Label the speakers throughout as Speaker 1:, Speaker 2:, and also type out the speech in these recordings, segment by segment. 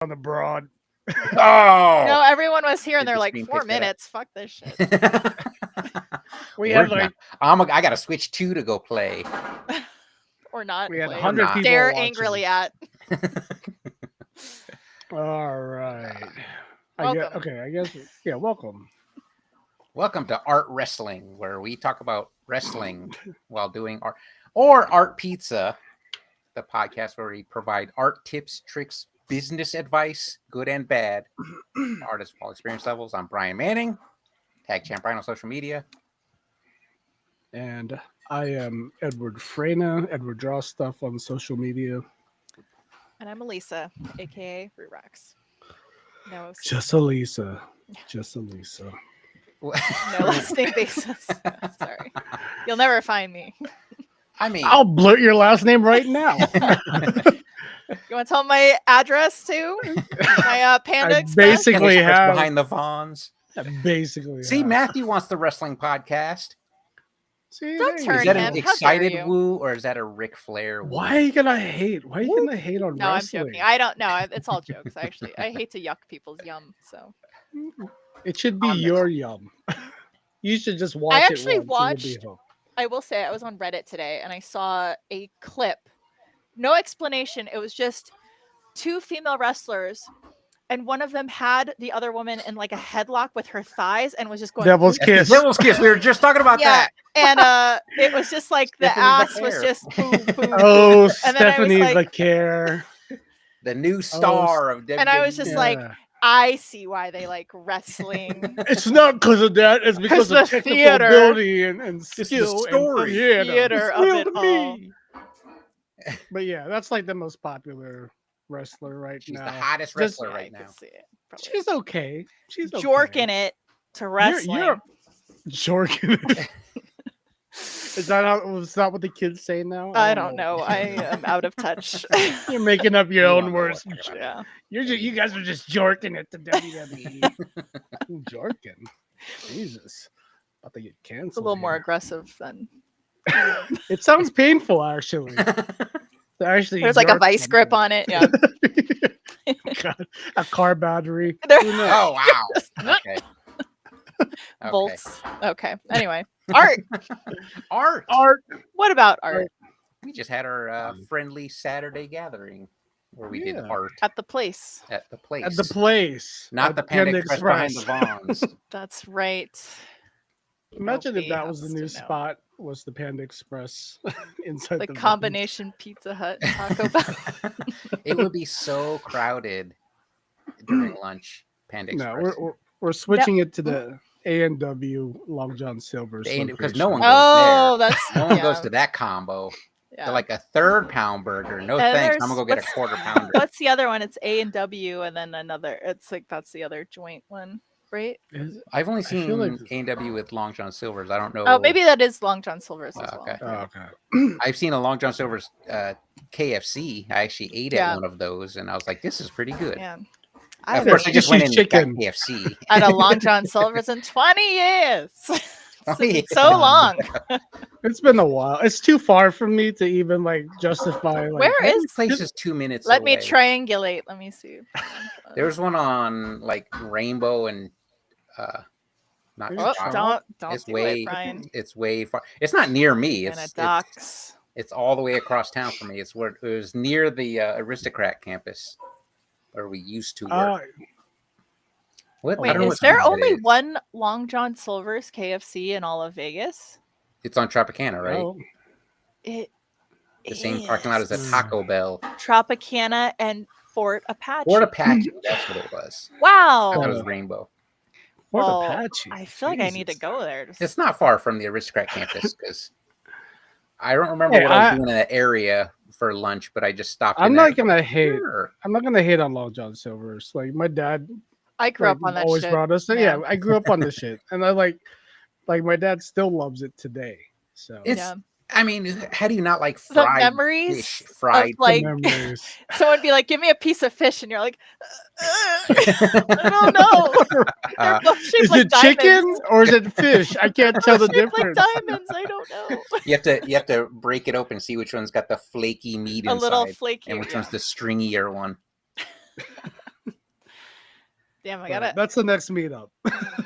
Speaker 1: on the broad.
Speaker 2: Oh,
Speaker 3: No, everyone was here and
Speaker 2: Did
Speaker 3: they're
Speaker 2: the
Speaker 3: like,
Speaker 2: screen
Speaker 3: 4
Speaker 2: pick that up?
Speaker 3: minutes. Fuck this shit.
Speaker 1: We
Speaker 2: We're
Speaker 1: had like
Speaker 2: I gotta switch 2 to go play.
Speaker 3: Or not.
Speaker 1: we had
Speaker 3: play.
Speaker 1: 100
Speaker 2: not.
Speaker 1: people
Speaker 3: Stare
Speaker 1: watching.
Speaker 3: angrily at.
Speaker 1: All right.
Speaker 3: Welcome.
Speaker 1: Okay, I guess. Yeah, welcome.
Speaker 2: Welcome to Art Wrestling, where we talk about wrestling while doing art, or Art Pizza, the podcast where we provide art tips, tricks, business advice, good and bad, artists of all experience levels. I'm Brian Manning, tag champ Brian on social media.
Speaker 1: And I am Edward Freyna. Edward draws stuff on social media.
Speaker 3: And I'm Elisa, aka Rurax. No,
Speaker 1: Just Elisa. Just Elisa.
Speaker 3: no listening basis. Sorry. You'll never find me.
Speaker 2: I mean,
Speaker 1: I'll blurt your last name right now.
Speaker 3: You want to tell my address too? My Panda
Speaker 1: I
Speaker 3: Express?
Speaker 1: basically
Speaker 2: Express
Speaker 1: have.
Speaker 2: behind the Vons.
Speaker 1: Basically.
Speaker 2: See,
Speaker 1: have.
Speaker 2: Matthew wants the wrestling podcast.
Speaker 1: See,
Speaker 3: Don't
Speaker 1: there you
Speaker 3: turn
Speaker 2: Is
Speaker 1: go.
Speaker 2: that
Speaker 3: him.
Speaker 2: an
Speaker 3: How dare
Speaker 2: excited
Speaker 3: you.
Speaker 2: woo or is that a Ric Flair woo?
Speaker 1: Why are you gonna hate? Why are you gonna hate on
Speaker 3: No,
Speaker 1: wrestling?
Speaker 3: I'm joking. I don't know. It's all jokes. I hate to yuck people's yum. So
Speaker 1: It should be
Speaker 2: Honest.
Speaker 1: your yum. You should just watch
Speaker 3: actually
Speaker 1: it once. You'll be
Speaker 3: watched-
Speaker 1: hooked.
Speaker 3: I will say I was on Reddit today and I saw a clip. No explanation. It was just 2 female wrestlers, and one of them had the other woman in like a headlock with her thighs and was just going.
Speaker 1: Devil's
Speaker 2: That's the
Speaker 1: kiss.
Speaker 2: Devil's Kiss. We were just talking about
Speaker 3: Yeah.
Speaker 2: that.
Speaker 3: And it was just like the
Speaker 2: Stephanie the
Speaker 3: ass was
Speaker 2: hair.
Speaker 3: just boom, boom.
Speaker 1: Oh,
Speaker 3: And then I was
Speaker 1: Stephanie the
Speaker 3: like-
Speaker 1: care.
Speaker 2: The new star of WWE.
Speaker 3: And I was just like,
Speaker 1: Yeah.
Speaker 3: I see why they like wrestling.
Speaker 1: It's not because of that. It's because
Speaker 3: the
Speaker 1: of technical
Speaker 3: theater.
Speaker 1: ability and
Speaker 2: the
Speaker 1: skill
Speaker 2: story.
Speaker 1: and
Speaker 3: Theater of it all.
Speaker 1: But yeah, that's like the most popular wrestler right
Speaker 2: She's
Speaker 1: now.
Speaker 2: the hottest
Speaker 1: Just-
Speaker 2: wrestler
Speaker 3: Yeah,
Speaker 2: right
Speaker 3: I
Speaker 2: now.
Speaker 3: can see it, probably.
Speaker 1: She's okay. She's okay.
Speaker 3: Jorking it to wrestling.
Speaker 1: You're jorking it. Is that how? Is that what the kids say now?
Speaker 3: I don't know. I am out of touch.
Speaker 1: You're making up your
Speaker 2: You
Speaker 1: own
Speaker 2: don't know
Speaker 1: words.
Speaker 2: what they're
Speaker 3: Yeah.
Speaker 1: You guys are just jorking it to WWE. Jorking. Jesus. About to get canceled.
Speaker 3: It's a little more
Speaker 1: here.
Speaker 3: aggressive than
Speaker 1: It sounds painful, actually. To actually
Speaker 3: there's like a
Speaker 1: jork
Speaker 3: vice grip
Speaker 1: something.
Speaker 3: on it. Yeah.
Speaker 1: God, a car battery.
Speaker 3: There-
Speaker 1: Who knows?
Speaker 2: Oh wow. Okay. Okay.
Speaker 3: Volts. Okay. Anyway. Art.
Speaker 2: Art.
Speaker 1: Art.
Speaker 3: What about art?
Speaker 2: We just had our friendly Saturday gathering where we did
Speaker 1: Yeah.
Speaker 2: art
Speaker 3: At the place.
Speaker 2: at the place.
Speaker 1: At the place.
Speaker 2: Not
Speaker 1: at
Speaker 2: the Panda Express behind the Vons.
Speaker 3: That's right.
Speaker 1: Imagine if
Speaker 3: Nobody
Speaker 1: that was the
Speaker 3: has
Speaker 1: new
Speaker 3: to know.
Speaker 1: spot. Was the Panda Express inside
Speaker 3: The
Speaker 1: the
Speaker 3: combination Pizza Hut and Taco Bell.
Speaker 2: It would be so crowded during lunch. Panda
Speaker 1: No,
Speaker 2: Express.
Speaker 1: we're switching it to the A&W Long John Silver's
Speaker 2: Because no one
Speaker 3: Oh,
Speaker 2: goes
Speaker 3: that's
Speaker 2: there. No one
Speaker 3: yeah,
Speaker 2: goes to that combo.
Speaker 3: yeah.
Speaker 2: They're like a 3rd pound burger. No
Speaker 3: And
Speaker 2: thanks.
Speaker 3: there's-
Speaker 2: I'm gonna go get a
Speaker 3: what's-
Speaker 2: 1/4 pounder.
Speaker 3: What's the other one? It's A&W and then another. It's like that's the other joint one, right?
Speaker 2: I've only
Speaker 1: feel
Speaker 2: seen
Speaker 1: like-
Speaker 2: A&W with Long John Silver's. I don't know.
Speaker 3: Oh, maybe that is Long John Silver's as
Speaker 2: Okay.
Speaker 3: well.
Speaker 1: Oh, okay.
Speaker 2: I've seen a Long John Silver's KFC. I actually ate
Speaker 3: Yeah.
Speaker 2: at one of those, and I was like, "This is pretty good."
Speaker 3: Man.
Speaker 2: Of
Speaker 3: I
Speaker 2: course, I
Speaker 3: haven't
Speaker 2: just went in
Speaker 1: Fishy
Speaker 2: and got
Speaker 1: chicken.
Speaker 2: KFC.
Speaker 3: had a Long John Silver's in 20 years.
Speaker 2: Oh, yeah.
Speaker 3: So long.
Speaker 1: It's been a while. It's too far from me to even like justify. Like,
Speaker 3: Where
Speaker 1: hey,
Speaker 3: is?
Speaker 2: This place is 2 minutes
Speaker 3: Let me
Speaker 2: away.
Speaker 3: triangulate. Let me see.
Speaker 2: There's one on like Rainbow and not
Speaker 1: Oh,
Speaker 2: Chicago.
Speaker 3: don't
Speaker 2: It's
Speaker 3: do
Speaker 2: way
Speaker 3: it, Brian.
Speaker 2: it's way far. It's not near me.
Speaker 3: And a
Speaker 2: It's
Speaker 3: docks.
Speaker 2: it's all the way across town from me. It's where it was near the Aristocrat campus where we used to work. What? I
Speaker 3: Wait,
Speaker 2: don't know
Speaker 3: is
Speaker 2: what
Speaker 3: there
Speaker 2: street that
Speaker 3: only
Speaker 2: is.
Speaker 3: one Long John Silver's KFC in all of Vegas?
Speaker 2: It's on Tropicana, right?
Speaker 1: Oh,
Speaker 3: It
Speaker 2: The same parking lot as
Speaker 3: is
Speaker 2: a Taco Bell.
Speaker 3: Tropicana and Fort Apache.
Speaker 2: Fort Apache. That's what it was.
Speaker 3: Wow.
Speaker 2: I thought it was Rainbow.
Speaker 1: Fort
Speaker 3: Well,
Speaker 1: Apache.
Speaker 3: I feel like I need to
Speaker 1: Jesus.
Speaker 3: go there.
Speaker 2: It's not far from the Aristocrat campus because I don't remember
Speaker 1: Hey,
Speaker 2: what I was
Speaker 1: I-
Speaker 2: doing in that area for lunch, but I just stopped.
Speaker 1: I'm
Speaker 2: in
Speaker 1: not
Speaker 2: there.
Speaker 1: gonna hate.
Speaker 2: Sure.
Speaker 1: I'm not gonna hate on Long John Silver's. Like my dad
Speaker 3: I grew
Speaker 1: like,
Speaker 3: up on that
Speaker 1: always
Speaker 3: shit.
Speaker 1: brought us.
Speaker 3: yeah.
Speaker 1: Yeah, I grew up on this shit, and I like my dad still loves it today. So
Speaker 2: It's-
Speaker 3: Yeah.
Speaker 2: I mean, how do you not like
Speaker 3: The
Speaker 2: fried
Speaker 3: memories
Speaker 2: fish? Fried.
Speaker 3: of like
Speaker 1: memories.
Speaker 3: someone would be like, "Give me a piece of fish," and you're like, "I don't know." They're
Speaker 2: Uh,
Speaker 3: both shaped
Speaker 1: Is
Speaker 3: like
Speaker 1: it chicken
Speaker 3: diamonds.
Speaker 1: or is it fish? I can't tell the
Speaker 3: Shaped
Speaker 1: difference.
Speaker 3: like diamonds. I don't know.
Speaker 2: you have to break it open, see which one's got the flaky meat
Speaker 3: A
Speaker 2: inside,
Speaker 3: little flaky.
Speaker 2: and which
Speaker 3: yeah.
Speaker 2: one's the stringier one.
Speaker 3: Damn, I
Speaker 1: But
Speaker 3: gotta.
Speaker 1: that's the next meetup.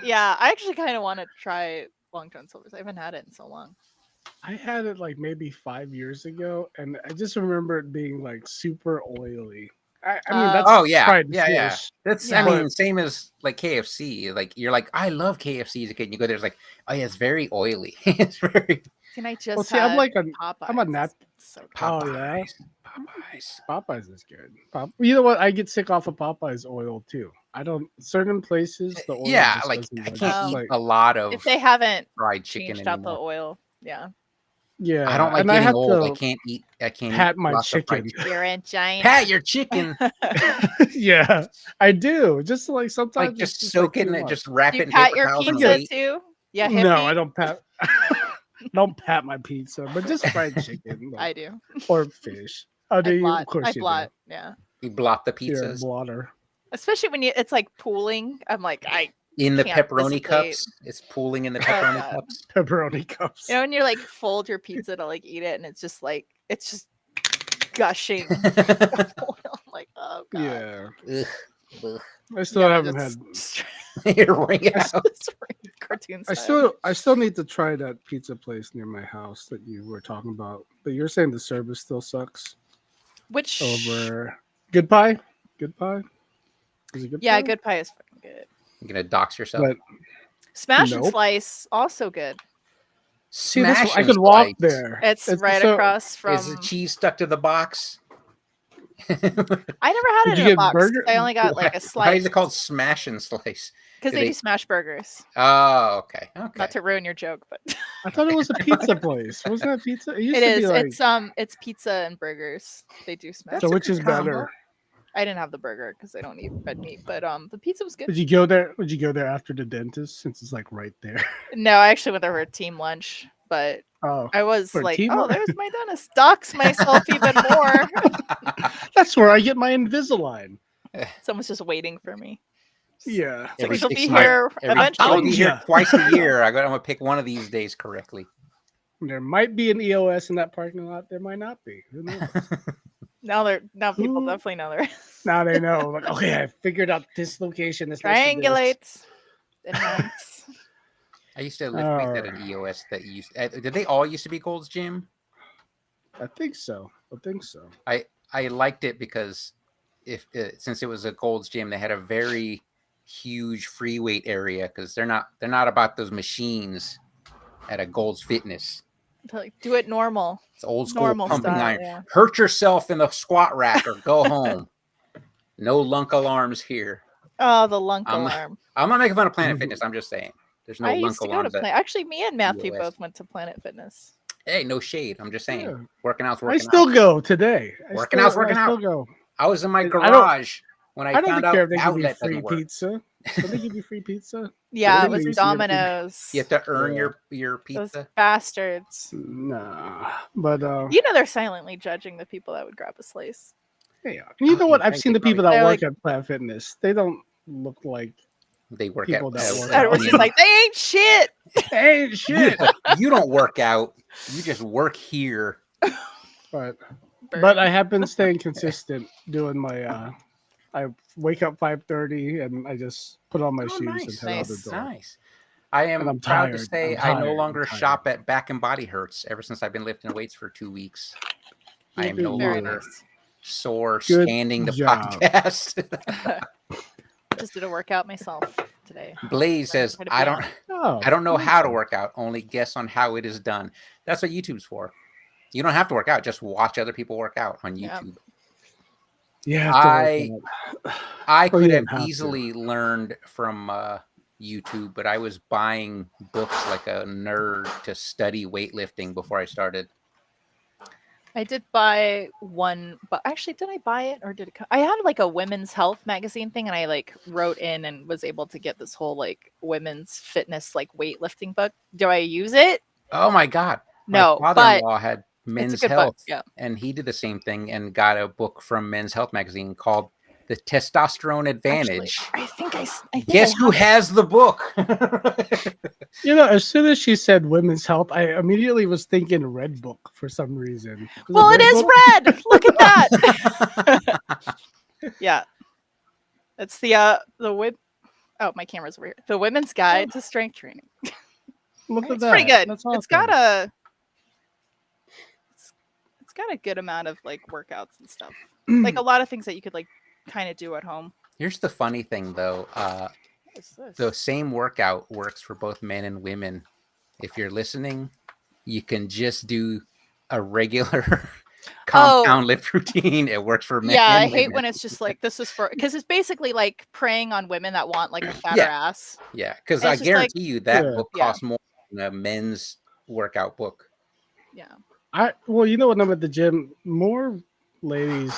Speaker 3: Yeah, I actually kind of want to try Long John Silver's. I haven't had it in so long.
Speaker 1: I had it like maybe 5 years ago, and I just remember it being like super oily. I mean, that's
Speaker 2: Oh yeah,
Speaker 1: fried
Speaker 2: yeah.
Speaker 1: fish.
Speaker 2: That's
Speaker 3: Yeah.
Speaker 2: I mean, same as like KFC. Like you're like, I love KFC as a kid. And you go there, it's like, oh yeah, it's very oily. It's very
Speaker 3: Can I just?
Speaker 1: Well, see, I'm
Speaker 3: had
Speaker 1: like a
Speaker 3: Popeyes.
Speaker 1: I'm a nat-
Speaker 3: It's so good.
Speaker 1: Oh, yeah?
Speaker 2: Popeyes.
Speaker 1: Popeyes is good. You know what? I get sick off of Popeyes oil too. I don't certain places the oil
Speaker 2: Yeah,
Speaker 1: just
Speaker 2: like
Speaker 1: doesn't
Speaker 2: I
Speaker 1: budge.
Speaker 2: can't
Speaker 3: Oh.
Speaker 2: eat
Speaker 1: Like,
Speaker 2: a lot of
Speaker 3: If they haven't
Speaker 2: fried chicken
Speaker 3: changed out the
Speaker 2: anymore.
Speaker 3: oil, yeah.
Speaker 1: yeah,
Speaker 2: I don't like
Speaker 1: and I
Speaker 2: getting
Speaker 1: have
Speaker 2: old. I
Speaker 1: to
Speaker 2: can't eat. I can't
Speaker 1: pat
Speaker 2: eat
Speaker 1: my
Speaker 2: lots of fried
Speaker 1: chicken.
Speaker 3: You're in China.
Speaker 2: Pat your chicken.
Speaker 1: Yeah, I do. Just like sometimes
Speaker 2: Like just
Speaker 1: it's
Speaker 2: soak
Speaker 1: like
Speaker 2: it
Speaker 1: too
Speaker 2: in it,
Speaker 1: much.
Speaker 2: just wrap
Speaker 3: Do
Speaker 2: it
Speaker 3: you
Speaker 2: in
Speaker 3: pat
Speaker 2: paper
Speaker 3: your
Speaker 2: towels and
Speaker 3: pizza
Speaker 2: wait.
Speaker 3: too? Yeah,
Speaker 1: No,
Speaker 3: hippie?
Speaker 1: I don't pat. Don't pat my pizza, but just fried chicken like,
Speaker 3: I do.
Speaker 1: or fish. Oh, do
Speaker 3: I
Speaker 1: you?
Speaker 3: blot.
Speaker 1: Of course
Speaker 3: I
Speaker 1: you
Speaker 3: blot. Yeah.
Speaker 2: You blot the
Speaker 1: do. You're a
Speaker 2: pizzas
Speaker 1: blotter.
Speaker 3: Especially when it's like pooling. I'm like, I
Speaker 2: in the
Speaker 3: can't
Speaker 2: pepperoni
Speaker 3: dissipate.
Speaker 2: cups. It's pooling in the pepperoni
Speaker 3: God.
Speaker 2: cups.
Speaker 1: Pepperoni cups.
Speaker 3: You know when you're like fold your pizza to like eat it and it's just gushing oil. I'm like, oh god.
Speaker 1: Yeah,
Speaker 2: Ugh, ugh.
Speaker 1: I still
Speaker 3: Yeah,
Speaker 1: haven't
Speaker 3: just-
Speaker 1: had.
Speaker 2: Your ring out.
Speaker 3: cartoon
Speaker 1: I
Speaker 3: style.
Speaker 1: still need to try that pizza place near my house that you were talking about. But you're saying the service still sucks
Speaker 3: Which
Speaker 1: over Good Pie. Good Pie. Is it Good
Speaker 3: yeah,
Speaker 1: Pie?
Speaker 3: good pie is fucking good.
Speaker 2: You're gonna dox yourself.
Speaker 1: But
Speaker 3: Smash and
Speaker 1: Nope.
Speaker 3: slice also good.
Speaker 1: see, this
Speaker 2: Smash
Speaker 1: I
Speaker 2: and
Speaker 1: could walk
Speaker 2: slice.
Speaker 1: there.
Speaker 3: It's right
Speaker 1: so-
Speaker 3: across from.
Speaker 2: Is the cheese stuck to the box?
Speaker 3: I never had
Speaker 1: Did
Speaker 3: it
Speaker 1: you
Speaker 3: in a
Speaker 1: get
Speaker 3: box.
Speaker 1: burger-
Speaker 3: I only got like a
Speaker 2: Why
Speaker 3: slice.
Speaker 2: is it called smash and slice?
Speaker 3: Because
Speaker 2: do
Speaker 3: they
Speaker 2: they-
Speaker 3: do smash burgers.
Speaker 2: Oh, okay. Okay.
Speaker 3: Not to ruin your joke, but
Speaker 1: I thought it was a pizza place. Wasn't that pizza? It used
Speaker 3: it
Speaker 1: to
Speaker 3: is.
Speaker 1: be like.
Speaker 3: It's pizza and burgers. They do smash.
Speaker 1: So
Speaker 2: That's a
Speaker 1: which
Speaker 2: good
Speaker 1: is
Speaker 2: combo.
Speaker 1: better?
Speaker 3: I didn't have the burger because I don't eat red meat, but the pizza was good.
Speaker 1: Would you go there? Would you go there after the dentist since it's like right there?
Speaker 3: No, I actually went there for a team lunch, but
Speaker 1: Oh,
Speaker 3: I was
Speaker 1: For
Speaker 3: like,
Speaker 1: team
Speaker 3: oh,
Speaker 1: lunch?
Speaker 3: there's my dentist. Dox myself even more.
Speaker 1: that's where I get my Invisalign.
Speaker 3: Someone's just waiting for me.
Speaker 1: Yeah.
Speaker 3: So
Speaker 2: Every
Speaker 3: she'll
Speaker 2: 6
Speaker 3: be
Speaker 2: months.
Speaker 3: here
Speaker 2: I'll
Speaker 3: eventually.
Speaker 2: be here
Speaker 1: Yeah.
Speaker 2: twice a year. I'm gonna pick one of these days correctly.
Speaker 1: There might be an EOS in that parking lot. There might not be. Who knows?
Speaker 3: Now people
Speaker 1: Who-
Speaker 3: definitely know there.
Speaker 1: Now they know. Like, okay, I figured out this location is next to this.
Speaker 3: Triangulate. Enhance.
Speaker 2: I used to lift weights at an EOS that used. Did they all used to be Gold's Gym?
Speaker 1: I think so. I think so.
Speaker 2: I liked it because since it was a Gold's Gym, they had a very huge free weight area because they're not about those machines at a Gold's Fitness.
Speaker 3: Like, do it normal.
Speaker 2: It's old school
Speaker 3: Normal
Speaker 2: pumping
Speaker 3: style,
Speaker 2: iron.
Speaker 3: yeah.
Speaker 2: Hurt yourself in the squat rack or go home. No lunk alarms here.
Speaker 3: Oh, the lunk
Speaker 2: I'm-
Speaker 3: alarm.
Speaker 2: I'm not making fun of Planet Fitness. I'm just saying there's no
Speaker 3: I
Speaker 2: lunk
Speaker 3: used to go to
Speaker 2: alarms.
Speaker 3: Planet. Actually, me and Matthew
Speaker 2: EOS.
Speaker 3: both went to Planet Fitness.
Speaker 2: Hey, no shade. I'm just saying
Speaker 1: Yeah.
Speaker 2: working out's
Speaker 1: I
Speaker 2: working
Speaker 1: still
Speaker 2: out.
Speaker 1: go today.
Speaker 2: Working out's working
Speaker 1: I
Speaker 2: out.
Speaker 1: still go.
Speaker 2: I was in my
Speaker 1: I don't-
Speaker 2: garage when I
Speaker 1: I don't
Speaker 2: found out
Speaker 1: care if they
Speaker 2: the
Speaker 1: give you
Speaker 2: outlet
Speaker 1: free
Speaker 2: doesn't work.
Speaker 1: pizza. Don't they give you free pizza?
Speaker 3: Yeah,
Speaker 1: Really?
Speaker 3: it was
Speaker 1: You used to get the-
Speaker 3: Domino's.
Speaker 2: You have to earn
Speaker 1: Yeah.
Speaker 2: your
Speaker 3: Those
Speaker 2: pizza.
Speaker 3: bastards.
Speaker 1: Nah. But
Speaker 3: You know they're silently judging the people that would grab a slice.
Speaker 1: yeah. You know
Speaker 2: Oh,
Speaker 1: what?
Speaker 2: you
Speaker 1: I've
Speaker 2: think
Speaker 1: seen
Speaker 2: they
Speaker 1: the people
Speaker 2: probably-
Speaker 1: that
Speaker 3: They're
Speaker 1: work
Speaker 3: like-
Speaker 1: at Planet Fitness. They don't look like
Speaker 2: They work
Speaker 1: people
Speaker 2: at.
Speaker 1: that work
Speaker 3: That
Speaker 1: out.
Speaker 3: was just like, they ain't shit.
Speaker 1: hey, shit.
Speaker 2: You don't work out. You just work here.
Speaker 1: But I have been staying consistent doing my I wake up 5:30 and I just put on my
Speaker 2: Oh,
Speaker 1: shoes
Speaker 2: nice.
Speaker 1: and head out
Speaker 3: Nice.
Speaker 1: the door.
Speaker 2: Nice. I am
Speaker 1: And I'm
Speaker 2: proud to
Speaker 1: tired.
Speaker 2: say
Speaker 1: I'm
Speaker 2: I no
Speaker 1: tired.
Speaker 2: longer
Speaker 1: I'm tired.
Speaker 2: shop at Back and Body Hurts ever since I've been lifting weights for 2 weeks. I am no
Speaker 3: Very
Speaker 2: longer
Speaker 3: nice.
Speaker 2: sore
Speaker 1: Good
Speaker 2: standing the
Speaker 1: job.
Speaker 2: podcast.
Speaker 3: Just did a workout myself today.
Speaker 2: Blaze says,
Speaker 3: Try to be
Speaker 2: I don't
Speaker 1: Oh,
Speaker 2: I don't know how to
Speaker 1: awesome.
Speaker 2: work out, only guess on how it is done. That's what YouTube's for. You don't have to work out, just watch other people work out on
Speaker 3: Yeah.
Speaker 2: YouTube.
Speaker 1: Yeah.
Speaker 2: I
Speaker 1: Oh,
Speaker 2: could
Speaker 1: you
Speaker 2: have
Speaker 1: don't have to.
Speaker 2: easily learned from YouTube, but I was buying books like a nerd to study weightlifting before I started.
Speaker 3: I did buy one, but actually, did I buy it or did it? I had like a women's health magazine thing, and I like wrote in and was able to get this whole like women's fitness like weightlifting book. Do I use it?
Speaker 2: Oh my God. My
Speaker 3: No, but
Speaker 2: father-in-law had
Speaker 3: it's
Speaker 2: Men's
Speaker 3: a good
Speaker 2: Health,
Speaker 3: book. Yeah.
Speaker 2: and he did the same thing and got a book from Men's Health magazine called The Testosterone Advantage.
Speaker 3: Actually, I think
Speaker 2: Guess
Speaker 3: I
Speaker 2: who
Speaker 3: have it.
Speaker 2: has the book?
Speaker 1: You know, as soon as she said women's health, I immediately was thinking Red Book for some reason. Was
Speaker 3: Well, it
Speaker 1: Red
Speaker 3: is
Speaker 1: Book?
Speaker 3: red. Look at that. Yeah, it's the Oh, my camera's weird. The Women's Guide to Strength Training.
Speaker 1: Look at
Speaker 3: It's
Speaker 1: that.
Speaker 3: pretty good.
Speaker 1: That's
Speaker 3: It's got
Speaker 1: awesome.
Speaker 3: it's got a good amount of like workouts and stuff. Like a lot of things that you could like kind of do at home.
Speaker 2: Here's the funny thing, though.
Speaker 3: What is this?
Speaker 2: The same workout works for both men and women. If you're listening, you can just do a regular compound lift routine. It works for men.
Speaker 3: Yeah,
Speaker 2: and
Speaker 3: I hate
Speaker 2: women.
Speaker 3: when it's just like this is for because it's basically like preying on women that want like a fatter ass.
Speaker 2: Yeah, because
Speaker 3: And
Speaker 2: I
Speaker 3: it's just like-
Speaker 2: guarantee you that
Speaker 1: Yeah.
Speaker 2: book
Speaker 3: Yeah.
Speaker 2: costs more than a men's workout book.
Speaker 3: Yeah.
Speaker 1: Well, you know, when I'm at the gym, more ladies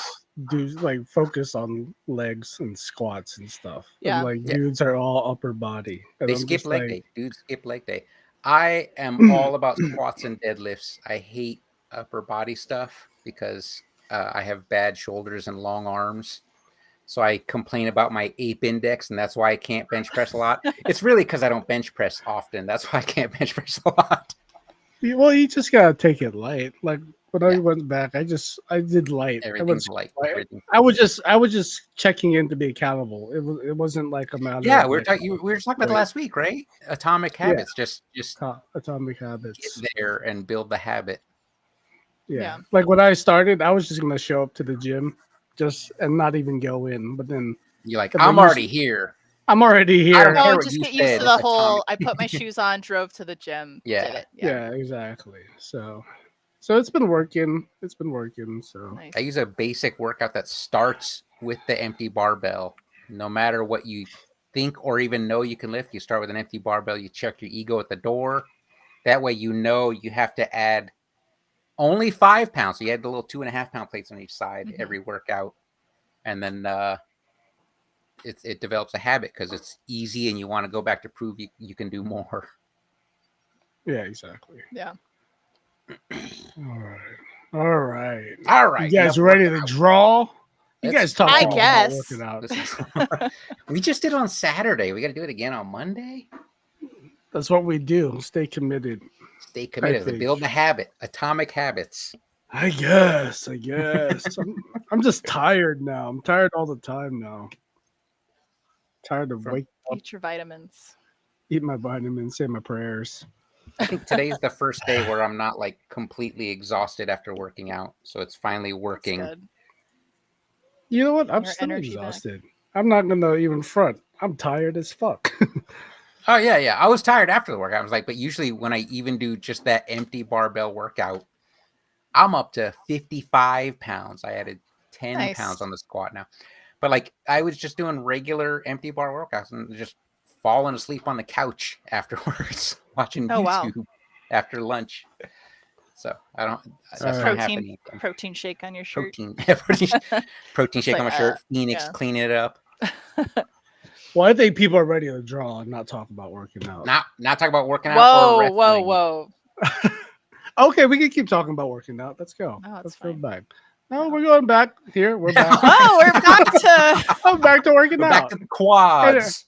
Speaker 1: do like focus on legs and squats and stuff.
Speaker 3: Yeah.
Speaker 1: And, like
Speaker 2: Yeah.
Speaker 1: dudes are all upper body. And
Speaker 2: They
Speaker 1: I'm
Speaker 2: skip
Speaker 1: just
Speaker 2: leg
Speaker 1: like,
Speaker 2: day. Dudes skip leg day. I am all about squats and deadlifts. I hate upper body stuff because I have bad shoulders and long arms. So I complain about my ape index, and that's why I can't bench press a lot. It's really because I don't bench press often. That's why I can't bench press a lot.
Speaker 1: well, you just gotta take it light. Like when I
Speaker 2: Yeah.
Speaker 1: went back, I did light.
Speaker 2: Everything's light. Everything.
Speaker 1: I was just checking in to be accountable. It wasn't like a matter.
Speaker 2: Yeah,
Speaker 1: of
Speaker 2: we were
Speaker 1: like,
Speaker 2: talking. We were talking about
Speaker 1: Right.
Speaker 2: last week, right? Atomic habits. Just
Speaker 1: Atomic
Speaker 2: get
Speaker 1: Habits.
Speaker 2: there and build the habit.
Speaker 1: Yeah.
Speaker 3: Yeah.
Speaker 1: Like when I started, I was just gonna show up to the gym, and not even go in. But then
Speaker 2: You're like,
Speaker 1: But they
Speaker 2: I'm already here.
Speaker 1: I'm already
Speaker 2: I don't
Speaker 1: here.
Speaker 2: care
Speaker 3: Oh,
Speaker 2: what
Speaker 3: just
Speaker 2: you
Speaker 3: get used
Speaker 2: said,
Speaker 3: to the
Speaker 2: Atomic.
Speaker 3: whole. I put my shoes on, drove to the gym.
Speaker 2: Yeah.
Speaker 3: Did it.
Speaker 1: Yeah, exactly. So it's been working. It's been working. So
Speaker 3: Nice.
Speaker 2: I use a basic workout that starts with the empty barbell. No matter what you think or even know you can lift, you start with an empty barbell. You check your ego at the door. That way, you know you have to add only 5 pounds. So you add the little 2.5 pound plates on each side
Speaker 3: Mhm.
Speaker 2: every workout, and then it develops a habit because it's easy, and you want to go back to prove you can do more.
Speaker 1: yeah, exactly.
Speaker 3: Yeah.
Speaker 1: All right. All right.
Speaker 2: All right,
Speaker 1: You guys
Speaker 2: enough
Speaker 1: ready to
Speaker 2: working out.
Speaker 1: draw? You
Speaker 2: Let's
Speaker 1: guys talk
Speaker 3: I
Speaker 1: about
Speaker 3: guess.
Speaker 1: working out.
Speaker 2: We just did it on Saturday. We got to do it again on Monday.
Speaker 1: That's what we do. Stay committed.
Speaker 2: Stay committed.
Speaker 1: think.
Speaker 2: Build the habit. Atomic habits.
Speaker 1: I guess. I'm just tired now. I'm tired all the time now. Tired of waking up,
Speaker 3: Eat your vitamins.
Speaker 1: eat my vitamins, say my prayers.
Speaker 2: I think today's the first day where I'm not like completely exhausted after working out. So it's finally
Speaker 3: That's
Speaker 2: working.
Speaker 3: good.
Speaker 1: You know what? I'm
Speaker 3: Your
Speaker 1: still
Speaker 3: energy back.
Speaker 1: exhausted. I'm not gonna even front. I'm tired as fuck.
Speaker 2: Oh yeah. I was tired after the workout. I was like, but usually when I even do just that empty barbell workout, I'm up to 55 pounds. I added 10
Speaker 3: Nice.
Speaker 2: pounds on the squat now. But like I was just doing regular empty bar workouts and just falling asleep on the couch afterwards, watching
Speaker 3: Oh, wow.
Speaker 2: YouTube after lunch. So I don't. That's
Speaker 1: All
Speaker 2: not
Speaker 1: right.
Speaker 2: happening.
Speaker 3: Protein shake on your shirt.
Speaker 2: Protein shake
Speaker 3: like,
Speaker 2: on my shirt. Phoenix
Speaker 3: yeah.
Speaker 2: cleaning it up.
Speaker 1: Well, I think people are ready to draw and not talk about working out.
Speaker 2: Not talking about working out. Or
Speaker 3: Whoa.
Speaker 2: wrestling.
Speaker 1: Okay, we can keep talking about working out. Let's go.
Speaker 3: No, it's
Speaker 1: Let's go
Speaker 3: fine.
Speaker 1: back. No, we're going back here. We're back.
Speaker 3: Oh, we're back to.
Speaker 1: I'm back to working
Speaker 2: We're
Speaker 1: out.
Speaker 2: back to the quads.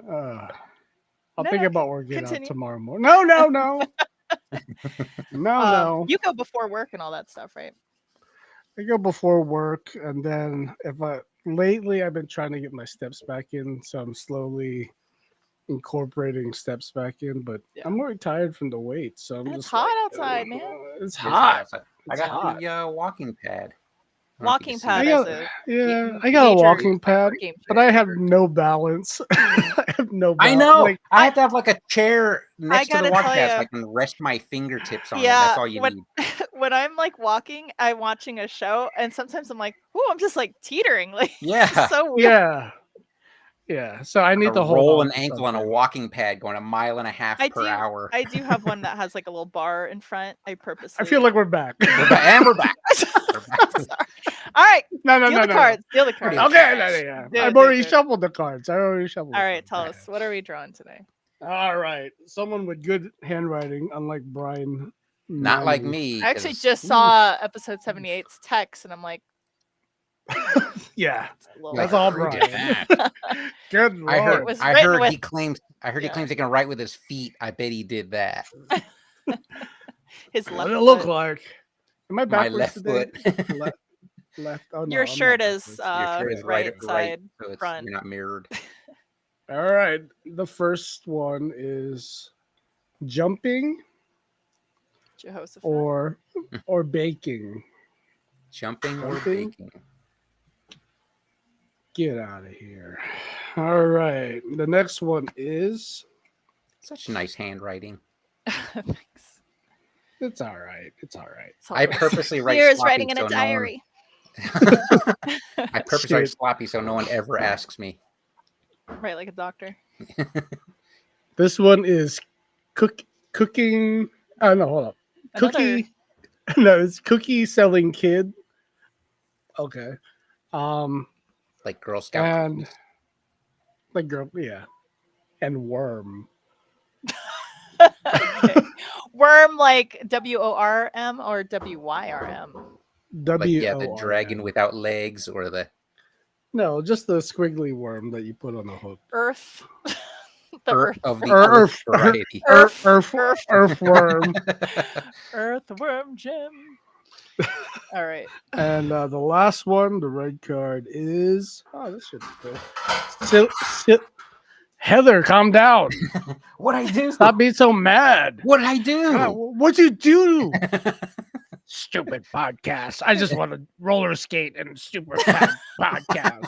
Speaker 1: I'll
Speaker 3: No,
Speaker 1: think
Speaker 3: no,
Speaker 1: about working
Speaker 3: continue.
Speaker 1: out tomorrow morning. No. No.
Speaker 3: You go before work and all that stuff, right?
Speaker 1: I go before work, and then lately I've been trying to get my steps back in, so I'm slowly incorporating steps back in. But
Speaker 3: Yeah.
Speaker 1: I'm already tired from the weight, so I'm
Speaker 3: And it's
Speaker 1: just
Speaker 3: hot
Speaker 1: like,
Speaker 3: outside, man.
Speaker 1: It's
Speaker 2: It's
Speaker 1: hot.
Speaker 2: outside. I
Speaker 1: It's
Speaker 2: got
Speaker 1: hot.
Speaker 2: the walking pad. I don't know if you
Speaker 3: Walking
Speaker 2: can see
Speaker 3: pad
Speaker 1: I
Speaker 2: that.
Speaker 3: is
Speaker 1: got,
Speaker 3: a
Speaker 1: yeah, I got a
Speaker 3: major
Speaker 1: walking pad,
Speaker 3: game
Speaker 1: but I
Speaker 3: changer.
Speaker 1: have no balance. I have no balance.
Speaker 2: I know.
Speaker 1: Like,
Speaker 2: I have to have like a chair next to the
Speaker 3: gotta
Speaker 2: walking
Speaker 3: tell
Speaker 2: pad so
Speaker 3: ya.
Speaker 2: I can rest my fingertips on it.
Speaker 3: Yeah,
Speaker 2: That's all you
Speaker 3: when-
Speaker 2: need.
Speaker 3: when I'm like walking, I'm watching a show, and sometimes I'm like, "Ooh, I'm just like teetering." Like, it's
Speaker 2: Yeah.
Speaker 3: just so weird.
Speaker 1: yeah. So I need
Speaker 2: A
Speaker 1: to hold
Speaker 2: roll
Speaker 1: on
Speaker 2: an
Speaker 1: to
Speaker 2: ankle on a
Speaker 1: something.
Speaker 2: walking pad going 1.5 miles per hour.
Speaker 3: I do have one that has like a little bar in front. I purposely.
Speaker 1: I feel like we're back.
Speaker 2: We're back. And we're back. We're back.
Speaker 3: Sorry. All right,
Speaker 1: no,
Speaker 3: deal the cards. Deal the cards.
Speaker 1: Okay, yeah.
Speaker 3: Do it,
Speaker 1: I've
Speaker 3: do it,
Speaker 1: already
Speaker 3: do it.
Speaker 1: shuffled the cards. I already shuffled.
Speaker 3: All
Speaker 1: the
Speaker 3: right, tell
Speaker 1: cards.
Speaker 3: us, what are we drawing today?
Speaker 1: All right. Someone with good handwriting, unlike Brian.
Speaker 2: Not like
Speaker 1: Manning.
Speaker 2: me.
Speaker 3: I actually
Speaker 2: 'cause-
Speaker 3: just saw episode 78's text, and I'm like,
Speaker 1: Yeah.
Speaker 3: it's a little
Speaker 1: That's
Speaker 2: like,
Speaker 1: all
Speaker 2: who
Speaker 1: Brian.
Speaker 2: did that?
Speaker 1: Good
Speaker 2: I heard.
Speaker 1: lord.
Speaker 3: It was
Speaker 2: I
Speaker 3: written
Speaker 2: heard
Speaker 3: with-
Speaker 2: he claims. I heard he
Speaker 3: Yeah.
Speaker 2: claims he can write with his feet. I bet he did that.
Speaker 3: his
Speaker 1: What
Speaker 3: left
Speaker 1: did it look
Speaker 3: foot.
Speaker 1: like? Am I
Speaker 2: My
Speaker 1: backwards
Speaker 2: left
Speaker 1: today?
Speaker 2: foot.
Speaker 1: left. Oh no,
Speaker 3: Your
Speaker 1: I'm not
Speaker 3: shirt is
Speaker 1: backwards.
Speaker 2: Your shirt is
Speaker 3: right
Speaker 2: right,
Speaker 3: side
Speaker 2: so it's
Speaker 3: front.
Speaker 2: you're not mirrored.
Speaker 1: All right. The first one is jumping
Speaker 3: Jehoshaphat.
Speaker 1: or baking.
Speaker 2: Jumping or
Speaker 1: Jumping?
Speaker 2: baking.
Speaker 1: Get out of here. All right. The next one is
Speaker 2: Such nice handwriting.
Speaker 3: Thanks.
Speaker 1: it's all right. It's all right.
Speaker 3: It's all
Speaker 2: I
Speaker 3: good.
Speaker 2: purposely write
Speaker 3: Years
Speaker 2: sloppy
Speaker 3: writing in
Speaker 2: so
Speaker 3: a
Speaker 2: no one-
Speaker 3: diary.
Speaker 2: I purposely write
Speaker 1: Shit.
Speaker 2: sloppy so no one ever asks me.
Speaker 3: Right, like a doctor.
Speaker 1: This one is cooking. Oh no, hold up.
Speaker 3: Another
Speaker 1: Cookie. No, it's cookie selling kid. Okay.
Speaker 2: Like Girl Scout
Speaker 1: And
Speaker 2: cookies.
Speaker 1: like girl, yeah. And worm.
Speaker 3: okay. Worm, like WORM or WYRM.
Speaker 2: Like yeah, the
Speaker 1: WORM.
Speaker 2: dragon without legs or the
Speaker 1: No, just the squiggly worm that you put on the hook.
Speaker 3: Earth. The
Speaker 2: earth of the
Speaker 1: Earth-
Speaker 2: earth variety.
Speaker 1: Earthworm.
Speaker 3: Earthworm Jim. All right.
Speaker 1: And the last one, the red card is. Oh, this should be good. Heather, calm down.
Speaker 2: What I do?
Speaker 1: Stop being so mad.
Speaker 2: What I do?
Speaker 1: God, what'd you do? Stupid podcast. I just want to roller skate and stupid podcast.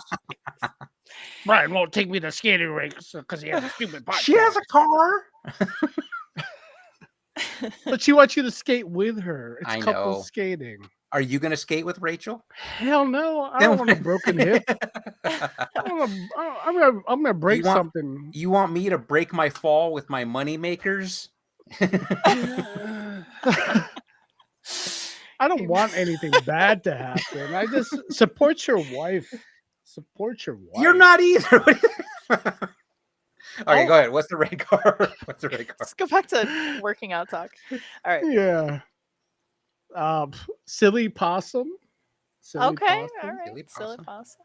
Speaker 1: Brian won't take me to skating rinks because he has a stupid podcast.
Speaker 2: She has a car.
Speaker 1: But she wants you to skate with her. It's
Speaker 2: I
Speaker 1: couple
Speaker 2: know.
Speaker 1: skating.
Speaker 2: Are you gonna skate with Rachel?
Speaker 1: Hell no. I don't want a broken hip. I'm gonna break
Speaker 2: want-
Speaker 1: something.
Speaker 2: You want me to break my fall with my money makers?
Speaker 1: I don't want anything bad to happen. I just support your wife. Support your wife.
Speaker 2: You're not either. Okay,
Speaker 3: Oh.
Speaker 2: go ahead. What's the red card? What's the red card?
Speaker 3: Let's go back to working out talk. All right.
Speaker 1: Yeah. Silly possum. Silly
Speaker 3: Okay.
Speaker 1: possum.
Speaker 3: All right.
Speaker 2: Silly
Speaker 3: Silly
Speaker 2: possum.
Speaker 3: possum.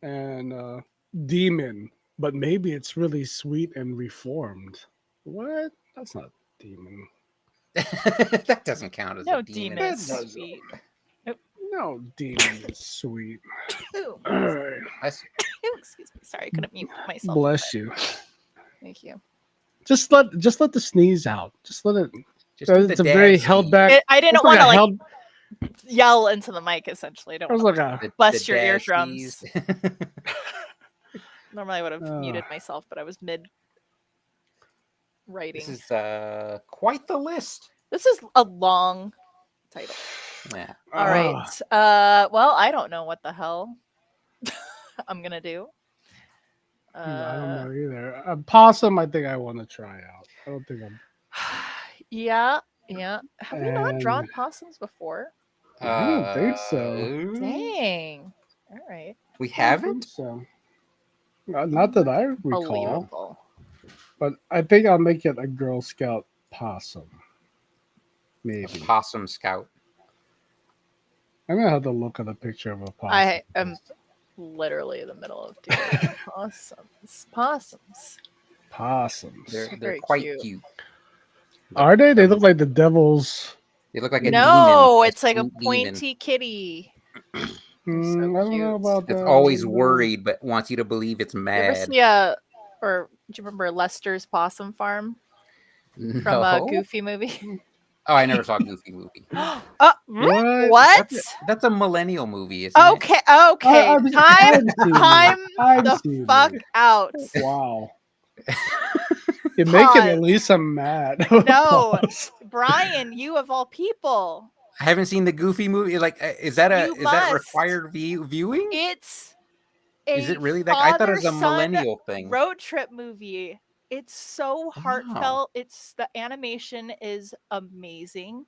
Speaker 1: And demon, but maybe it's really sweet and reformed. What? That's not demon.
Speaker 2: That doesn't count as
Speaker 3: No
Speaker 2: a demon.
Speaker 3: demon is
Speaker 1: That doesn't.
Speaker 3: sweet.
Speaker 1: No, demon is sweet.
Speaker 3: Ooh,
Speaker 1: All right.
Speaker 2: That's-
Speaker 3: excuse me. Sorry, I couldn't mute myself.
Speaker 1: Bless you.
Speaker 3: Thank you.
Speaker 1: Just let the sneeze out. Just let it.
Speaker 2: just do
Speaker 1: It's
Speaker 2: the
Speaker 1: a very
Speaker 2: dad
Speaker 1: held
Speaker 2: sneeze.
Speaker 1: back.
Speaker 3: I didn't
Speaker 1: It's
Speaker 3: want to like
Speaker 1: held.
Speaker 3: yell into the mic. Essentially, I don't
Speaker 1: It was
Speaker 3: want
Speaker 1: like a.
Speaker 3: bust
Speaker 2: The
Speaker 3: your
Speaker 2: dad
Speaker 3: eardrums.
Speaker 2: sneeze.
Speaker 3: Normally, I would have muted
Speaker 1: Ugh.
Speaker 3: myself, but I was mid writing.
Speaker 2: This is quite the list.
Speaker 3: This is a long title.
Speaker 2: Yeah.
Speaker 3: All right. Well, I don't know what the hell I'm gonna do.
Speaker 1: I don't know either. A possum, I think I want to try out. I don't think I'm.
Speaker 3: Yeah. Have we not drawn
Speaker 1: And-
Speaker 3: possums before?
Speaker 1: I don't think so.
Speaker 3: Dang. All right.
Speaker 2: We
Speaker 1: I don't think
Speaker 2: haven't.
Speaker 1: So. Not that I recall,
Speaker 3: Believable.
Speaker 1: but I think I'll make it a Girl Scout possum. Maybe.
Speaker 2: Possum Scout.
Speaker 1: I'm gonna have to look at a picture of a possum.
Speaker 3: I am literally in the middle of doing possums.
Speaker 1: Possums.
Speaker 2: They're
Speaker 3: Very
Speaker 2: quite
Speaker 3: cute.
Speaker 2: cute.
Speaker 1: Are they? They look like the devil's.
Speaker 2: They look like a
Speaker 3: No,
Speaker 2: demon.
Speaker 3: it's like a
Speaker 2: sweet demon.
Speaker 3: pointy kitty.
Speaker 1: I don't know
Speaker 3: cute.
Speaker 1: about that.
Speaker 2: It's always worried, but wants you to believe it's
Speaker 3: You ever
Speaker 2: mad.
Speaker 3: see or do you remember Lester's Possum Farm from a
Speaker 2: No?
Speaker 3: Goofy movie?
Speaker 2: Oh, I never saw Goofy movie.
Speaker 3: What?
Speaker 2: That's a millennial movie, isn't it?
Speaker 3: Okay, time
Speaker 1: I've
Speaker 3: the
Speaker 1: seen
Speaker 3: fuck
Speaker 1: it.
Speaker 3: out.
Speaker 1: Wow. You're making
Speaker 3: Pause.
Speaker 1: Elisa mad.
Speaker 3: No. Brian, you of all people.
Speaker 2: I haven't seen the Goofy movie. Like, is that
Speaker 3: You
Speaker 2: that
Speaker 3: must.
Speaker 2: required viewing?
Speaker 3: It's
Speaker 2: Is
Speaker 3: a
Speaker 2: it really that? I thought it was a
Speaker 3: father-son
Speaker 2: millennial thing.
Speaker 3: road trip movie. It's so heartfelt. It's the animation is amazing.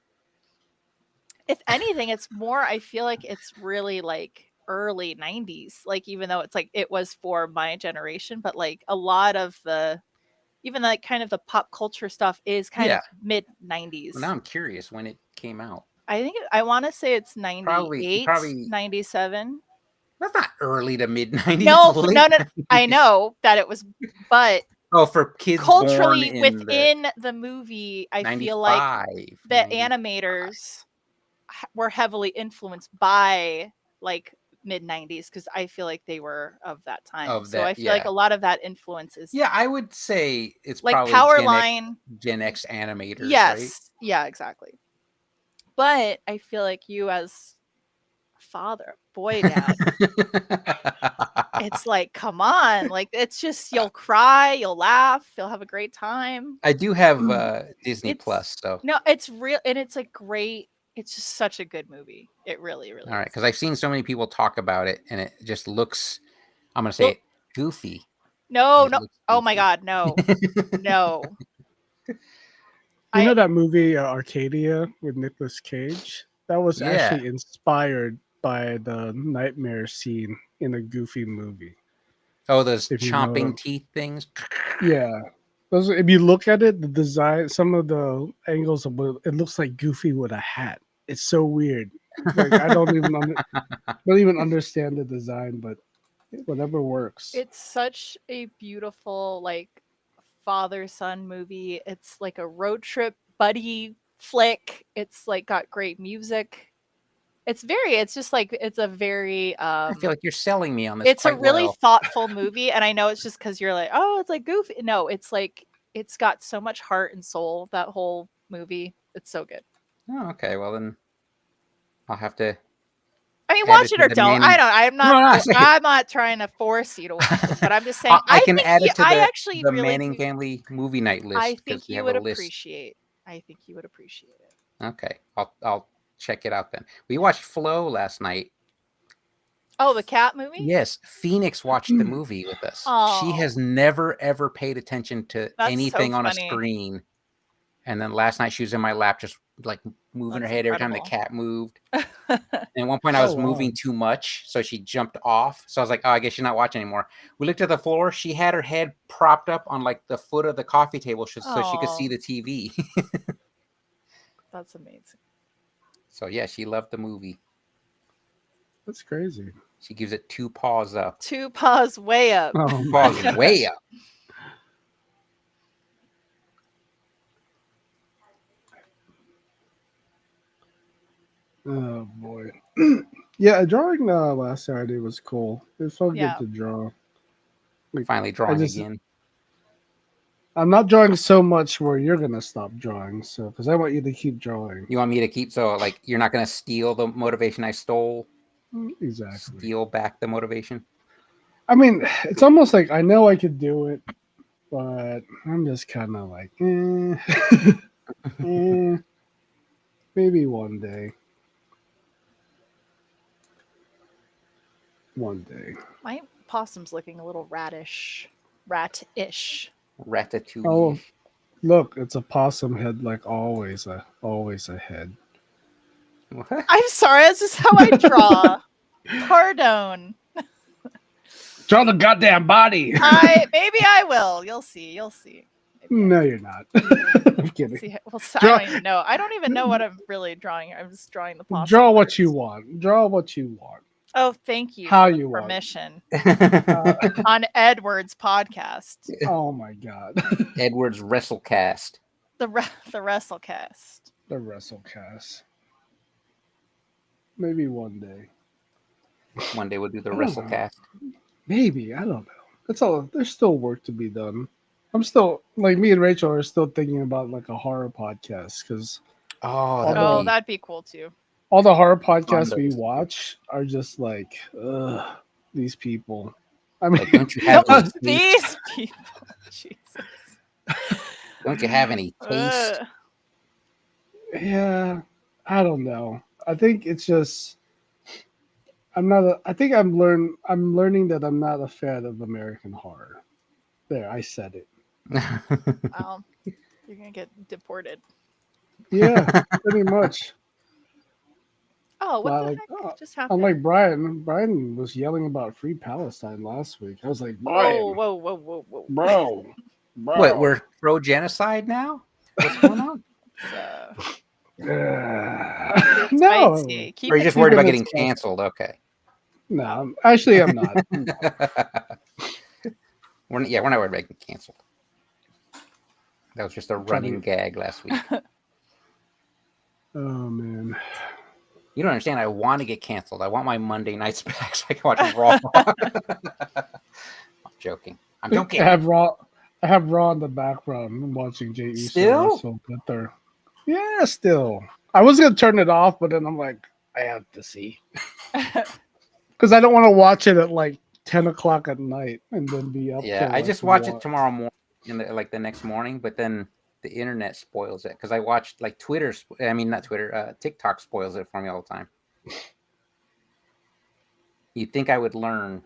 Speaker 3: If anything, it's more, I feel like it's really like early 90s. Like, even though it's like it was for my generation, but like a lot of the even like kind of the pop culture stuff is kind of mid 90s.
Speaker 2: Well, now I'm curious when it came out.
Speaker 3: I think I want to say it's 98,
Speaker 2: Probably-
Speaker 3: 97.
Speaker 2: That's not early to mid 90s.
Speaker 3: No, I know that it was, but
Speaker 2: Oh, for kids
Speaker 3: culturally
Speaker 2: born in
Speaker 3: within the movie, I feel like
Speaker 2: 95,
Speaker 3: the animators were heavily influenced by like mid 90s because I feel like they were of that time.
Speaker 2: Of
Speaker 3: So I
Speaker 2: that,
Speaker 3: feel like
Speaker 2: yeah.
Speaker 3: a lot of that influences
Speaker 2: Yeah, I would say it's
Speaker 3: like
Speaker 2: probably
Speaker 3: Powerline.
Speaker 2: Gen X animators, right?
Speaker 3: Yes. Yeah, exactly. But I feel like you as a father, boy dad, it's like, come on. Like it's just you'll cry, you'll laugh, you'll have a great time.
Speaker 2: I do have Disney
Speaker 3: It's
Speaker 2: Plus, so
Speaker 3: no, it's real and it's a great, it's just such a good movie. It really, really
Speaker 2: all right,
Speaker 3: is.
Speaker 2: because I've seen so many people talk about it, and it just looks. I'm gonna say
Speaker 3: Well,
Speaker 2: it goofy.
Speaker 3: no,
Speaker 2: It
Speaker 3: no.
Speaker 2: looks
Speaker 3: Oh my
Speaker 2: goofy.
Speaker 3: god, no. No.
Speaker 1: You know
Speaker 3: I
Speaker 1: that movie Arcadia with Nicolas Cage? That was
Speaker 2: Yeah.
Speaker 1: actually inspired by the nightmare scene in a Goofy movie.
Speaker 2: Oh, those
Speaker 1: If you know
Speaker 2: chomping
Speaker 1: them.
Speaker 2: teeth things.
Speaker 1: Yeah. Those, if you look at it, the design, some of the angles of it looks like Goofy with a hat. It's so weird. Like I don't even understand the design, but whatever works.
Speaker 3: it's such a beautiful like father son movie. It's like a road trip buddy flick. It's like got great music. It's just like it's a very
Speaker 2: I feel like you're selling me on this
Speaker 3: it's a
Speaker 2: quite
Speaker 3: really
Speaker 2: well.
Speaker 3: thoughtful movie and I know it's just because you're like, oh, it's like goofy. No, it's like it's got so much heart and soul, that whole movie. It's so good.
Speaker 2: Oh, okay. Well, then I'll have to.
Speaker 3: I mean,
Speaker 2: Add
Speaker 3: watch
Speaker 2: it
Speaker 3: it
Speaker 2: to
Speaker 3: or
Speaker 2: the
Speaker 3: don't.
Speaker 2: main-
Speaker 3: I'm
Speaker 2: No, no,
Speaker 3: not.
Speaker 2: say-
Speaker 3: I'm not trying to force you to watch it, but I'm just saying.
Speaker 2: I can
Speaker 3: think
Speaker 2: add it to
Speaker 3: I
Speaker 2: the
Speaker 3: actually
Speaker 2: the
Speaker 3: really
Speaker 2: Manning
Speaker 3: do.
Speaker 2: family movie night
Speaker 3: I
Speaker 2: list
Speaker 3: think
Speaker 2: because we
Speaker 3: you
Speaker 2: have
Speaker 3: would
Speaker 2: a list.
Speaker 3: appreciate. I think you would appreciate it.
Speaker 2: Okay, I'll check it out then. We watched Flow last night.
Speaker 3: Oh, the cat movie.
Speaker 2: Yes, Phoenix watched the movie with us. She has
Speaker 3: Oh,
Speaker 2: never ever paid attention to
Speaker 3: that's
Speaker 2: anything
Speaker 3: so
Speaker 2: on a
Speaker 3: funny.
Speaker 2: screen. And then last night she was in my lap, just like moving her
Speaker 3: That's
Speaker 2: head every time the
Speaker 3: incredible.
Speaker 2: cat moved. And at one point I
Speaker 1: Oh,
Speaker 2: was
Speaker 1: wow.
Speaker 2: moving too much, so she jumped off. So I was like, oh, I guess she's not watching anymore. We looked at the floor. She had her head propped up on like the foot of the coffee table so she could see
Speaker 3: Oh,
Speaker 2: the TV.
Speaker 3: that's amazing.
Speaker 2: So yeah, she loved the movie.
Speaker 1: That's crazy.
Speaker 2: She gives it 2 paws up.
Speaker 3: 2 paws way up.
Speaker 1: Oh my
Speaker 2: Paws way up.
Speaker 1: Oh boy. Yeah, drawing last Saturday was cool. It felt
Speaker 3: Yeah.
Speaker 1: good to draw.
Speaker 2: Finally drawing
Speaker 1: just-
Speaker 2: again.
Speaker 1: I'm not drawing so much where you're gonna stop drawing, so because I want you to keep drawing.
Speaker 2: You want me to keep so like you're not gonna steal the motivation I stole?
Speaker 1: Exactly.
Speaker 2: Steal back the motivation?
Speaker 1: I mean, it's almost like I know I could do it, but I'm just kind of like, maybe one day. One day.
Speaker 3: My possum's looking a little rat-ish.
Speaker 2: Ratatouille.
Speaker 1: Oh, look, it's a possum head, like always a head.
Speaker 2: What?
Speaker 3: I'm sorry, that's just how I draw. Pardon.
Speaker 1: Draw the goddamn body.
Speaker 3: Maybe I will. You'll see. Maybe I
Speaker 1: No, you're not. I'm kidding.
Speaker 3: see. Well, so
Speaker 1: Draw-
Speaker 3: I don't even know. I don't even know what I'm really drawing. I'm just drawing the possum.
Speaker 1: Draw what
Speaker 3: birds.
Speaker 1: you want. Draw what you want.
Speaker 3: Oh, thank you.
Speaker 1: How
Speaker 3: for the
Speaker 1: you want.
Speaker 3: permission
Speaker 1: Uh,
Speaker 3: on Edward's podcast,
Speaker 1: oh my god.
Speaker 2: Edward's Wrestlecast.
Speaker 3: the Wrestlecast.
Speaker 1: The WrestleCast. Maybe one day.
Speaker 2: One day we'll do the
Speaker 1: I don't know.
Speaker 2: Wrestlecast.
Speaker 1: Maybe. I don't know. That's all. There's still work to be done. I'm still like me and Rachel are still thinking about like a horror podcast because
Speaker 2: Oh,
Speaker 3: Oh,
Speaker 2: be-
Speaker 3: that'd be cool too.
Speaker 1: all the horror podcasts we
Speaker 2: those.
Speaker 1: watch are just like, ugh, these people. I mean,
Speaker 2: like, don't you have any taste?
Speaker 3: These people. Jesus.
Speaker 2: Don't you have any taste?
Speaker 3: Ugh.
Speaker 1: yeah, I don't know. I think it's just I think I'm learning that I'm not a fan of American horror. There, I said it.
Speaker 3: Wow. You're gonna get deported.
Speaker 1: Yeah, pretty much.
Speaker 3: Oh, what
Speaker 1: Well,
Speaker 3: the
Speaker 1: like,
Speaker 3: heck just happened?
Speaker 1: Unlike Brian was yelling about Free Palestine last week. I was like, Brian,
Speaker 3: Whoa.
Speaker 1: bro.
Speaker 2: What, we're pro genocide now? What's going on?
Speaker 1: No,
Speaker 3: Spicy. Keep
Speaker 2: Or are you
Speaker 3: it
Speaker 2: just worried about
Speaker 1: Keep it
Speaker 2: getting
Speaker 1: as-
Speaker 2: canceled? Okay.
Speaker 1: no. Actually, I'm not.
Speaker 2: we're not worried about getting canceled. That was just a running gag last week.
Speaker 1: Oh man.
Speaker 2: You don't understand. I want to get canceled. I want my Monday nights back so I can watch Raw. I'm joking. I'm
Speaker 1: I
Speaker 2: joking.
Speaker 1: have Raw. I have Raw in the background. I'm watching Jey Uso
Speaker 2: Still?
Speaker 1: wrestle, but they're still. I was gonna turn it off, but then I'm like, I have to see because I don't want to watch it at like 10 o'clock at night and then be up.
Speaker 2: Yeah,
Speaker 1: till,
Speaker 2: I
Speaker 1: like,
Speaker 2: just watch it
Speaker 1: 1.
Speaker 2: tomorrow morning, the next morning. But then the internet spoils it because I watched like Twitter. I mean, not Twitter. TikTok spoils it for me all the time. You'd think I would learn.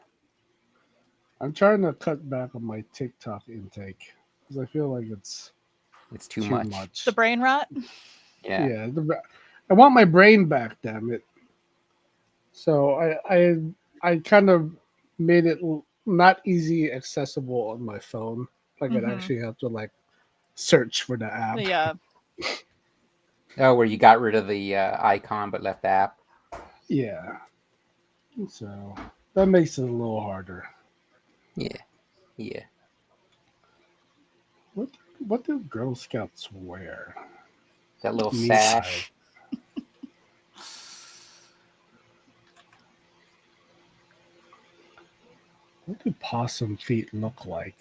Speaker 1: I'm trying to cut back on my TikTok intake because I feel like it's
Speaker 2: It's too much.
Speaker 3: The brain rot.
Speaker 2: Yeah.
Speaker 1: Yeah, I want my brain back, damn it. So I kind of made it not easy accessible on my phone. Like I'd
Speaker 3: Mhm.
Speaker 1: actually have to like search for the app.
Speaker 3: Yeah.
Speaker 2: Oh, where you got rid of the icon but left the app.
Speaker 1: Yeah. So that makes it a little harder.
Speaker 2: Yeah. Yeah.
Speaker 1: What do Girl Scouts wear?
Speaker 2: That little
Speaker 1: Me
Speaker 2: sash.
Speaker 1: What do possum feet look like?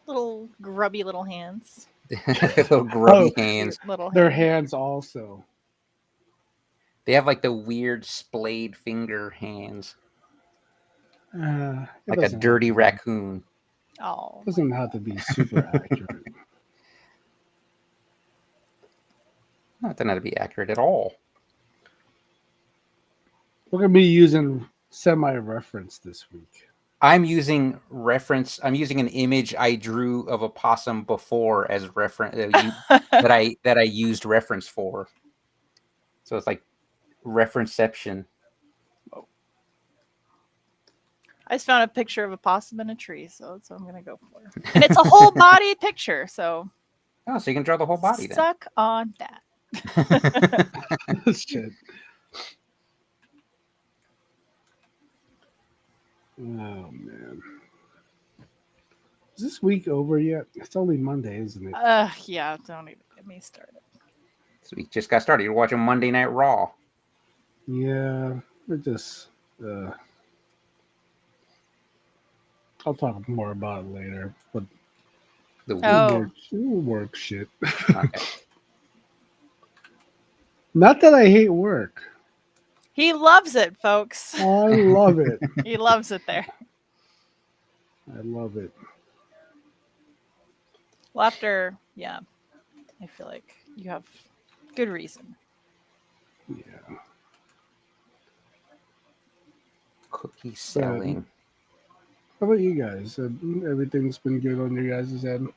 Speaker 3: Little grubby little hands.
Speaker 2: Little grubby
Speaker 1: Oh,
Speaker 2: hands.
Speaker 3: Little
Speaker 1: Their
Speaker 3: hands.
Speaker 1: hands also.
Speaker 2: They have like the weird splayed finger hands,
Speaker 1: It
Speaker 2: like a
Speaker 1: doesn't have
Speaker 2: dirty
Speaker 1: to be-
Speaker 2: raccoon.
Speaker 3: Oh.
Speaker 1: Doesn't have to be super accurate.
Speaker 2: Not that not to be accurate at all.
Speaker 1: Look at me using semi-reference this week.
Speaker 2: I'm using an image I drew of a possum before as reference that I used reference for. So it's like referenceception.
Speaker 3: I just found a picture of a possum in a tree, so that's what I'm gonna go for. And it's a whole body picture, so
Speaker 2: Oh, so you can draw the whole body then.
Speaker 3: suck on that.
Speaker 1: Shit. Oh man. Is this week over yet? It's only Monday, isn't it?
Speaker 3: Yeah, don't even get me started.
Speaker 2: So we just got started. You're watching Monday Night Raw.
Speaker 1: Yeah. It just I'll talk more about it later. But
Speaker 2: The week.
Speaker 3: Oh.
Speaker 1: work shit.
Speaker 2: Okay.
Speaker 1: Not that I hate work.
Speaker 3: He loves it, folks.
Speaker 1: I love it.
Speaker 3: He loves it there.
Speaker 1: I love it.
Speaker 3: Well, after, yeah, I feel like you have good reason.
Speaker 1: Yeah.
Speaker 2: Cookie selling.
Speaker 1: How about you guys? Everything's been good on your guys' end.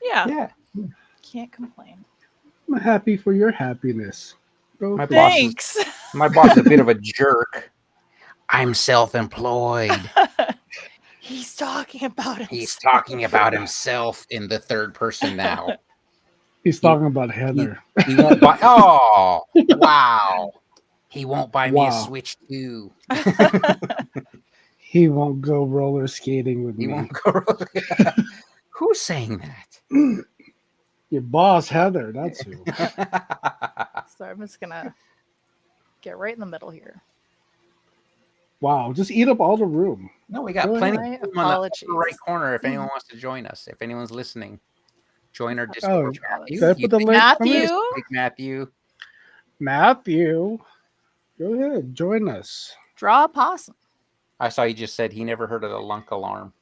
Speaker 3: Yeah,
Speaker 2: Yeah.
Speaker 3: can't complain.
Speaker 1: I'm happy for your happiness. Go
Speaker 2: My
Speaker 1: for
Speaker 2: boss
Speaker 1: it.
Speaker 2: is-
Speaker 3: Thanks.
Speaker 2: My boss is a bit of a jerk. I'm self-employed.
Speaker 3: He's talking about it.
Speaker 2: He's talking about himself in the third person now.
Speaker 1: He's talking about Heather.
Speaker 2: He won't buy. Oh, wow. He won't buy me a
Speaker 1: Wow.
Speaker 2: Switch 2.
Speaker 1: He won't go roller skating with
Speaker 2: He
Speaker 1: me.
Speaker 2: won't go. Who's saying that?
Speaker 1: Your boss, Heather. That's who.
Speaker 3: So I'm just gonna get right in the middle here.
Speaker 1: Wow. Just eat up all the room.
Speaker 2: No, we got
Speaker 1: Go
Speaker 2: plenty
Speaker 3: ahead.
Speaker 2: of room
Speaker 3: My
Speaker 2: on the
Speaker 3: apologies.
Speaker 2: upper right corner if anyone wants to join us. If anyone's listening, join our
Speaker 1: Oh,
Speaker 2: Discord.
Speaker 3: Did
Speaker 1: I put the link on
Speaker 3: Matthew?
Speaker 1: this?
Speaker 2: Big Matthew.
Speaker 1: Matthew. Go ahead. Join us.
Speaker 3: Draw a possum.
Speaker 2: I saw he just said he never heard of the lunk alarm.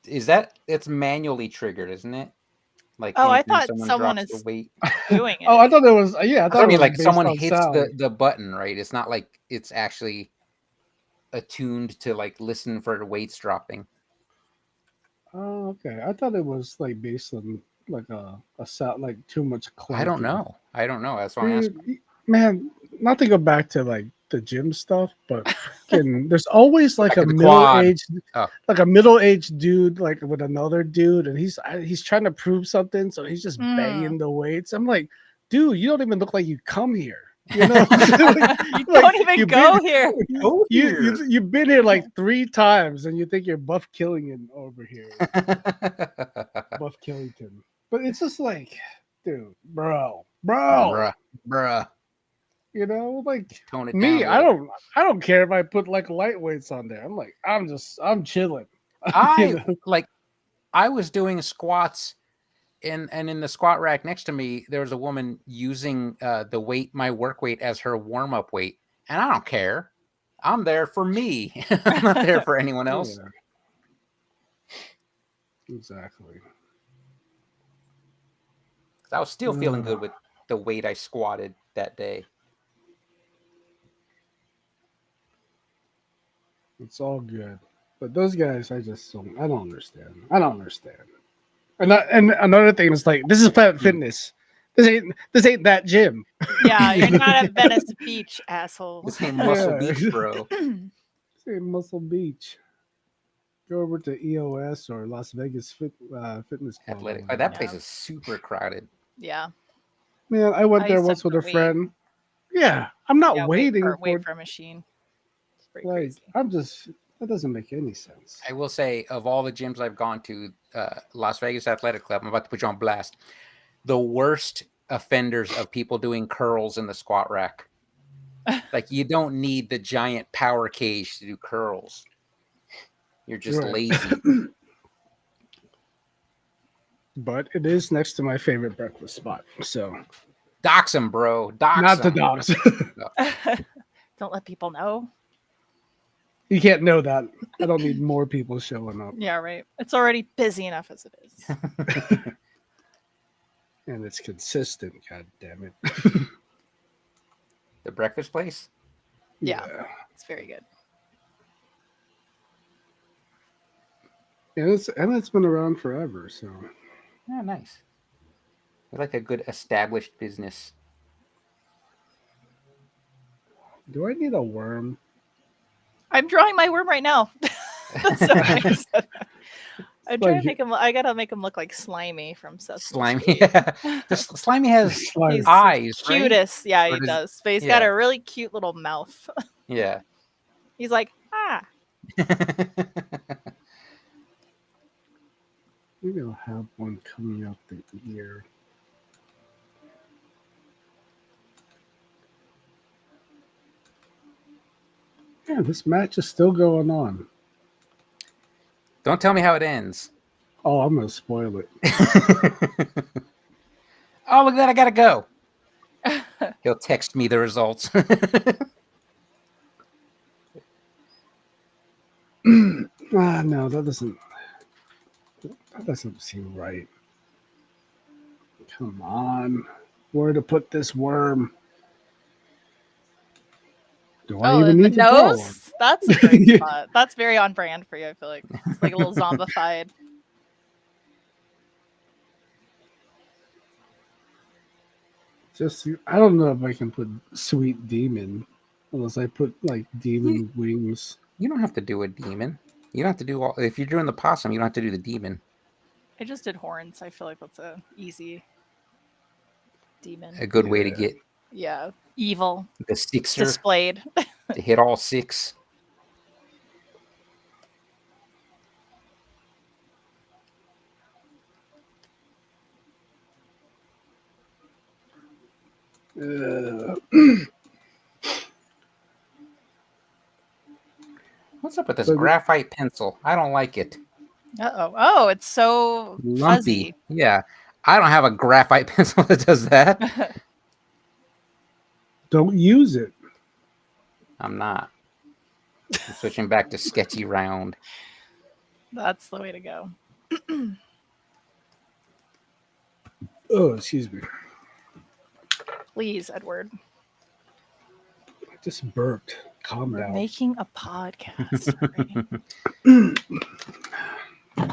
Speaker 2: Is that it's manually triggered, isn't it? Like
Speaker 3: Oh, I
Speaker 2: anytime
Speaker 3: thought someone
Speaker 2: drops the
Speaker 3: is
Speaker 2: weight.
Speaker 3: doing it.
Speaker 1: Oh, I thought it was. Yeah, I thought
Speaker 2: I
Speaker 1: it
Speaker 2: mean,
Speaker 1: was
Speaker 2: like
Speaker 1: based
Speaker 2: someone
Speaker 1: on
Speaker 2: hits
Speaker 1: sound.
Speaker 2: the button, right? It's not like it's actually attuned to like listen for the weights dropping.
Speaker 1: Oh, okay. I thought it was like based on like a sound, like too much clicking.
Speaker 2: I don't know. That's why I'm asking.
Speaker 1: Dude, man, not to go back to like the gym stuff, but fucking, there's always like
Speaker 2: Back
Speaker 1: a
Speaker 2: to the quad.
Speaker 1: middle-aged dude like with another dude, and he's trying to prove something, so he's just
Speaker 3: Mm.
Speaker 1: banging the weights. I'm like, dude, you don't even look like you come here. You know, Like,
Speaker 3: You
Speaker 1: like,
Speaker 3: don't even
Speaker 1: you've
Speaker 3: go
Speaker 1: been-
Speaker 3: here.
Speaker 1: you've been here like 3 times, and you think you're Buff Killington over here, Buff Killington. But it's just like, dude, bro.
Speaker 2: Bruh.
Speaker 1: You know, like
Speaker 2: Tone it
Speaker 1: me,
Speaker 2: down.
Speaker 1: I don't care if I put like lightweights on there. I'm like, I'm chilling.
Speaker 2: I
Speaker 1: know?
Speaker 2: like I was doing squats and in the squat rack next to me, there was a woman using my work weight as her warm up weight, and I don't care. I'm there for me. I'm not there for anyone else.
Speaker 1: Yeah. Exactly.
Speaker 2: 'Cause I was still feeling good with the weight I squatted that day.
Speaker 1: It's all good. But those guys, I don't understand. I don't understand. And another thing is like, this is Planet Fitness. This ain't that gym.
Speaker 3: Yeah, you're not at Venice Beach, asshole.
Speaker 2: This ain't Muscle
Speaker 1: Yeah.
Speaker 2: Beach, bro.
Speaker 1: This ain't Muscle Beach. Go over to EOS or Las Vegas Fitness Club.
Speaker 2: Athletic.
Speaker 1: or
Speaker 2: That
Speaker 1: whatever.
Speaker 2: place is super crowded.
Speaker 3: Yeah.
Speaker 1: Man, I went
Speaker 3: I
Speaker 1: there
Speaker 3: used to
Speaker 1: once with a
Speaker 3: wait.
Speaker 1: friend. Yeah, I'm not
Speaker 3: Yeah,
Speaker 1: waiting
Speaker 3: wait for a machine. It's pretty
Speaker 1: like
Speaker 3: crazy.
Speaker 1: that doesn't make any sense.
Speaker 2: I will say, of all the gyms I've gone to, Las Vegas Athletic Club, I'm about to put you on blast. The worst offenders of people doing curls in the squat rack. Like, you don't need the giant power cage to do curls. You're just
Speaker 1: Right.
Speaker 2: lazy.
Speaker 1: But it is next to my favorite breakfast spot. So
Speaker 2: Dox them, bro. Dox
Speaker 1: not the
Speaker 2: 'em.
Speaker 1: dogs.
Speaker 3: Don't let people know.
Speaker 1: You can't know that. I don't need more people showing up.
Speaker 3: Yeah, right. It's already busy enough as it is.
Speaker 1: And it's consistent, god damn it.
Speaker 2: The breakfast place?
Speaker 3: Yeah. It's very good.
Speaker 1: And it's been around forever, so
Speaker 2: Yeah, nice. I like a good established business.
Speaker 1: do I need a worm?
Speaker 3: I'm drawing my worm right now. That's so nice. I'm trying
Speaker 1: Like-
Speaker 3: to make him. I gotta make him look like Slimy from Sesame
Speaker 2: Slimy.
Speaker 3: Street.
Speaker 2: Yeah. The Slimy has
Speaker 1: Slime.
Speaker 3: He's
Speaker 2: eyes, right?
Speaker 3: Cutest, yeah,
Speaker 2: Or
Speaker 3: he
Speaker 2: does-
Speaker 3: does. But he's got
Speaker 2: yeah.
Speaker 3: a really cute little mouth.
Speaker 2: Yeah.
Speaker 3: He's like, ah.
Speaker 1: Maybe I'll have one coming out the ear. Yeah, this match is still going on.
Speaker 2: Don't tell me how it ends.
Speaker 1: Oh, I'm gonna spoil it.
Speaker 2: Oh, look at that. I gotta go. He'll text me the results.
Speaker 1: No, that doesn't seem right. Come on. Where to put this worm? Do I
Speaker 3: Oh,
Speaker 1: even
Speaker 3: the
Speaker 1: need to draw one?
Speaker 3: nose? That's a great
Speaker 1: Yeah.
Speaker 3: spot. That's very on brand for you, I feel like. It's like a little zombified.
Speaker 1: Just I don't know if I can put sweet demon unless I put like demon wings.
Speaker 2: You don't have to do a demon. You don't have to do all. If you're doing the possum, you don't have to do the demon.
Speaker 3: I just did horns. I feel like that's a easy demon.
Speaker 2: A good way to
Speaker 1: Yeah.
Speaker 2: get
Speaker 3: Yeah. Evil
Speaker 2: the sixer
Speaker 3: displayed.
Speaker 2: to hit all six. What's up with this
Speaker 1: So the-
Speaker 2: graphite pencil? I don't like it.
Speaker 3: Uh-oh. Oh, it's so
Speaker 2: Lumpy.
Speaker 3: fuzzy.
Speaker 2: Yeah. I don't have a graphite pencil that does that.
Speaker 1: Don't use it.
Speaker 2: I'm not. I'm switching back to sketchy round.
Speaker 3: That's the way to go.
Speaker 1: Oh, excuse me.
Speaker 3: Please, Edward.
Speaker 1: I just burped. Calm
Speaker 3: We're
Speaker 1: down.
Speaker 3: making a podcast. Right?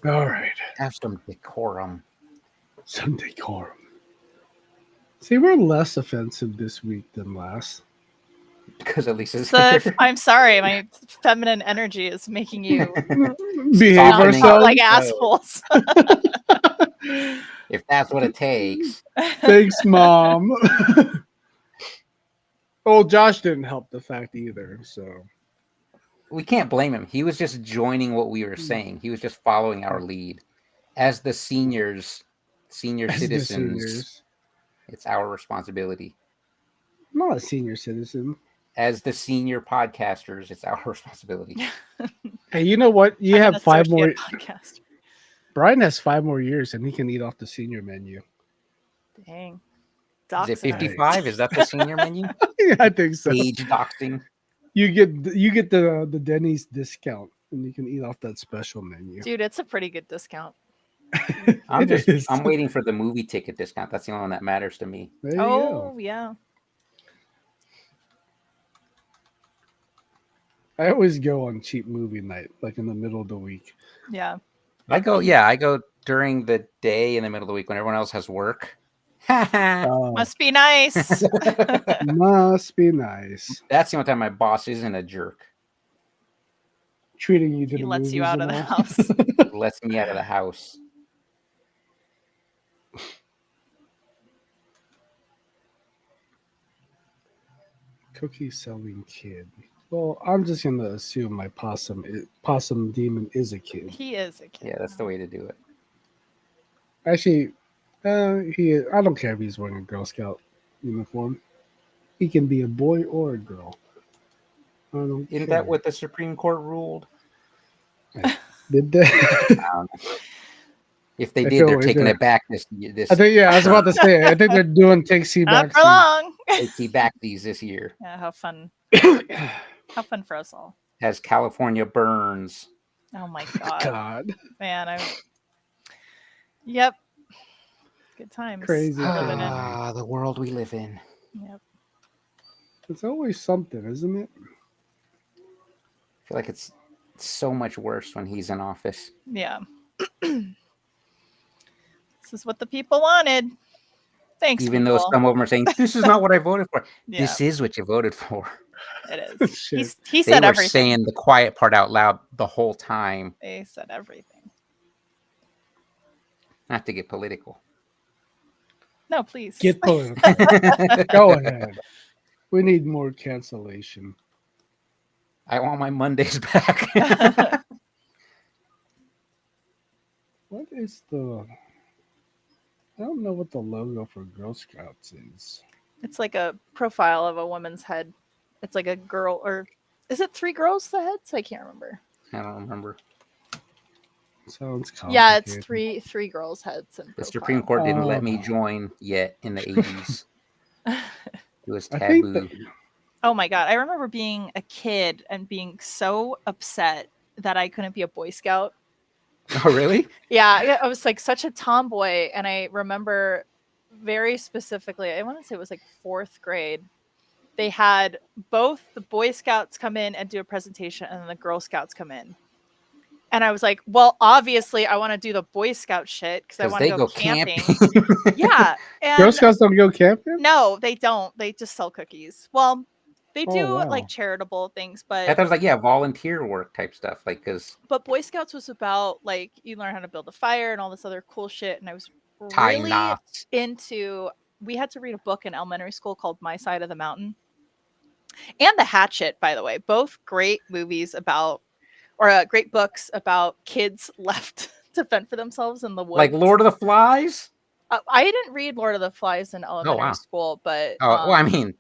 Speaker 1: All right.
Speaker 2: Have some decorum.
Speaker 1: Some decorum. See, we're less offensive this week than last.
Speaker 2: Because at least it's
Speaker 3: So I'm sorry, my feminine energy is making you
Speaker 1: Behave
Speaker 3: sound
Speaker 2: Softening
Speaker 1: ourselves.
Speaker 3: like
Speaker 2: No.
Speaker 3: assholes.
Speaker 2: if that's what it takes.
Speaker 1: Thanks, Mom. Oh, Josh didn't help the fact either. So
Speaker 2: We can't blame him. He was just joining what we were saying. He was just following our lead. As the senior
Speaker 1: as the
Speaker 2: citizens,
Speaker 1: seniors.
Speaker 2: it's our responsibility.
Speaker 1: I'm not a senior citizen.
Speaker 2: As the senior podcasters, it's our responsibility.
Speaker 1: Hey, you know what? You
Speaker 3: I'm
Speaker 1: have
Speaker 3: an
Speaker 1: 5 more.
Speaker 3: associate podcast.
Speaker 1: Brian has 5 more years, and he can eat off the senior menu.
Speaker 3: Dang.
Speaker 2: Is it
Speaker 3: Doxing us.
Speaker 2: 55? Is that the senior menu?
Speaker 1: Yeah, I think so.
Speaker 2: Age doxing.
Speaker 1: You get the Denny's discount, and you can eat off that special menu.
Speaker 3: Dude, it's a pretty good discount.
Speaker 2: I'm
Speaker 1: It is.
Speaker 2: waiting for the movie ticket discount. That's the only one that matters to me.
Speaker 1: There you go.
Speaker 3: Oh, yeah.
Speaker 1: I always go on cheap movie night, like in the middle of the week.
Speaker 3: Yeah.
Speaker 2: I go during the day in the middle of the week when everyone else has work. That's
Speaker 3: Must be nice.
Speaker 1: Must be nice.
Speaker 2: the only time my boss isn't a jerk.
Speaker 1: Treating you to
Speaker 3: He
Speaker 1: the
Speaker 3: lets you
Speaker 1: movies
Speaker 3: out of
Speaker 1: and
Speaker 3: the
Speaker 1: all.
Speaker 3: house.
Speaker 2: Lets me out of the house.
Speaker 1: Cookie selling kid. Well, I'm just gonna assume my possum demon is a kid.
Speaker 3: He is a kid.
Speaker 2: Yeah, that's the way to do it.
Speaker 1: Actually, I don't care if he's wearing a Girl Scout uniform. He can be a boy or a girl. I don't
Speaker 2: Isn't
Speaker 1: care.
Speaker 2: that what the Supreme Court ruled?
Speaker 1: Did they?
Speaker 2: If they
Speaker 1: I
Speaker 2: did,
Speaker 1: feel
Speaker 2: they're
Speaker 1: like
Speaker 2: taking
Speaker 1: they're-
Speaker 2: it back this
Speaker 1: I think I was about to say. I think they're doing takesy
Speaker 3: Not
Speaker 1: back.
Speaker 3: for long.
Speaker 2: take back these this year.
Speaker 3: Yeah, how fun. How fun for us all.
Speaker 2: As California burns.
Speaker 3: Oh my god.
Speaker 1: God,
Speaker 3: Man, Yep. Good times.
Speaker 1: Crazy
Speaker 3: Living
Speaker 1: times.
Speaker 3: in.
Speaker 2: Ah, the world we live in.
Speaker 3: Yep.
Speaker 1: it's always something, isn't it?
Speaker 2: I feel like it's so much worse when he's in office.
Speaker 3: Yeah. This is what the people wanted. Thanks.
Speaker 2: Even though
Speaker 3: people.
Speaker 2: some of them are saying, this is not what I voted for.
Speaker 3: Yeah,
Speaker 2: This is what you voted for.
Speaker 3: it is.
Speaker 1: Shit.
Speaker 3: He
Speaker 2: They
Speaker 3: said
Speaker 2: were
Speaker 3: everything.
Speaker 2: saying the quiet part out loud the whole time.
Speaker 3: They said everything.
Speaker 2: Not to get political.
Speaker 3: No, please.
Speaker 1: Get political. Go ahead. We need more cancellation.
Speaker 2: I want my Mondays back.
Speaker 1: What is the? I don't know what the logo for Girl Scouts is.
Speaker 3: It's like a profile of a woman's head. It's like a girl, or is it 3 girls' the heads? I can't remember.
Speaker 2: I don't remember.
Speaker 1: Sounds complicated.
Speaker 3: Yeah, it's three girls' heads. In
Speaker 2: The Supreme Court didn't let me
Speaker 1: Oh.
Speaker 2: join yet in the 80s. It was
Speaker 1: I think
Speaker 2: taboo.
Speaker 1: that,
Speaker 3: Oh my god, I remember being a kid and being so upset that I couldn't be a Boy Scout.
Speaker 2: Oh, really?
Speaker 3: Yeah, I was like such a tomboy, and I remember very specifically. I want to say it was like 4th grade. They had both the Boy Scouts come in and do a presentation, and then the Girl Scouts come in. And I was like, well, obviously, I want to do the Boy Scout shit because I
Speaker 2: 'Cause
Speaker 3: want to
Speaker 2: they
Speaker 3: go
Speaker 2: go
Speaker 3: camping.
Speaker 2: camping.
Speaker 3: Yeah, and
Speaker 1: Girl Scouts don't go camping.
Speaker 3: no, they don't. They just sell cookies. Well, they
Speaker 1: Oh,
Speaker 3: do
Speaker 1: wow.
Speaker 3: like charitable things,
Speaker 2: I
Speaker 3: but
Speaker 2: thought it was like, yeah, volunteer work type stuff. Like, because
Speaker 3: Boy Scouts was about like you learn how to build a fire and all this other cool shit. And I was
Speaker 2: tie
Speaker 3: really
Speaker 2: knots.
Speaker 3: into. We had to read a book in elementary school called My Side of the Mountain, and The Hatchet, by the way, both great movies about, or great books about kids left to fend for themselves in the woods.
Speaker 2: Like Lord of the Flies?
Speaker 3: I didn't read Lord of the Flies in elementary school, but
Speaker 2: Oh, well, I mean,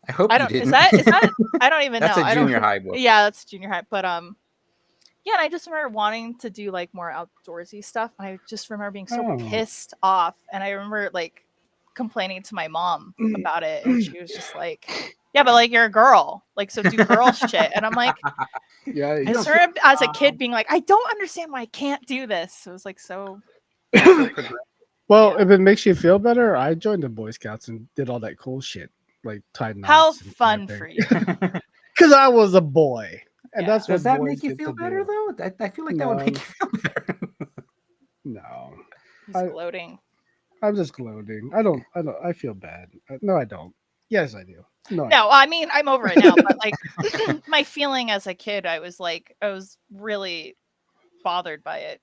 Speaker 2: I hope
Speaker 3: I
Speaker 2: you
Speaker 3: don't.
Speaker 2: didn't.
Speaker 3: Is that? I don't even
Speaker 2: That's
Speaker 3: know.
Speaker 2: a
Speaker 3: I don't-
Speaker 2: junior high book.
Speaker 3: Yeah, that's junior high. But yeah, and I just remember wanting to do like more outdoorsy stuff. And I just remember being so
Speaker 1: Oh.
Speaker 3: pissed off. And I remember like complaining to my mom about it. And she was just like, yeah, but like you're a girl. Like, so do girl shit. And I'm like,
Speaker 1: Yeah,
Speaker 3: I
Speaker 1: you
Speaker 3: just remember as a kid being like, I don't understand why I can't do this. It was like so
Speaker 1: well,
Speaker 3: Yeah.
Speaker 1: if it makes you feel better, I joined the Boy Scouts and did all that cool shit, like tied knots.
Speaker 3: how fun for you.
Speaker 1: Because I was a boy, and
Speaker 3: Yeah.
Speaker 1: that's
Speaker 2: Does
Speaker 1: what
Speaker 2: that
Speaker 1: boys
Speaker 2: make you
Speaker 1: get
Speaker 2: feel
Speaker 1: to
Speaker 2: better,
Speaker 1: do.
Speaker 2: though? I feel like that would
Speaker 1: No.
Speaker 2: make you feel better.
Speaker 1: No,
Speaker 3: He's
Speaker 1: I-
Speaker 3: gloating.
Speaker 1: I'm just gloating. I don't. I feel bad. No, I don't. Yes, I do. No, I
Speaker 3: No, I mean I'm over it now, but like my feeling as a kid, I was really bothered by it.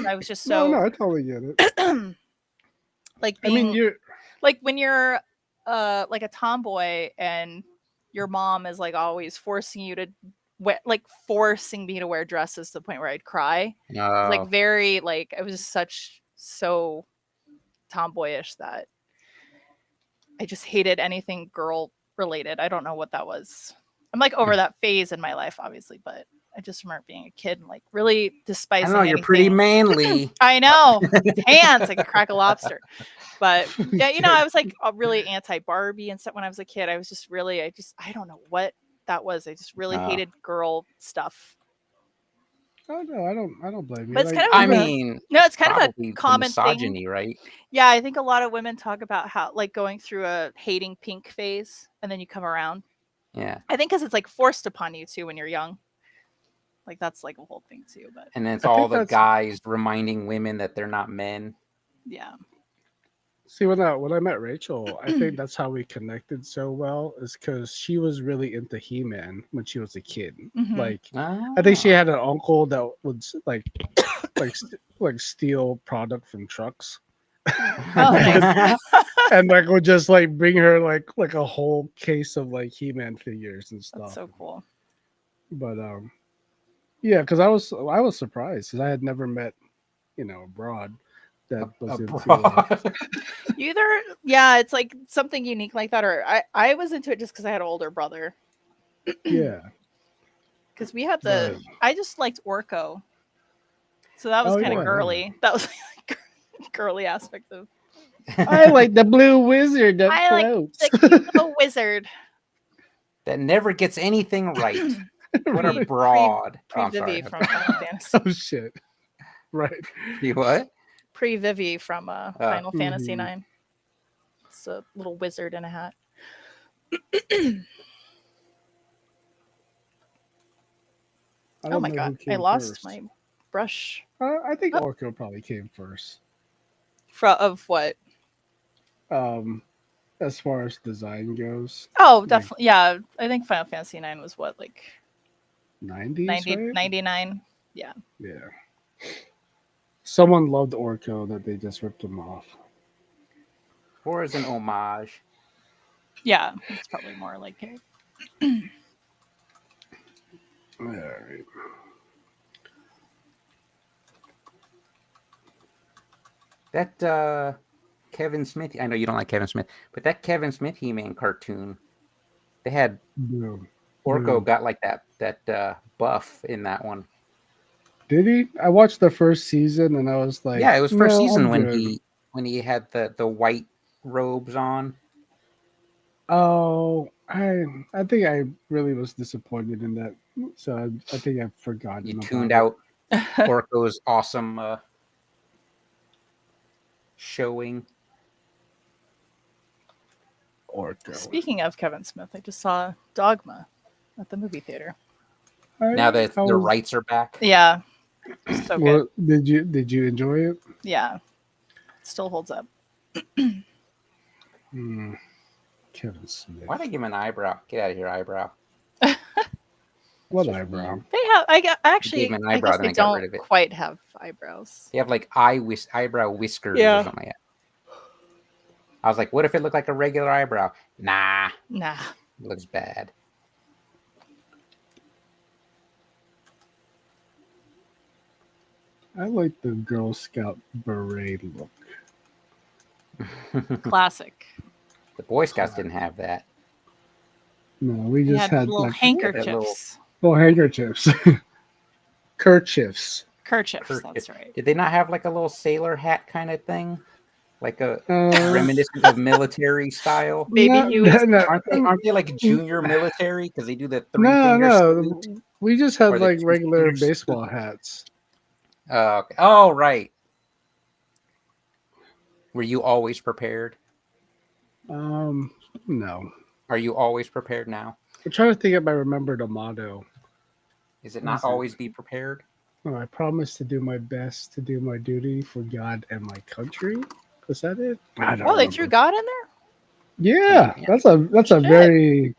Speaker 3: I was just
Speaker 1: no,
Speaker 3: so
Speaker 1: no, I totally get it.
Speaker 3: like
Speaker 1: I
Speaker 3: being
Speaker 1: mean, you're
Speaker 3: like when you're like a tomboy and your mom is like always forcing you to forcing me to wear dresses to the point where I'd cry.
Speaker 2: No.
Speaker 3: Like very like I was so tomboyish that I just hated anything girl related. I don't know what that was. I'm like over that phase in my life, obviously, but I just remember being a kid and like really
Speaker 2: I
Speaker 3: despising
Speaker 2: know you're pretty
Speaker 3: anything.
Speaker 2: manly.
Speaker 3: I know. Hands, I could crack a lobster. But yeah, you know, I was like really anti Barbie and stuff when I was a kid. I was just really, I don't know what that was. I just really
Speaker 2: Oh.
Speaker 3: hated girl stuff.
Speaker 1: Oh no, I don't blame you.
Speaker 3: But it's
Speaker 1: Like,
Speaker 3: kind of
Speaker 2: I
Speaker 1: even-
Speaker 2: mean,
Speaker 3: No, it's kind of
Speaker 2: probably
Speaker 3: a
Speaker 2: the
Speaker 3: common thing.
Speaker 2: misogyny, right?
Speaker 3: Yeah, I think a lot of women talk about how like going through a hating pink phase and then you come around.
Speaker 2: Yeah.
Speaker 3: I think because it's like forced upon you too when you're young. Like that's like a whole thing too. But
Speaker 2: And then it's
Speaker 1: I
Speaker 2: all
Speaker 1: think
Speaker 2: the
Speaker 1: that's-
Speaker 2: guys reminding women that they're not men.
Speaker 3: yeah.
Speaker 1: See, when I met Rachel, I think that's how we connected so well, is because she was really into He-Man when she was a kid.
Speaker 3: Mhm.
Speaker 1: Like, I think she
Speaker 2: Ah.
Speaker 1: had an uncle that would like steal product from trucks,
Speaker 3: Oh, nice.
Speaker 1: and like would just like bring her like a whole case of like He-Man figures and
Speaker 3: That's
Speaker 1: stuff.
Speaker 3: so cool.
Speaker 1: But yeah, because I was surprised because I had never met, abroad that was into.
Speaker 2: Abroad.
Speaker 3: Yeah, it's like something unique like that. Or I was into it just because I had an older brother.
Speaker 1: Yeah.
Speaker 3: Because we had
Speaker 1: Right.
Speaker 3: I just liked Orko. So that was
Speaker 1: Oh,
Speaker 3: kind of
Speaker 1: yeah.
Speaker 3: girly. That was like girly aspect of
Speaker 1: I like the blue wizard that
Speaker 3: I like
Speaker 1: floats.
Speaker 3: the cute little wizard.
Speaker 2: That never gets anything right. What a
Speaker 3: Pre-
Speaker 2: broad.
Speaker 3: Pre
Speaker 2: Oh, I'm sorry.
Speaker 3: Vivi from Final Fantasy.
Speaker 1: Oh shit! Right.
Speaker 2: You what?
Speaker 3: Pre Vivi from Final Fantasy
Speaker 1: Mhm.
Speaker 3: 9. It's a little wizard in a hat.
Speaker 1: I
Speaker 3: Oh
Speaker 1: don't
Speaker 3: my
Speaker 1: know
Speaker 3: god,
Speaker 1: who
Speaker 3: I
Speaker 1: came
Speaker 3: lost
Speaker 1: first.
Speaker 3: my brush.
Speaker 1: I think
Speaker 3: Oh.
Speaker 1: Orko probably came first.
Speaker 3: Of what?
Speaker 1: As far as design goes,
Speaker 3: Oh,
Speaker 1: Like-
Speaker 3: definitely. Yeah, I think Final Fantasy 9 was what, like
Speaker 1: 90s,
Speaker 3: 90,
Speaker 1: right?
Speaker 3: 99?
Speaker 1: Yeah. Someone loved Orko that they just ripped him off.
Speaker 2: Or as an homage.
Speaker 3: Yeah, it's probably more like it.
Speaker 1: All right.
Speaker 2: That Kevin Smith, I know you don't like Kevin Smith, but that Kevin Smith He-Man cartoon, they had
Speaker 1: No.
Speaker 2: Orko
Speaker 1: Mm.
Speaker 2: got like that buff in that one.
Speaker 1: Did he? I watched the first season and I was like,
Speaker 2: Yeah, it was first
Speaker 1: "No,
Speaker 2: season
Speaker 1: I'm
Speaker 2: when
Speaker 1: good."
Speaker 2: he had the white robes on.
Speaker 1: Oh, I think I really was disappointed in that. So I think I've forgotten.
Speaker 2: You
Speaker 1: about
Speaker 2: tuned
Speaker 1: it.
Speaker 2: out Orko's awesome showing.
Speaker 1: Orko.
Speaker 3: Speaking of Kevin Smith, I just saw Dogma at the movie theater.
Speaker 2: Now that
Speaker 1: How
Speaker 2: the
Speaker 1: was-
Speaker 2: rights are back.
Speaker 3: Yeah, so good.
Speaker 1: What, did you enjoy it?
Speaker 3: Yeah, it still holds up.
Speaker 1: Hmm. Kevin Smith.
Speaker 2: Why'd I give him an eyebrow? Get out of here, eyebrow.
Speaker 1: What
Speaker 2: just
Speaker 1: eyebrow?
Speaker 3: They have. Actually,
Speaker 2: him an
Speaker 3: I
Speaker 2: eyebrow,
Speaker 3: guess
Speaker 2: then
Speaker 3: they
Speaker 2: I got rid
Speaker 3: don't
Speaker 2: of it.
Speaker 3: quite have eyebrows.
Speaker 2: You have like eyebrow whiskers
Speaker 3: Yeah.
Speaker 2: or something like that. I was like, what if it looked like a regular eyebrow? Nah,
Speaker 3: Nah.
Speaker 2: it looks bad.
Speaker 1: I like the Girl Scout beret look.
Speaker 3: Classic.
Speaker 2: The Boy Scouts didn't have that.
Speaker 1: No, we
Speaker 3: They
Speaker 1: just
Speaker 3: had
Speaker 1: had
Speaker 3: little
Speaker 1: like
Speaker 3: handkerchiefs.
Speaker 1: handkerchiefs, kerchiefs.
Speaker 3: Kerchiefs,
Speaker 2: Kerchief.
Speaker 3: that's right.
Speaker 2: Did they not have like a little sailor hat kind of thing? Like a reminiscent of military style?
Speaker 3: Baby
Speaker 1: no,
Speaker 3: Huey's-
Speaker 1: no,
Speaker 2: Aren't they like junior military? Because they do the three
Speaker 1: no,
Speaker 2: finger
Speaker 1: no.
Speaker 2: salute?
Speaker 1: We just had
Speaker 2: Or the
Speaker 1: like
Speaker 2: two
Speaker 1: regular
Speaker 2: finger
Speaker 1: baseball
Speaker 2: salute.
Speaker 1: hats.
Speaker 2: Okay. Oh, right. Were you always prepared?
Speaker 1: No.
Speaker 2: Are you always prepared now?
Speaker 1: I'm trying to think if I remember the motto.
Speaker 2: Is it
Speaker 1: What
Speaker 2: not
Speaker 1: is it?
Speaker 2: always be prepared?
Speaker 1: Oh, I promise to do my best to do my duty for God and my country. Was that it? I don't
Speaker 3: Oh, they
Speaker 1: remember.
Speaker 3: threw God in there?
Speaker 1: Yeah,
Speaker 2: Yeah.
Speaker 1: that's a
Speaker 3: Shit.
Speaker 1: very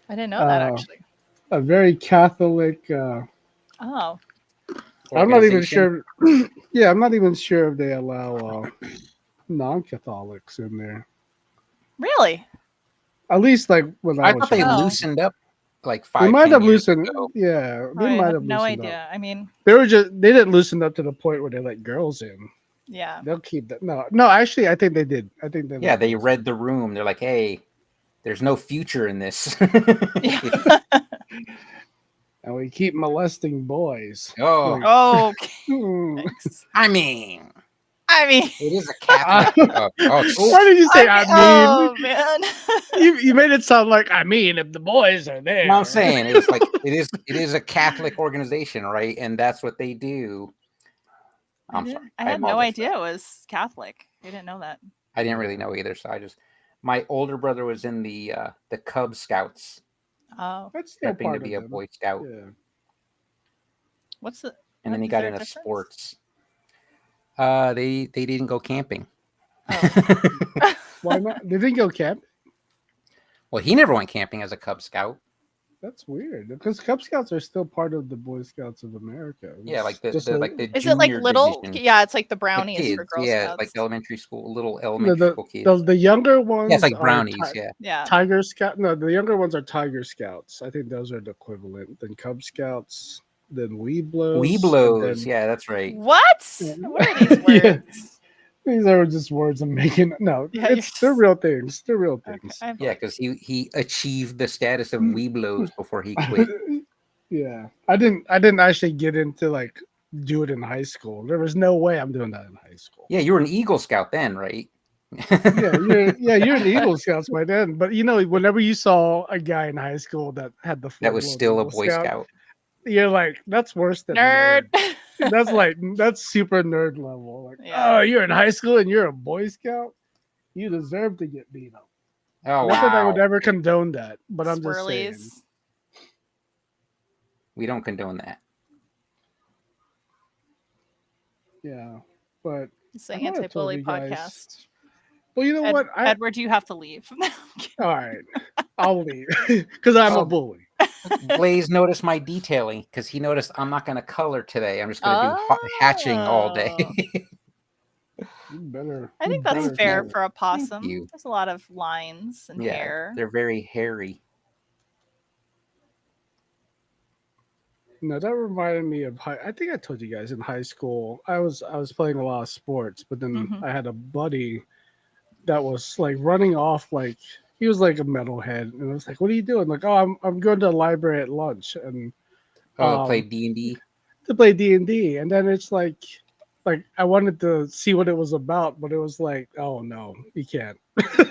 Speaker 3: I didn't know that
Speaker 1: Uh,
Speaker 3: actually.
Speaker 1: Catholic.
Speaker 3: Oh,
Speaker 1: I'm not even
Speaker 2: Organization?
Speaker 1: sure. Yeah, I'm not even sure if they allow non-Catholics in there.
Speaker 3: really?
Speaker 1: At least like when I
Speaker 2: I
Speaker 1: was
Speaker 2: thought they
Speaker 1: young.
Speaker 3: Oh.
Speaker 2: loosened up like
Speaker 1: They
Speaker 2: 5
Speaker 1: might
Speaker 2: 10
Speaker 1: have
Speaker 2: years
Speaker 1: loosened.
Speaker 2: ago.
Speaker 1: Yeah, they
Speaker 3: I
Speaker 1: might
Speaker 3: had
Speaker 1: have
Speaker 3: no
Speaker 1: loosened
Speaker 3: idea.
Speaker 1: up.
Speaker 3: I mean,
Speaker 1: They were just they didn't loosen up to the point where they let girls in.
Speaker 3: Yeah.
Speaker 1: They'll keep that. No. Actually, I think they did. I think they.
Speaker 2: Yeah,
Speaker 1: let
Speaker 2: they
Speaker 1: those.
Speaker 2: read the room. They're like, hey, there's no future in this.
Speaker 3: Yeah.
Speaker 1: And we keep molesting boys.
Speaker 2: Oh,
Speaker 1: Like,
Speaker 3: Okay.
Speaker 1: hmm.
Speaker 3: Thanks.
Speaker 2: I mean,
Speaker 3: I mean,
Speaker 2: it is a Catholic. Oh,
Speaker 1: Why did you say I mean?
Speaker 3: oh man.
Speaker 1: You made it sound like I mean if the boys are there.
Speaker 2: no, I'm saying it was like it is a Catholic organization, right? And that's what they do. I'm sorry.
Speaker 3: I had no
Speaker 2: apologize for
Speaker 3: idea
Speaker 2: that.
Speaker 3: it was Catholic. I didn't know that.
Speaker 2: I didn't really know either, so my older brother was in the Cub Scouts,
Speaker 3: Oh,
Speaker 1: That's still
Speaker 2: prepping to
Speaker 1: part
Speaker 2: be a
Speaker 1: of them.
Speaker 2: Boy Scout,
Speaker 1: Yeah.
Speaker 3: what's the?
Speaker 2: and then he
Speaker 3: is
Speaker 2: got
Speaker 3: there a
Speaker 2: into
Speaker 3: difference?
Speaker 2: sports. They didn't go camping.
Speaker 3: Oh.
Speaker 1: Why not? They didn't go camp.
Speaker 2: Well, he never went camping as a Cub Scout.
Speaker 1: That's weird because Cub Scouts are still part of the Boy Scouts of America.
Speaker 2: Yeah, like
Speaker 1: It's just
Speaker 2: the
Speaker 3: Is it like
Speaker 2: junior
Speaker 3: little?
Speaker 2: division.
Speaker 3: Yeah, it's like the
Speaker 2: The
Speaker 3: brownies
Speaker 2: kids,
Speaker 3: for Girl
Speaker 2: yeah,
Speaker 3: Scouts.
Speaker 2: like elementary school, little
Speaker 1: no,
Speaker 2: elementary school kids.
Speaker 1: the younger ones.
Speaker 2: Yeah, it's like
Speaker 1: are
Speaker 2: brownies. Yeah,
Speaker 3: Yeah.
Speaker 1: Tiger Scout. No, the younger ones are Tiger Scouts. I think those are the equivalent. Then Cub Scouts. Then Weeblos.
Speaker 2: Weeblos. Yeah, that's right.
Speaker 3: What? What are these words?
Speaker 1: Yeah. These are just words I'm making. No,
Speaker 3: Yeah, you're
Speaker 1: they're
Speaker 3: just-
Speaker 1: real things. They're real
Speaker 3: Okay,
Speaker 1: things.
Speaker 3: I
Speaker 2: Yeah,
Speaker 3: believe
Speaker 2: because he achieved the status of
Speaker 1: Mm.
Speaker 2: Weeblos before he quit.
Speaker 1: Yeah, I didn't actually get into like do it in high school. There was no way I'm doing that in high school.
Speaker 2: Yeah, you were an Eagle Scout then, right?
Speaker 1: You're an Eagle Scouts by then. But you know, whenever you saw a guy in high school that had the
Speaker 2: That was
Speaker 1: full-blown
Speaker 2: still a
Speaker 1: Eagle
Speaker 2: Boy Scout.
Speaker 1: you're like, that's worse than
Speaker 3: nerd.
Speaker 1: That's super nerd level. Like,
Speaker 3: Yeah.
Speaker 1: oh, you're in high school and you're a Boy Scout. You deserve to get beat up.
Speaker 2: Oh
Speaker 1: Not that I
Speaker 2: wow,
Speaker 1: would ever condone that, but I'm just saying.
Speaker 3: Swirlies.
Speaker 2: we don't condone that.
Speaker 1: Yeah, but
Speaker 3: It's the
Speaker 1: I thought I told
Speaker 3: anti-bully
Speaker 1: you guys-
Speaker 3: podcast.
Speaker 1: well, you know what?
Speaker 3: Edward, you have to leave.
Speaker 1: All right, I'll leave because I'm
Speaker 2: Oh.
Speaker 1: a bully.
Speaker 2: Blaze noticed my detailing because he noticed I'm not going to color today. I'm just going to do hatching all day.
Speaker 1: You better.
Speaker 3: I think
Speaker 1: you
Speaker 3: that's
Speaker 1: better
Speaker 3: fair
Speaker 1: do it.
Speaker 3: for a possum.
Speaker 2: you.
Speaker 3: There's a lot of lines and
Speaker 2: Yeah,
Speaker 3: hair.
Speaker 2: they're very hairy.
Speaker 1: No, that reminded me of high. I think I told you guys in high school. I was playing a lot of sports, but then
Speaker 3: Mhm.
Speaker 1: I had a buddy that was like running off like he was like a metalhead, and I was like, "What are you doing?" Like, "Oh, I'm going to the library at lunch and
Speaker 2: Play D&D.
Speaker 1: to play D&D," and then it's like I wanted to see what it was about, but it was like, "Oh no, you can't."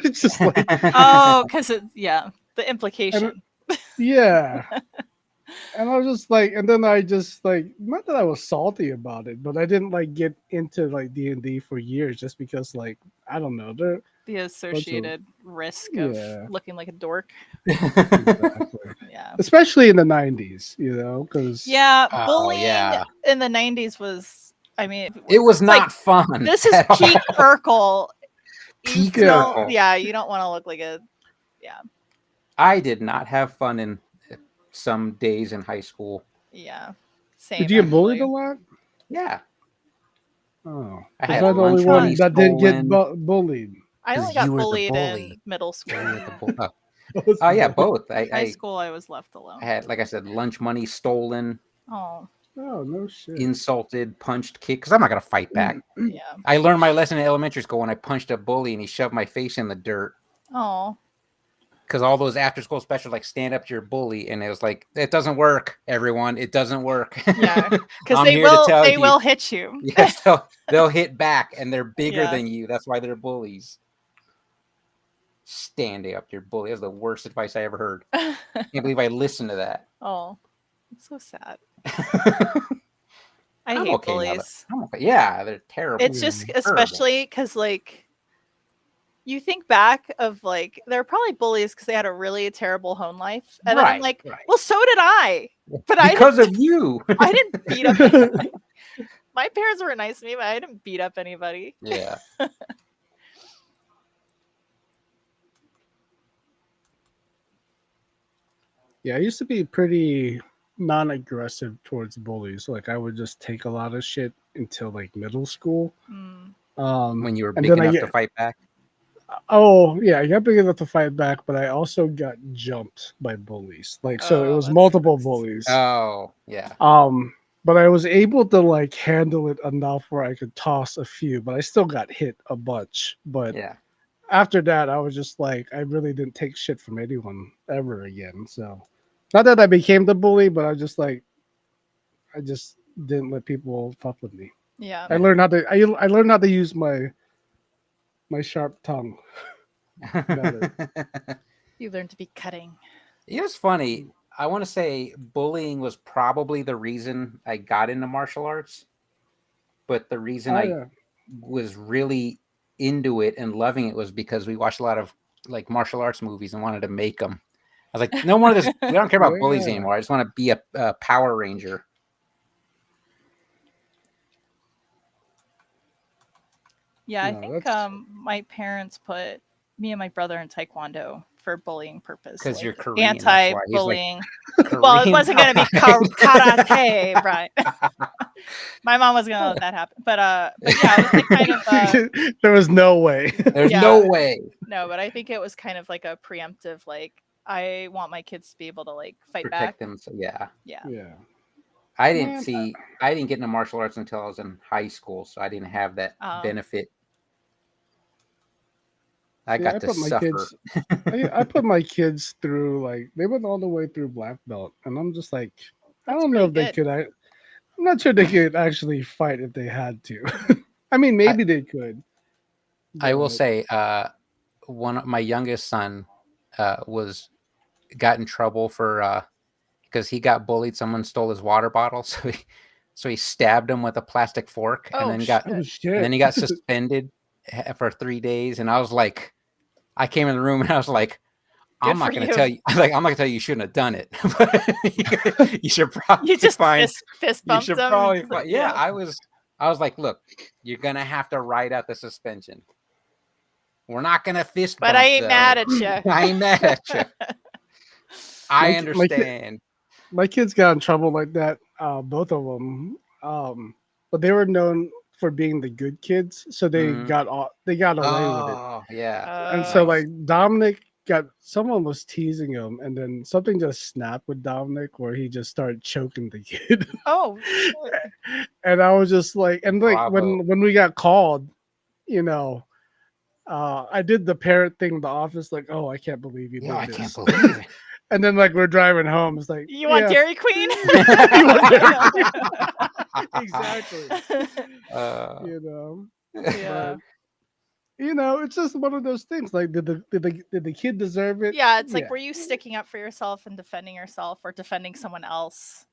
Speaker 1: It's just like,
Speaker 3: Oh, because the implication.
Speaker 1: yeah. And I was just like, and then I just like, not that I was salty about it, but I didn't like get into like D&D for years just because like, I don't know, they're
Speaker 3: The associated risk of
Speaker 1: Yeah.
Speaker 3: looking like a dork.
Speaker 1: exactly.
Speaker 3: Yeah.
Speaker 1: Especially in the 90s, you know, because
Speaker 3: Yeah,
Speaker 2: Oh,
Speaker 3: bullying
Speaker 2: yeah.
Speaker 3: in the 90s was, I mean,
Speaker 2: It was
Speaker 3: like,
Speaker 2: not fun.
Speaker 3: this is
Speaker 2: at all.
Speaker 3: peak Urkel. You
Speaker 2: Peak
Speaker 3: don't-
Speaker 2: Urkel.
Speaker 3: Yeah, you don't want to look like a,
Speaker 2: I did not have fun in some days in high school.
Speaker 3: yeah. Same.
Speaker 1: did you get bullied a
Speaker 3: actually.
Speaker 1: lot?
Speaker 2: Yeah.
Speaker 1: Oh,
Speaker 2: I
Speaker 1: was
Speaker 2: had
Speaker 1: I the only
Speaker 2: lunch
Speaker 1: one
Speaker 2: money
Speaker 1: that didn't get
Speaker 2: stolen.
Speaker 1: bullied?
Speaker 3: I only
Speaker 2: 'Cause
Speaker 3: got
Speaker 2: you were the
Speaker 3: bullied in
Speaker 2: bully.
Speaker 3: middle school.
Speaker 2: Oh yeah, both.
Speaker 3: High
Speaker 2: I
Speaker 3: school, I was left alone.
Speaker 2: I had, like I said, lunch money stolen,
Speaker 3: Oh,
Speaker 1: Oh no shit.
Speaker 2: insulted, punched, kicked. Because I'm not gonna fight back.
Speaker 3: yeah.
Speaker 2: I learned my lesson in elementary school when I punched a bully and he shoved my face in the dirt.
Speaker 3: Oh,
Speaker 2: Because all those after school specials like stand up to your bully, and it was like, it doesn't work, everyone. It doesn't work.
Speaker 3: yeah. Because
Speaker 2: I'm
Speaker 3: they
Speaker 2: here to
Speaker 3: will,
Speaker 2: tell
Speaker 3: they
Speaker 2: you.
Speaker 3: will hit you.
Speaker 2: Yes, they'll hit back, and they're bigger
Speaker 3: Yeah.
Speaker 2: than you. That's why they're bullies. Standing up to your bully. That's the worst advice I ever heard. Can't believe I listened to that.
Speaker 3: Oh, it's so sad. I
Speaker 2: I'm
Speaker 3: hate
Speaker 2: okay now,
Speaker 3: bullies.
Speaker 2: I'm okay. Yeah, they're terrible.
Speaker 3: It's just
Speaker 2: Terrible.
Speaker 3: especially because like you think back of like they're probably bullies because they had a really terrible home life, and then I'm
Speaker 2: Right,
Speaker 3: like,
Speaker 2: right.
Speaker 3: well, so did I, but
Speaker 2: Because of you.
Speaker 3: I didn't beat up anybody. My parents were nice to me, but I didn't beat up anybody.
Speaker 2: Yeah.
Speaker 1: Yeah, I used to be pretty non-aggressive towards bullies. Like I would just take a lot of shit until like middle school.
Speaker 3: Mm.
Speaker 2: When you were
Speaker 1: and
Speaker 2: big
Speaker 1: then I
Speaker 2: enough
Speaker 1: get-
Speaker 2: to fight back.
Speaker 1: Oh yeah, I got big enough to fight back, but I also got jumped by bullies. Like so, it
Speaker 3: Oh,
Speaker 1: was
Speaker 3: that
Speaker 1: multiple
Speaker 3: sucks.
Speaker 1: bullies.
Speaker 2: Oh, yeah.
Speaker 1: Um, but I was able to like handle it enough where I could toss a few, but I still got hit a bunch. But
Speaker 2: Yeah.
Speaker 1: after that, I was just like, I really didn't take shit from anyone ever again. So, not that I became the bully, but I just like, I just didn't let people fuck with me.
Speaker 3: Yeah.
Speaker 1: I learned how to, I learned how to use my sharp tongue. Better.
Speaker 3: You learn to be cutting.
Speaker 2: It was funny. I want to say bullying was probably the reason I got into martial arts, but the reason
Speaker 1: Oh
Speaker 2: I
Speaker 1: yeah,
Speaker 2: was really into it and loving it was because we watched a lot of like martial arts movies and wanted to make them. I was like, no more of this. We don't care about bullies
Speaker 1: Yeah.
Speaker 2: anymore. I just want to be a Power Ranger.
Speaker 3: Yeah, I
Speaker 1: No,
Speaker 3: think
Speaker 1: that's
Speaker 3: my parents put me and my brother in taekwondo for bullying purpose.
Speaker 2: Because
Speaker 3: like
Speaker 2: you're Korean. That's why. He's like
Speaker 3: anti-bullying.
Speaker 2: Korean.
Speaker 3: Well, it wasn't going to be karate, right? My mom wasn't going to let that happen. But yeah, it was like kind of
Speaker 1: there was no way.
Speaker 2: There's
Speaker 3: yeah.
Speaker 2: no way.
Speaker 3: no, but I think it was kind of like a preemptive, like I want my kids to be able to like fight
Speaker 2: Protect
Speaker 3: back.
Speaker 2: them. So yeah.
Speaker 3: Yeah.
Speaker 1: Yeah.
Speaker 2: I didn't
Speaker 1: Man,
Speaker 2: see. I didn't get into martial arts until I was in high school, so I didn't have that benefit. I
Speaker 1: See,
Speaker 2: got to
Speaker 1: put my
Speaker 2: suffer.
Speaker 1: kids. I put my kids through like they went all the way through black belt, and I'm just like, I
Speaker 3: That's
Speaker 1: don't know
Speaker 3: pretty
Speaker 1: if they
Speaker 3: good.
Speaker 1: could. I'm not sure they could actually fight if they had to. I mean, maybe they could.
Speaker 2: I will
Speaker 1: but-
Speaker 2: say, one of my youngest son got in trouble for because he got bullied. Someone stole his water bottle, so he stabbed him with a plastic fork,
Speaker 3: Oh,
Speaker 2: and then got
Speaker 1: Oh shit!
Speaker 2: and then he got suspended for 3 days. And I was like, I came in the room and I was like, I'm
Speaker 3: Good
Speaker 2: not
Speaker 3: for
Speaker 2: going to
Speaker 3: you.
Speaker 2: tell you. I'm like, I'm not going to tell you you shouldn't have done it. But you should probably
Speaker 3: You just
Speaker 2: find.
Speaker 3: fist
Speaker 2: You
Speaker 3: bumped
Speaker 2: should
Speaker 3: them.
Speaker 2: probably. Yeah, I was like, look, you're going to have to write out the suspension. We're not going to fist bump.
Speaker 3: But I ain't
Speaker 2: though.
Speaker 3: mad at you.
Speaker 2: I ain't mad at you. I understand.
Speaker 1: My kids got in trouble like that. Both of them. But they were known for being the good kids, so they got away with it.
Speaker 2: Oh, yeah.
Speaker 1: And so
Speaker 2: Nice.
Speaker 1: like Dominic someone was teasing him, and then something just snapped with Dominic where he just started choking the kid.
Speaker 3: Oh, shit.
Speaker 1: And I was just like, and like
Speaker 2: Bravo.
Speaker 1: when we got called, you know, I did the parent thing in the office, like, oh, I can't believe you did
Speaker 2: I
Speaker 1: this.
Speaker 2: can't believe it.
Speaker 1: And then like we're driving home, it's like,
Speaker 3: You want
Speaker 1: yeah,
Speaker 3: Dairy Queen?
Speaker 1: you want Dairy Queen. Exactly. You know.
Speaker 3: Yeah.
Speaker 1: But, you know, it's just one of those things. Like, did the kid deserve it?
Speaker 3: Yeah, it's like, were you sticking up for yourself and defending yourself or defending someone else?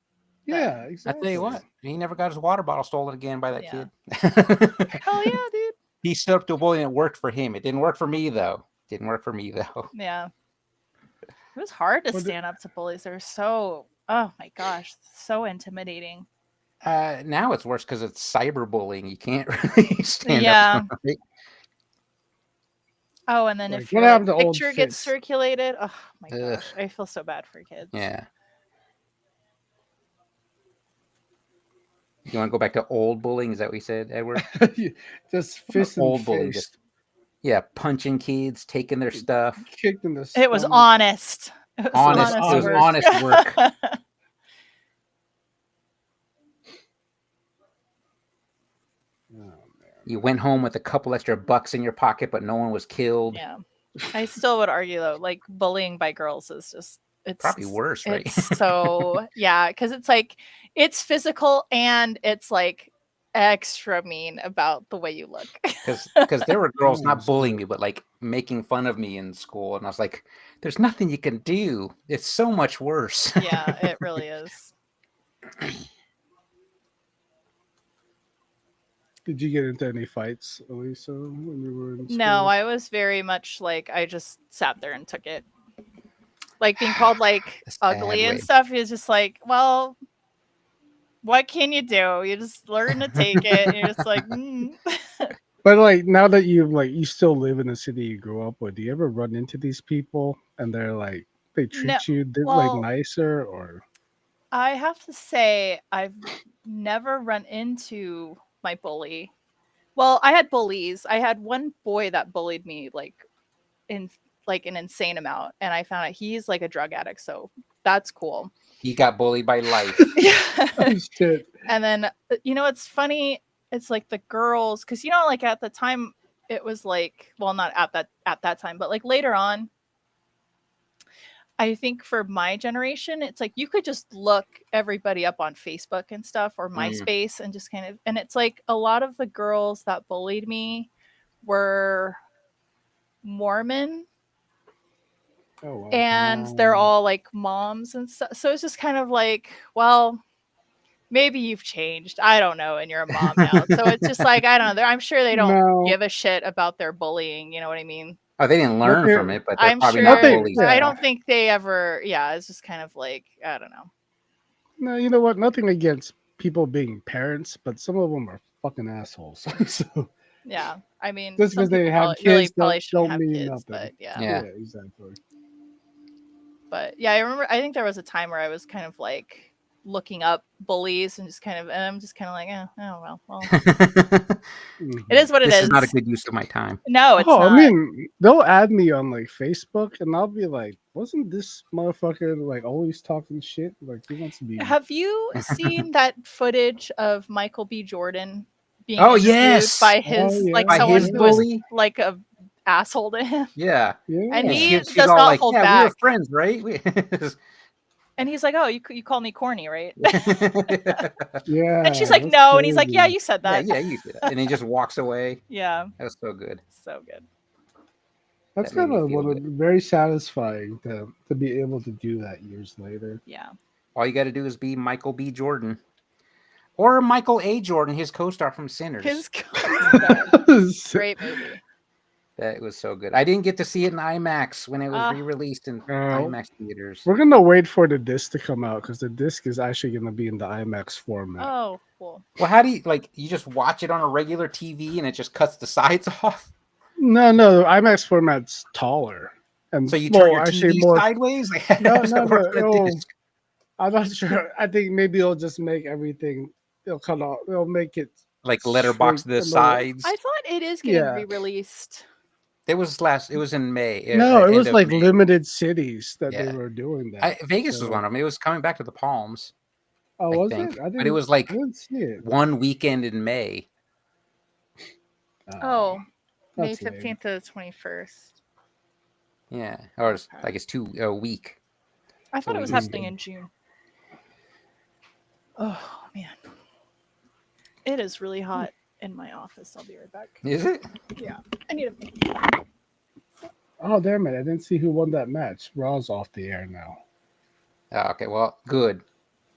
Speaker 1: Yeah,
Speaker 2: I
Speaker 1: exactly.
Speaker 2: tell you what, he never got his water bottle stolen again by that
Speaker 3: Yeah.
Speaker 2: kid.
Speaker 3: Hell yeah, dude.
Speaker 2: He stood up to a bully and it worked for him. It didn't work for me though.
Speaker 3: Yeah. It was hard to
Speaker 1: Well,
Speaker 3: stand up to bullies. They're so, oh my gosh, so intimidating.
Speaker 2: Now it's worse because it's cyberbullying. You can't really stand
Speaker 3: Yeah.
Speaker 2: up to them, right?
Speaker 3: Oh, and then
Speaker 1: Like,
Speaker 3: if
Speaker 1: what
Speaker 3: your
Speaker 1: happened to old
Speaker 3: picture gets
Speaker 1: Fitz?
Speaker 3: circulated, oh my
Speaker 2: Ugh.
Speaker 3: gosh, I feel so bad for kids.
Speaker 2: Yeah. You want to go back to old bullying? Is that what you said, Edward?
Speaker 1: Just fist and
Speaker 2: Old bullying,
Speaker 1: face.
Speaker 2: just punching kids, taking their stuff.
Speaker 1: Kicked in the
Speaker 3: It was
Speaker 1: stomach.
Speaker 3: honest. It was
Speaker 2: Honest. It was
Speaker 3: work.
Speaker 2: honest work.
Speaker 1: Oh, man.
Speaker 2: You went home with a couple extra bucks in your pocket, but no one was killed.
Speaker 3: Yeah. I still would argue though, like bullying by girls is just it's
Speaker 2: Probably worse, right?
Speaker 3: It's so yeah, because it's like it's physical and it's like extra mean about the way you look.
Speaker 2: Because there were girls
Speaker 1: Oh,
Speaker 2: not
Speaker 1: that's
Speaker 2: bullying
Speaker 1: good.
Speaker 2: me, but like making fun of me in school, and I was like, "There's nothing you can do. It's so much worse."
Speaker 3: Yeah, it really is.
Speaker 1: Did you get into any fights, Elisa, when you were in school?
Speaker 3: No, I was very much like I just sat there and took it. Like being called like
Speaker 2: That's a bad
Speaker 3: ugly and
Speaker 2: way.
Speaker 3: stuff is just like, well, what can you do? You just learn to take it. And you're just like,
Speaker 1: But like now that you still live in the city you grew up with, do you ever run into these people and they're like they treat
Speaker 3: No,
Speaker 1: you
Speaker 3: well-
Speaker 1: like nicer or?
Speaker 3: I have to say I've never run into my bully. Well, I had bullies. I had one boy that bullied me like in like an insane amount, and I found out he's like a drug addict, so that's cool.
Speaker 2: He got bullied by life.
Speaker 1: Oh, shit.
Speaker 3: And then it's funny. It's like the girls, because like at the time it was like, well, not at that time, but like later on. I think for my generation, it's like you could just look everybody up on Facebook and stuff or MySpace and just kind of, and it's like a lot of the girls that bullied me were Mormon.
Speaker 4: Oh, wow.
Speaker 3: And they're all like moms and stuff. So it's just kind of like, well, maybe you've changed. I don't know. And you're a mom now. So it's just like, I don't know. I'm sure they don't
Speaker 4: No.
Speaker 3: give a shit about their bullying. You know what I mean?
Speaker 2: Oh, they didn't learn
Speaker 4: Nothing-
Speaker 2: from it, but they're
Speaker 3: I'm
Speaker 2: probably
Speaker 3: sure.
Speaker 2: not bullies.
Speaker 4: Yeah.
Speaker 3: I don't think they ever. Yeah, it's just kind of like, I don't know.
Speaker 4: No, you know what? Nothing against people being parents, but some of them are fucking assholes. So
Speaker 3: Yeah, I mean,
Speaker 4: just
Speaker 3: some
Speaker 4: because they
Speaker 3: people
Speaker 4: have
Speaker 3: probably- really
Speaker 4: kids
Speaker 3: probably shouldn't
Speaker 4: don't
Speaker 3: have
Speaker 4: mean
Speaker 3: kids,
Speaker 4: nothing.
Speaker 3: but yeah.
Speaker 2: Yeah.
Speaker 4: Exactly.
Speaker 3: But yeah, I remember. I think there was a time where I was kind of like looking up bullies and just kind of, and I'm just kind of like, well,
Speaker 4: Mhm.
Speaker 3: it is what it
Speaker 2: This
Speaker 3: is.
Speaker 2: is not a good use of my time.
Speaker 3: No, it's not.
Speaker 4: I mean, they'll add me on like Facebook, and I'll be like, "Wasn't this motherfucker like always talking shit? Like he wants to be."
Speaker 3: Have you seen that footage of Michael B. Jordan being
Speaker 2: Oh,
Speaker 3: interviewed
Speaker 2: yes!
Speaker 3: by his
Speaker 4: yeah.
Speaker 3: like
Speaker 2: By
Speaker 3: someone
Speaker 2: his
Speaker 3: who was
Speaker 2: bully?
Speaker 3: like a asshole to him,
Speaker 2: Yeah.
Speaker 4: Yeah.
Speaker 3: and
Speaker 2: And
Speaker 3: he
Speaker 2: she's
Speaker 3: does
Speaker 2: all
Speaker 3: not
Speaker 2: like,
Speaker 3: hold
Speaker 2: yeah, we
Speaker 3: back.
Speaker 2: were friends, right?
Speaker 3: And he's like, "Oh, you call me corny, right?"
Speaker 4: Yeah.
Speaker 3: And she's like,
Speaker 4: that's
Speaker 3: "No," and he's like,
Speaker 4: crazy.
Speaker 3: "Yeah, you said
Speaker 2: yeah,
Speaker 3: that."
Speaker 2: yeah, you did. And he just walks away.
Speaker 3: Yeah,
Speaker 2: That was so good.
Speaker 3: so good.
Speaker 4: That's
Speaker 2: that made
Speaker 4: kind
Speaker 2: me
Speaker 4: of
Speaker 2: feel good.
Speaker 4: very satisfying to be able to do that years later.
Speaker 3: Yeah.
Speaker 2: All you got to do is be Michael B. Jordan. Or Michael A. Jordan, his co-star from Sinners.
Speaker 3: His
Speaker 4: Great.
Speaker 3: great movie.
Speaker 2: That was so good. I didn't get to see it in IMAX when it was
Speaker 3: Ah.
Speaker 2: re-released in
Speaker 4: Oh.
Speaker 2: IMAX theaters.
Speaker 4: We're gonna wait for the disc to come out because the disc is actually gonna be in the IMAX format.
Speaker 3: Oh, cool.
Speaker 2: Well, how do you you just watch it on a regular TV and it just cuts the sides off?
Speaker 4: No, the IMAX format's taller, and
Speaker 2: So you turn your
Speaker 4: actually
Speaker 2: TV
Speaker 4: more.
Speaker 2: sideways? Like, how
Speaker 4: No,
Speaker 2: does that work on a
Speaker 4: no.
Speaker 2: disc?
Speaker 4: I'm not sure. I think maybe it'll just make everything. It'll cut off. It'll make it.
Speaker 2: Like letterbox
Speaker 4: Straight
Speaker 2: the
Speaker 4: and
Speaker 2: sides.
Speaker 3: I thought it is getting
Speaker 4: Yeah.
Speaker 3: re-released.
Speaker 2: It was in May.
Speaker 4: No, it
Speaker 2: end
Speaker 4: was
Speaker 2: of
Speaker 4: like
Speaker 2: May.
Speaker 4: limited cities that they
Speaker 2: Yeah.
Speaker 4: were doing that.
Speaker 2: Vegas was
Speaker 4: So-
Speaker 2: one of them. It was coming back to the Palms.
Speaker 4: Oh,
Speaker 2: I
Speaker 4: was
Speaker 2: think.
Speaker 4: it? I
Speaker 2: But it
Speaker 4: didn't-
Speaker 2: was like
Speaker 4: I didn't see it.
Speaker 2: one weekend in May.
Speaker 3: Oh, May
Speaker 4: that's lame.
Speaker 3: 15th to the 21st.
Speaker 2: Yeah, or it's
Speaker 3: Okay.
Speaker 2: like it's a week.
Speaker 3: I thought it was
Speaker 2: week.
Speaker 3: happening in June. Oh man, it is really hot in my office. I'll be right back.
Speaker 2: Is it?
Speaker 3: I need a.
Speaker 4: Oh, damn it! I didn't see who won that match. Raw's off the air now.
Speaker 2: Oh, okay, well, good.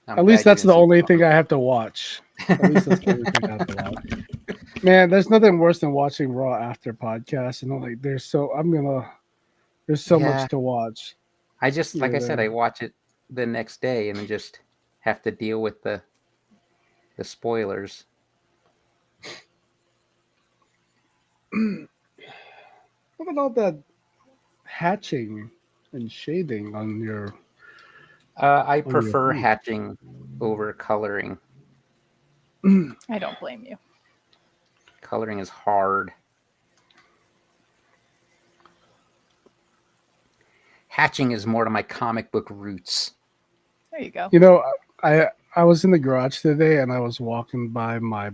Speaker 2: I'm
Speaker 4: At least
Speaker 2: glad you
Speaker 4: that's
Speaker 2: didn't
Speaker 4: the
Speaker 2: see
Speaker 4: only
Speaker 2: Raw.
Speaker 4: thing I have to watch. At least that's the only thing I have to watch. Man, there's nothing worse than watching Raw after podcasts. And I'm like, there's so
Speaker 2: Yeah.
Speaker 4: much to watch.
Speaker 2: I just, like I said,
Speaker 4: Yeah.
Speaker 2: I watch it the next day and then just have to deal with the spoilers.
Speaker 4: Look at all that hatching and shading on your.
Speaker 2: I
Speaker 4: your
Speaker 2: prefer
Speaker 4: feet.
Speaker 2: hatching over coloring.
Speaker 3: I don't blame you.
Speaker 2: Coloring is hard. Hatching is more to my comic book roots.
Speaker 3: There you go.
Speaker 4: You know, I was in the garage today and I was walking by my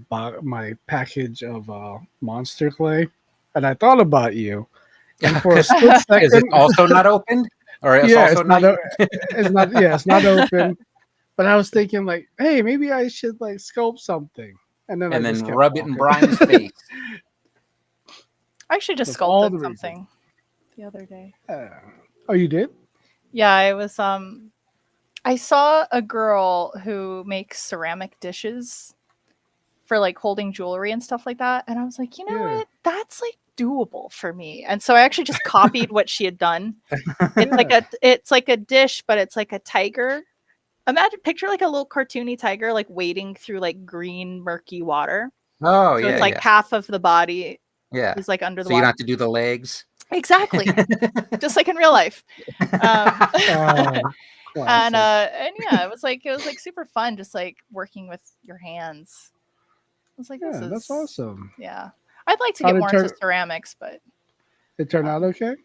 Speaker 4: package of Monster Clay, and I thought about you. And for a split
Speaker 2: Is it
Speaker 4: second,
Speaker 2: also not opened? Or it's
Speaker 4: yeah,
Speaker 2: also
Speaker 4: it's not.
Speaker 2: not
Speaker 4: It's not. Yeah, it's not open. But I was thinking, like, hey, maybe I should like sculpt something, and then
Speaker 2: and
Speaker 4: I
Speaker 2: then
Speaker 4: just kept
Speaker 2: rub it in
Speaker 4: walking.
Speaker 2: Brian's face.
Speaker 3: I actually just
Speaker 4: That's all
Speaker 3: sculpted
Speaker 4: the reason.
Speaker 3: something the other day.
Speaker 4: Oh, you did?
Speaker 3: Yeah, I was I saw a girl who makes ceramic dishes for like holding jewelry and stuff like that, and I was like, you know
Speaker 4: Yeah.
Speaker 3: what? That's like doable for me. And so I actually just copied what she had done. It's like a dish, but it's like a tiger. Picture like a little cartoony tiger like wading through like green murky water.
Speaker 2: Oh,
Speaker 3: So
Speaker 2: yeah,
Speaker 3: it's like half of the body
Speaker 2: yeah.
Speaker 3: is like under the
Speaker 2: So you don't
Speaker 3: water.
Speaker 2: have to do the legs.
Speaker 3: Exactly. Just like in real life.
Speaker 4: Oh,
Speaker 3: And
Speaker 4: classic.
Speaker 3: yeah, it was like super fun just like working with your hands. I was like, this
Speaker 4: Yeah,
Speaker 3: is
Speaker 4: that's awesome.
Speaker 3: Yeah. I'd like to
Speaker 4: How'd
Speaker 3: get
Speaker 4: it
Speaker 3: more into
Speaker 4: turn-
Speaker 3: ceramics, but
Speaker 4: It turned out okay.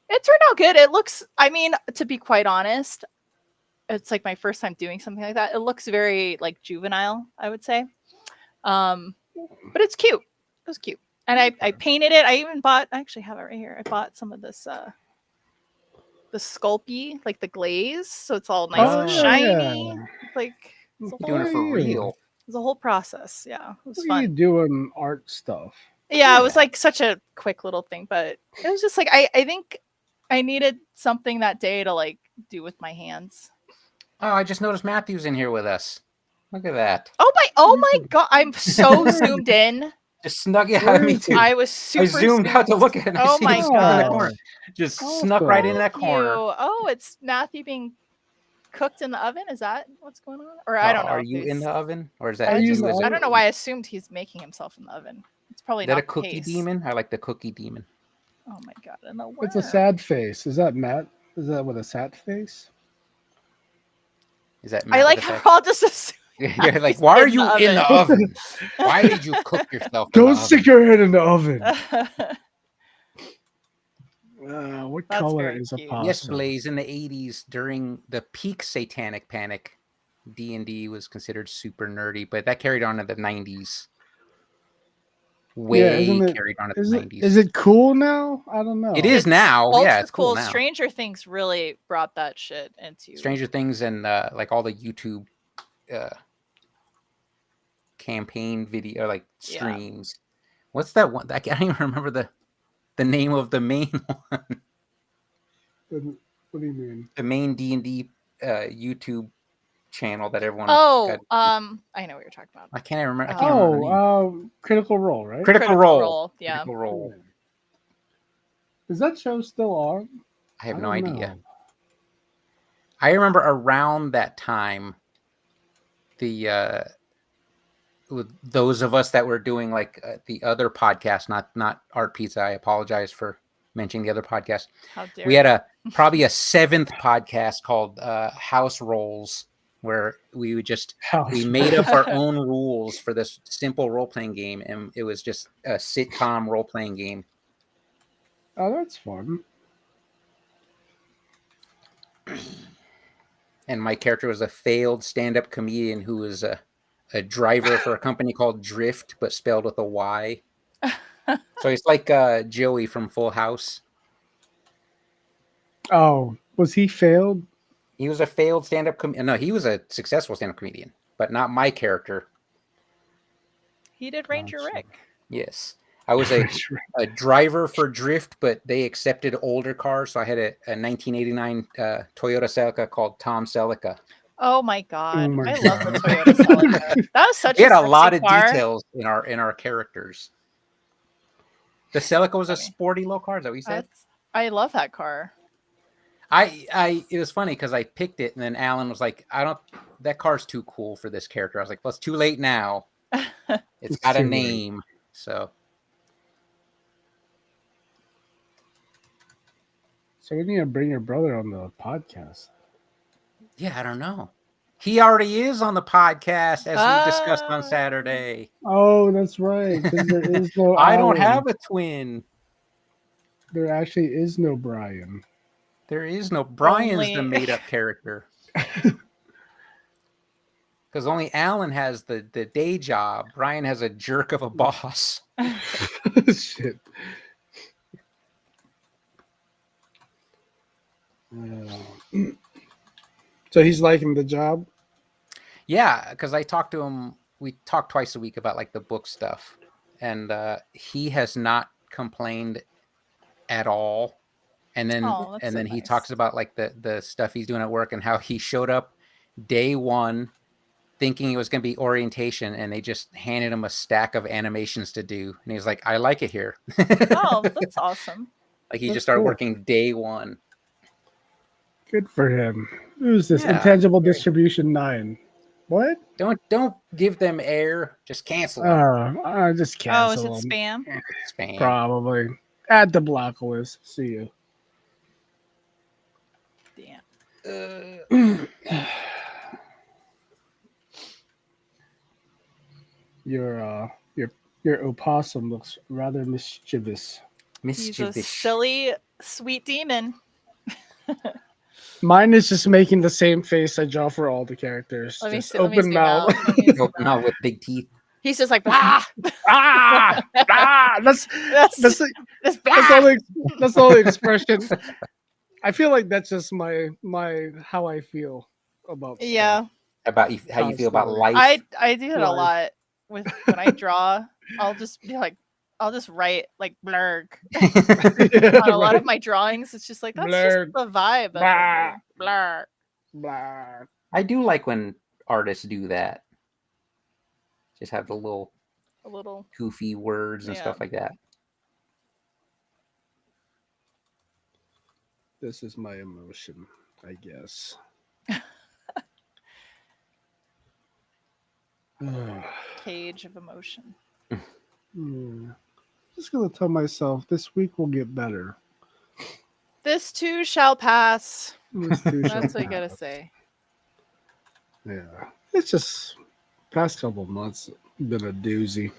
Speaker 3: it turned out good. It looks, I mean, to be quite honest, it's like my first time doing something like that. It looks very like juvenile, I would say. But it's cute. It was cute. And I painted it. I even bought, I actually have it right here. I bought some of this the Sculpey, like the glaze, so it's all nice and
Speaker 4: yeah.
Speaker 3: shiny. It's like it's a,
Speaker 2: You're doing it for
Speaker 3: whole,
Speaker 2: real.
Speaker 3: it's a whole process. Yeah, it was
Speaker 4: What are you
Speaker 3: fun.
Speaker 4: doing art stuff?
Speaker 3: Yeah, it was like such a quick little thing, but it was just like I think I needed something that day to like do with my hands.
Speaker 2: Oh, I just noticed Matthew's in here with us. Look at that.
Speaker 3: Oh my god, I'm so zoomed in.
Speaker 2: Just snuck. Yeah,
Speaker 4: Where
Speaker 2: me
Speaker 4: is
Speaker 2: too.
Speaker 3: I was super
Speaker 2: I zoomed out to look at it. And I
Speaker 3: Oh
Speaker 2: see
Speaker 3: my
Speaker 2: him stuck in the
Speaker 3: god.
Speaker 2: corner. Just
Speaker 4: Awesome.
Speaker 2: snuck right in that
Speaker 3: Thank you.
Speaker 2: corner.
Speaker 3: Oh, it's Matthew being cooked in the oven. Is that what's going on? Or I don't know.
Speaker 2: Are
Speaker 3: if
Speaker 2: you in
Speaker 3: there's-
Speaker 2: the oven, or is that
Speaker 3: I,
Speaker 4: you
Speaker 3: just,
Speaker 4: in the
Speaker 2: you?
Speaker 3: I don't know why I assumed he's making himself in the oven. It's probably
Speaker 2: Is that
Speaker 3: not
Speaker 2: a
Speaker 3: the
Speaker 2: cookie
Speaker 3: case.
Speaker 2: demon? I like the cookie demon.
Speaker 3: Oh my god! And the
Speaker 4: It's a
Speaker 3: worm.
Speaker 4: sad face. Is that Matt? Is that with a sad face?
Speaker 2: Is that
Speaker 3: I
Speaker 2: Matt
Speaker 3: like
Speaker 2: with
Speaker 3: how
Speaker 2: the
Speaker 3: we're all just assuming
Speaker 2: You're like,
Speaker 3: he's
Speaker 2: why are
Speaker 3: in
Speaker 2: you
Speaker 3: the
Speaker 2: in the oven? Why did you cook yourself? In
Speaker 4: Don't
Speaker 2: the
Speaker 4: stick
Speaker 2: oven?
Speaker 4: your head in the oven. What
Speaker 3: That's
Speaker 4: color
Speaker 3: very
Speaker 4: is a
Speaker 3: cute.
Speaker 4: possum?
Speaker 2: Yes, Blaze. In the '80s, during the peak Satanic Panic, D&D was considered super nerdy, but that carried on to the '90s. Way
Speaker 4: isn't it-
Speaker 2: carried on to the
Speaker 4: Is
Speaker 2: '90s.
Speaker 4: is it cool now? I don't know.
Speaker 2: It is now.
Speaker 3: ultra
Speaker 2: Yeah, it's cool now.
Speaker 3: Stranger Things really brought that shit into.
Speaker 2: Stranger Things and like all the YouTube campaign video, like
Speaker 3: Yeah.
Speaker 2: streams. What's that one? I can't even remember the name of the main one.
Speaker 4: What do you mean?
Speaker 2: The main D&D YouTube channel that everyone.
Speaker 3: Oh,
Speaker 2: got-
Speaker 3: I know what you're talking about.
Speaker 2: I can't remember. I can't remember the name.
Speaker 4: Critical Role, right?
Speaker 2: Critical Role.
Speaker 3: Yeah.
Speaker 2: Critical Role.
Speaker 4: Is that show still on?
Speaker 2: I have
Speaker 4: I
Speaker 2: no
Speaker 4: don't
Speaker 2: idea.
Speaker 4: know.
Speaker 2: I remember around that time, the with those of us that were doing like the other podcast, not Art Pizza. I apologize for mentioning the other podcast.
Speaker 3: How dare
Speaker 2: We had probably a seventh podcast called House Rolls, where we would just we made up our own rules for this simple role playing game, and it was just a sitcom role playing game.
Speaker 4: Oh, that's fun.
Speaker 2: And my character was a failed stand-up comedian who was a driver for a company called Drift, but spelled with a Y. So he's like Joey from Full House.
Speaker 4: Oh, was he failed?
Speaker 2: He was a failed stand-up comedian. No, he was a successful stand-up comedian, but not my character.
Speaker 3: He did Ranger
Speaker 4: Gotcha.
Speaker 3: Rick.
Speaker 2: Yes. I was a driver for Drift, but they accepted older cars, so I had a 1989 Toyota Celica called Tom Celica.
Speaker 3: Oh my god.
Speaker 4: my
Speaker 3: I love the Toyota Celica. That was such
Speaker 2: We had a
Speaker 3: sexy
Speaker 2: lot of
Speaker 3: car.
Speaker 2: details in our characters. The Celica was a
Speaker 3: Funny.
Speaker 2: sporty little car. Is that what you said?
Speaker 3: I love that car.
Speaker 2: It was funny because I picked it, and then Alan was like, that car's too cool for this character. I was like, well, it's too late now. It's
Speaker 4: It's
Speaker 2: got a
Speaker 4: too late.
Speaker 2: name. So
Speaker 4: So we need to bring your brother on the podcast.
Speaker 2: yeah, I don't know. He already is on the podcast, as we discussed on Saturday.
Speaker 4: Oh, that's right. 'Cause there is no.
Speaker 2: I don't
Speaker 4: Alan.
Speaker 2: have a twin.
Speaker 4: There actually is no Brian.
Speaker 2: There is no Brian's the
Speaker 3: Only-
Speaker 2: made-up character. Because only Alan has the day job. Brian has a jerk of a boss.
Speaker 4: Shit. So he's liking the job.
Speaker 2: Yeah, because I talked to him. We talk twice a week about like the book stuff, and he has not complained at all. And then
Speaker 3: Oh, that's so
Speaker 2: he
Speaker 3: nice.
Speaker 2: talks about like the stuff he's doing at work and how he showed up day one thinking it was going to be orientation, and they just handed him a stack of animations to do, and he was like, "I like it here."
Speaker 3: Oh, that's awesome.
Speaker 2: Like he
Speaker 4: That's
Speaker 2: just started
Speaker 4: cool.
Speaker 2: working day one.
Speaker 4: Good for him. Who's this?
Speaker 2: Yeah.
Speaker 4: Intangible Distribution 9. What?
Speaker 2: Don't give them air. Just cancel them.
Speaker 4: I just
Speaker 3: Oh, is
Speaker 4: cancel
Speaker 3: it
Speaker 4: them.
Speaker 3: spam?
Speaker 2: Spam.
Speaker 4: Probably. Add the block list. See you.
Speaker 3: Damn.
Speaker 4: Your opossum looks rather mischievous.
Speaker 3: He's a
Speaker 2: Mischievous.
Speaker 3: silly, sweet demon.
Speaker 4: Mine is just making the same face I draw for all the characters.
Speaker 3: Let me
Speaker 4: Just
Speaker 3: see. Let me
Speaker 4: open
Speaker 3: zoom
Speaker 4: mouth.
Speaker 3: out. Let me zoom
Speaker 2: Open
Speaker 3: out.
Speaker 2: out with big teeth.
Speaker 3: He's just like blah.
Speaker 4: Ah, that's
Speaker 3: That's
Speaker 4: that's
Speaker 3: that's
Speaker 4: that's
Speaker 3: blah.
Speaker 4: the only that's the only expression. I feel like that's just my how I feel about
Speaker 3: Yeah,
Speaker 4: stuff.
Speaker 2: About you, how you feel about
Speaker 4: Constantly.
Speaker 2: life.
Speaker 3: I do it a
Speaker 4: Life.
Speaker 3: lot with when I draw. I'll just be like, I'll just write like blurg
Speaker 4: Yeah,
Speaker 3: on a lot
Speaker 4: right.
Speaker 3: of my drawings. It's just like that's
Speaker 4: Blurg.
Speaker 3: just the vibe. Of
Speaker 4: Blah.
Speaker 3: it. Blur.
Speaker 4: Blah.
Speaker 2: I do like when artists do that. Just have the little
Speaker 3: A little.
Speaker 2: goofy words and
Speaker 3: Yeah.
Speaker 2: stuff like that.
Speaker 4: This is my emotion, I guess.
Speaker 3: Cage of emotion.
Speaker 4: Just gonna tell myself this week will get better.
Speaker 3: This too shall pass.
Speaker 4: This too shall
Speaker 3: That's what you gotta
Speaker 4: pass.
Speaker 3: say.
Speaker 4: Yeah, it's just past couple months been a doozy.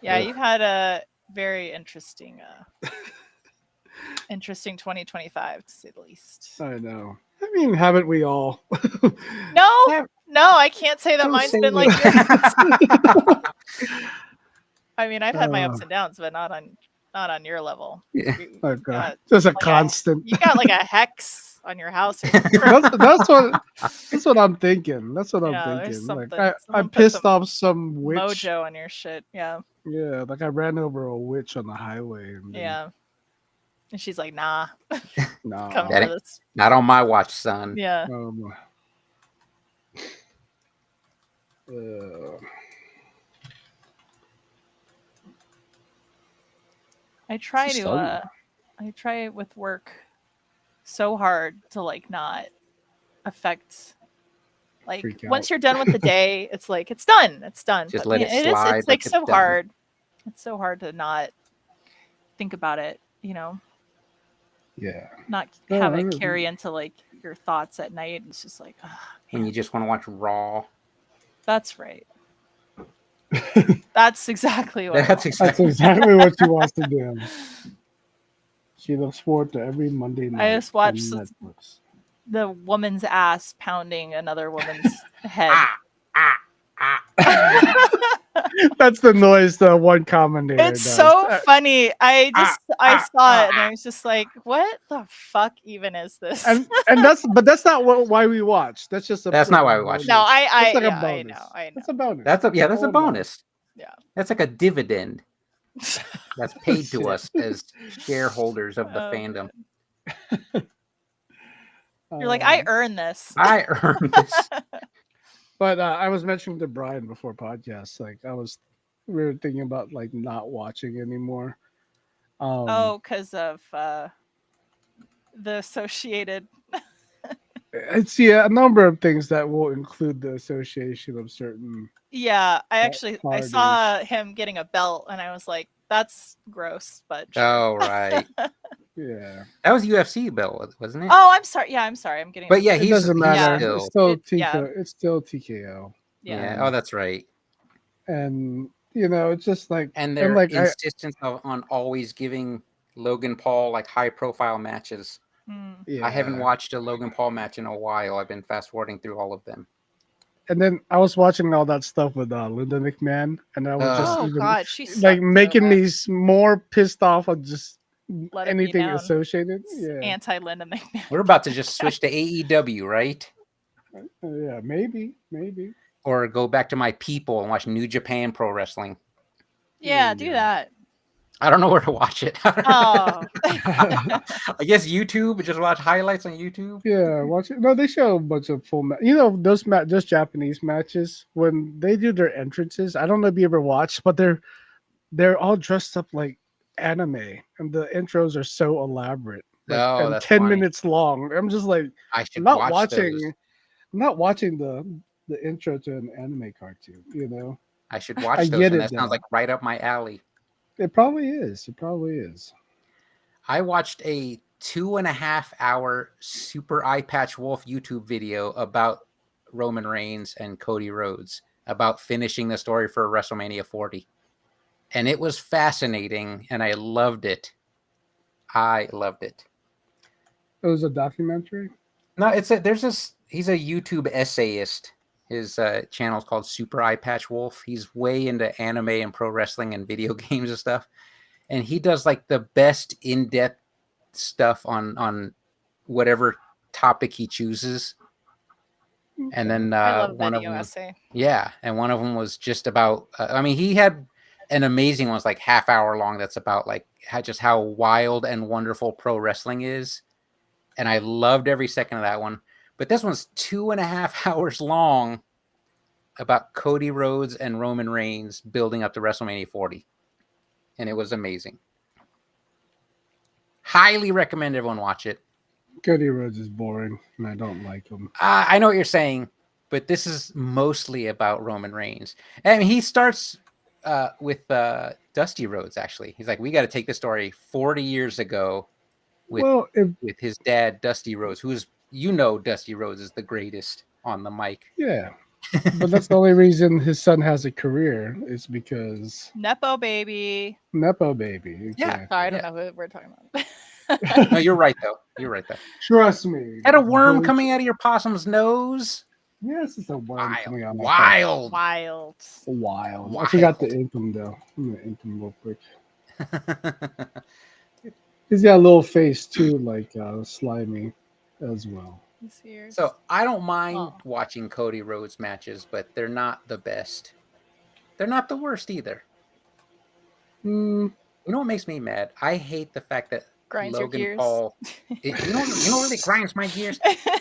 Speaker 3: Yeah,
Speaker 4: Ugh.
Speaker 3: you've had a very interesting, interesting 2025 to say the least.
Speaker 4: I know. I mean, haven't we all?
Speaker 3: No,
Speaker 2: Yeah.
Speaker 3: no, I can't say that
Speaker 2: Don't
Speaker 3: mine's
Speaker 2: say
Speaker 3: been
Speaker 2: we-
Speaker 3: like yours. I mean, I've had my ups
Speaker 4: Uh.
Speaker 3: and downs, but not on your level.
Speaker 2: Yeah.
Speaker 3: You
Speaker 4: Like,
Speaker 3: got,
Speaker 4: just a
Speaker 3: like
Speaker 4: constant.
Speaker 3: you got like a hex on your house. Or something.
Speaker 4: That's what I'm thinking. That's what
Speaker 3: Yeah,
Speaker 4: I'm
Speaker 3: there's
Speaker 4: thinking. Like
Speaker 3: something.
Speaker 4: I
Speaker 3: Someone put
Speaker 4: pissed
Speaker 3: some
Speaker 4: off some witch.
Speaker 3: mojo on your shit. Yeah,
Speaker 4: Yeah, like I ran over a witch on the highway. And then,
Speaker 3: yeah. And she's like, "Nah,
Speaker 4: Nah.
Speaker 3: come
Speaker 2: That
Speaker 3: for
Speaker 2: ain't-
Speaker 3: this."
Speaker 2: Not on my watch, son.
Speaker 3: Yeah.
Speaker 4: Uh,
Speaker 3: I try
Speaker 4: Just
Speaker 3: to
Speaker 4: started.
Speaker 3: I try with work so hard to like not affect like
Speaker 4: Freak
Speaker 3: once
Speaker 4: out.
Speaker 3: you're done with the day, it's like it's done. It's done.
Speaker 2: Just
Speaker 3: But
Speaker 2: let
Speaker 3: yeah,
Speaker 2: it slide
Speaker 3: it's
Speaker 2: like
Speaker 3: like
Speaker 2: it's
Speaker 3: so
Speaker 2: done.
Speaker 3: hard. It's so hard to not think about it, you know,
Speaker 4: yeah.
Speaker 3: not
Speaker 4: No,
Speaker 3: have
Speaker 4: I
Speaker 3: it
Speaker 4: don't-
Speaker 3: carry into like your thoughts at night. It's just like, oh,
Speaker 2: When you just want to watch Raw.
Speaker 3: that's right. That's exactly what I
Speaker 2: That's
Speaker 3: want.
Speaker 4: That's
Speaker 2: exactly.
Speaker 4: exactly what she wants to do. She looks forward to every Monday night.
Speaker 3: just watched
Speaker 4: on
Speaker 3: this-
Speaker 4: Netflix.
Speaker 3: the woman's ass pounding another woman's head.
Speaker 4: That's the noise the one commentator
Speaker 3: It's
Speaker 4: does.
Speaker 3: so funny. I saw it and
Speaker 4: ah.
Speaker 3: I was just like, what the fuck even is this?
Speaker 4: and that's not why we watch. That's just
Speaker 2: That's not why we watch.
Speaker 3: no, I
Speaker 4: It's like a
Speaker 3: yeah, I
Speaker 4: bonus.
Speaker 3: know.
Speaker 4: That's a bonus.
Speaker 2: That's a
Speaker 4: all
Speaker 2: bonus.
Speaker 3: Yeah.
Speaker 2: That's like a dividend that's paid to
Speaker 4: Shit.
Speaker 2: us as shareholders of the
Speaker 3: Oh,
Speaker 2: fandom.
Speaker 3: man. You're like, I
Speaker 4: Um,
Speaker 3: earned this.
Speaker 2: I earned this.
Speaker 4: But I was mentioning to Brian before podcast, like we were thinking about like not watching anymore.
Speaker 3: Oh, because of the associated.
Speaker 4: It's a number of things that will include the association of certain.
Speaker 3: Yeah, I
Speaker 4: holidays.
Speaker 3: saw him getting a belt and I was like, that's gross, but sure.
Speaker 2: Oh right,
Speaker 4: Yeah,
Speaker 2: that was UFC belt, wasn't it?
Speaker 3: Oh, I'm sorry. Yeah, I'm sorry. I'm getting.
Speaker 2: But yeah,
Speaker 4: it
Speaker 2: he's
Speaker 4: doesn't matter.
Speaker 2: still-
Speaker 4: It's still
Speaker 3: yeah.
Speaker 4: It's still TKO,
Speaker 3: yeah.
Speaker 2: Oh, that's right.
Speaker 4: and it's just like
Speaker 2: And their
Speaker 4: like
Speaker 2: insistence on always giving Logan Paul like high profile matches.
Speaker 3: Mm.
Speaker 2: I haven't watched a Logan Paul match in a while. I've been fast forwarding through all of them.
Speaker 4: And then I was watching all that stuff with Linda McMahon, and I was just
Speaker 3: Oh
Speaker 4: even
Speaker 3: God, she's
Speaker 4: like making me more pissed off of just
Speaker 3: Let it be
Speaker 4: anything
Speaker 3: known.
Speaker 4: associated. Yeah,
Speaker 3: anti Linda McMahon.
Speaker 2: We're about to just switch to AEW, right?
Speaker 4: yeah, maybe.
Speaker 2: Or go back to my people and watch New Japan Pro Wrestling.
Speaker 3: Yeah, do that.
Speaker 2: I don't know where to watch it.
Speaker 3: Oh,
Speaker 2: I guess YouTube. Just watch highlights on YouTube.
Speaker 4: Yeah, watch it. No, they show a bunch of full those Japanese matches when they do their entrances. I don't know if you ever watched, but they're all dressed up like anime, and the intros are so elaborate.
Speaker 2: Oh,
Speaker 4: and
Speaker 2: that's
Speaker 4: 10
Speaker 2: funny.
Speaker 4: minutes long. I'm just like,
Speaker 2: I should
Speaker 4: I'm not
Speaker 2: watch
Speaker 4: watching.
Speaker 2: those.
Speaker 4: I'm not watching the intro to an anime cartoon.
Speaker 2: I should watch
Speaker 4: I
Speaker 2: those.
Speaker 4: get
Speaker 2: And
Speaker 4: it,
Speaker 2: that sounds
Speaker 4: though.
Speaker 2: like right up my alley.
Speaker 4: It probably is. It probably is.
Speaker 2: I watched a 2.5 hour Super Eye Patch Wolf YouTube video about Roman Reigns and Cody Rhodes about finishing the story for WrestleMania 40. And it was fascinating, and I loved it. I loved it.
Speaker 4: It was a documentary.
Speaker 2: No, there's this. He's a YouTube essayist. His channel is called Super Eye Patch Wolf. He's way into anime and pro wrestling and video games and stuff. And he does like the best in-depth stuff on whatever topic he chooses. And then
Speaker 3: I love
Speaker 2: one of
Speaker 3: video
Speaker 2: them,
Speaker 3: essay.
Speaker 2: yeah, and one of them was just about. I mean, he had an amazing one, it's like half hour long. That's about like how wild and wonderful pro wrestling is, and I loved every second of that one. But this one's 2.5 hours long about Cody Rhodes and Roman Reigns building up to WrestleMania 40, and it was amazing. Highly recommend everyone watch it.
Speaker 4: Cody Rhodes is boring, and I don't like him.
Speaker 2: I know what you're saying, but this is mostly about Roman Reigns. And he starts with Dusty Rhodes, actually. He's like, we got to take this story 40 years ago with his dad, Dusty Rhodes, who is, Dusty Rhodes is the greatest on the mic.
Speaker 4: Yeah. But that's the only reason his son has a career is because
Speaker 3: Nepo baby.
Speaker 4: Nepo baby.
Speaker 2: Yeah.
Speaker 4: Exactly.
Speaker 3: Sorry, I don't know who we're talking about.
Speaker 2: No, you're right, though.
Speaker 4: Trust me.
Speaker 2: Had a worm
Speaker 4: Bullshit.
Speaker 2: coming out of your possum's nose?
Speaker 4: Yes, it's a worm coming out.
Speaker 2: Wild.
Speaker 3: Wild.
Speaker 4: I forgot to ink him though. I'm gonna ink him real quick. He's got a little face too, like slimy as well.
Speaker 2: So I don't mind watching Cody Rhodes matches, but they're not the best. They're not the worst either. You know what makes me mad? I hate the fact that
Speaker 3: Grinds
Speaker 2: Logan
Speaker 3: your gears.
Speaker 2: Paul. You know what really grinds my gears?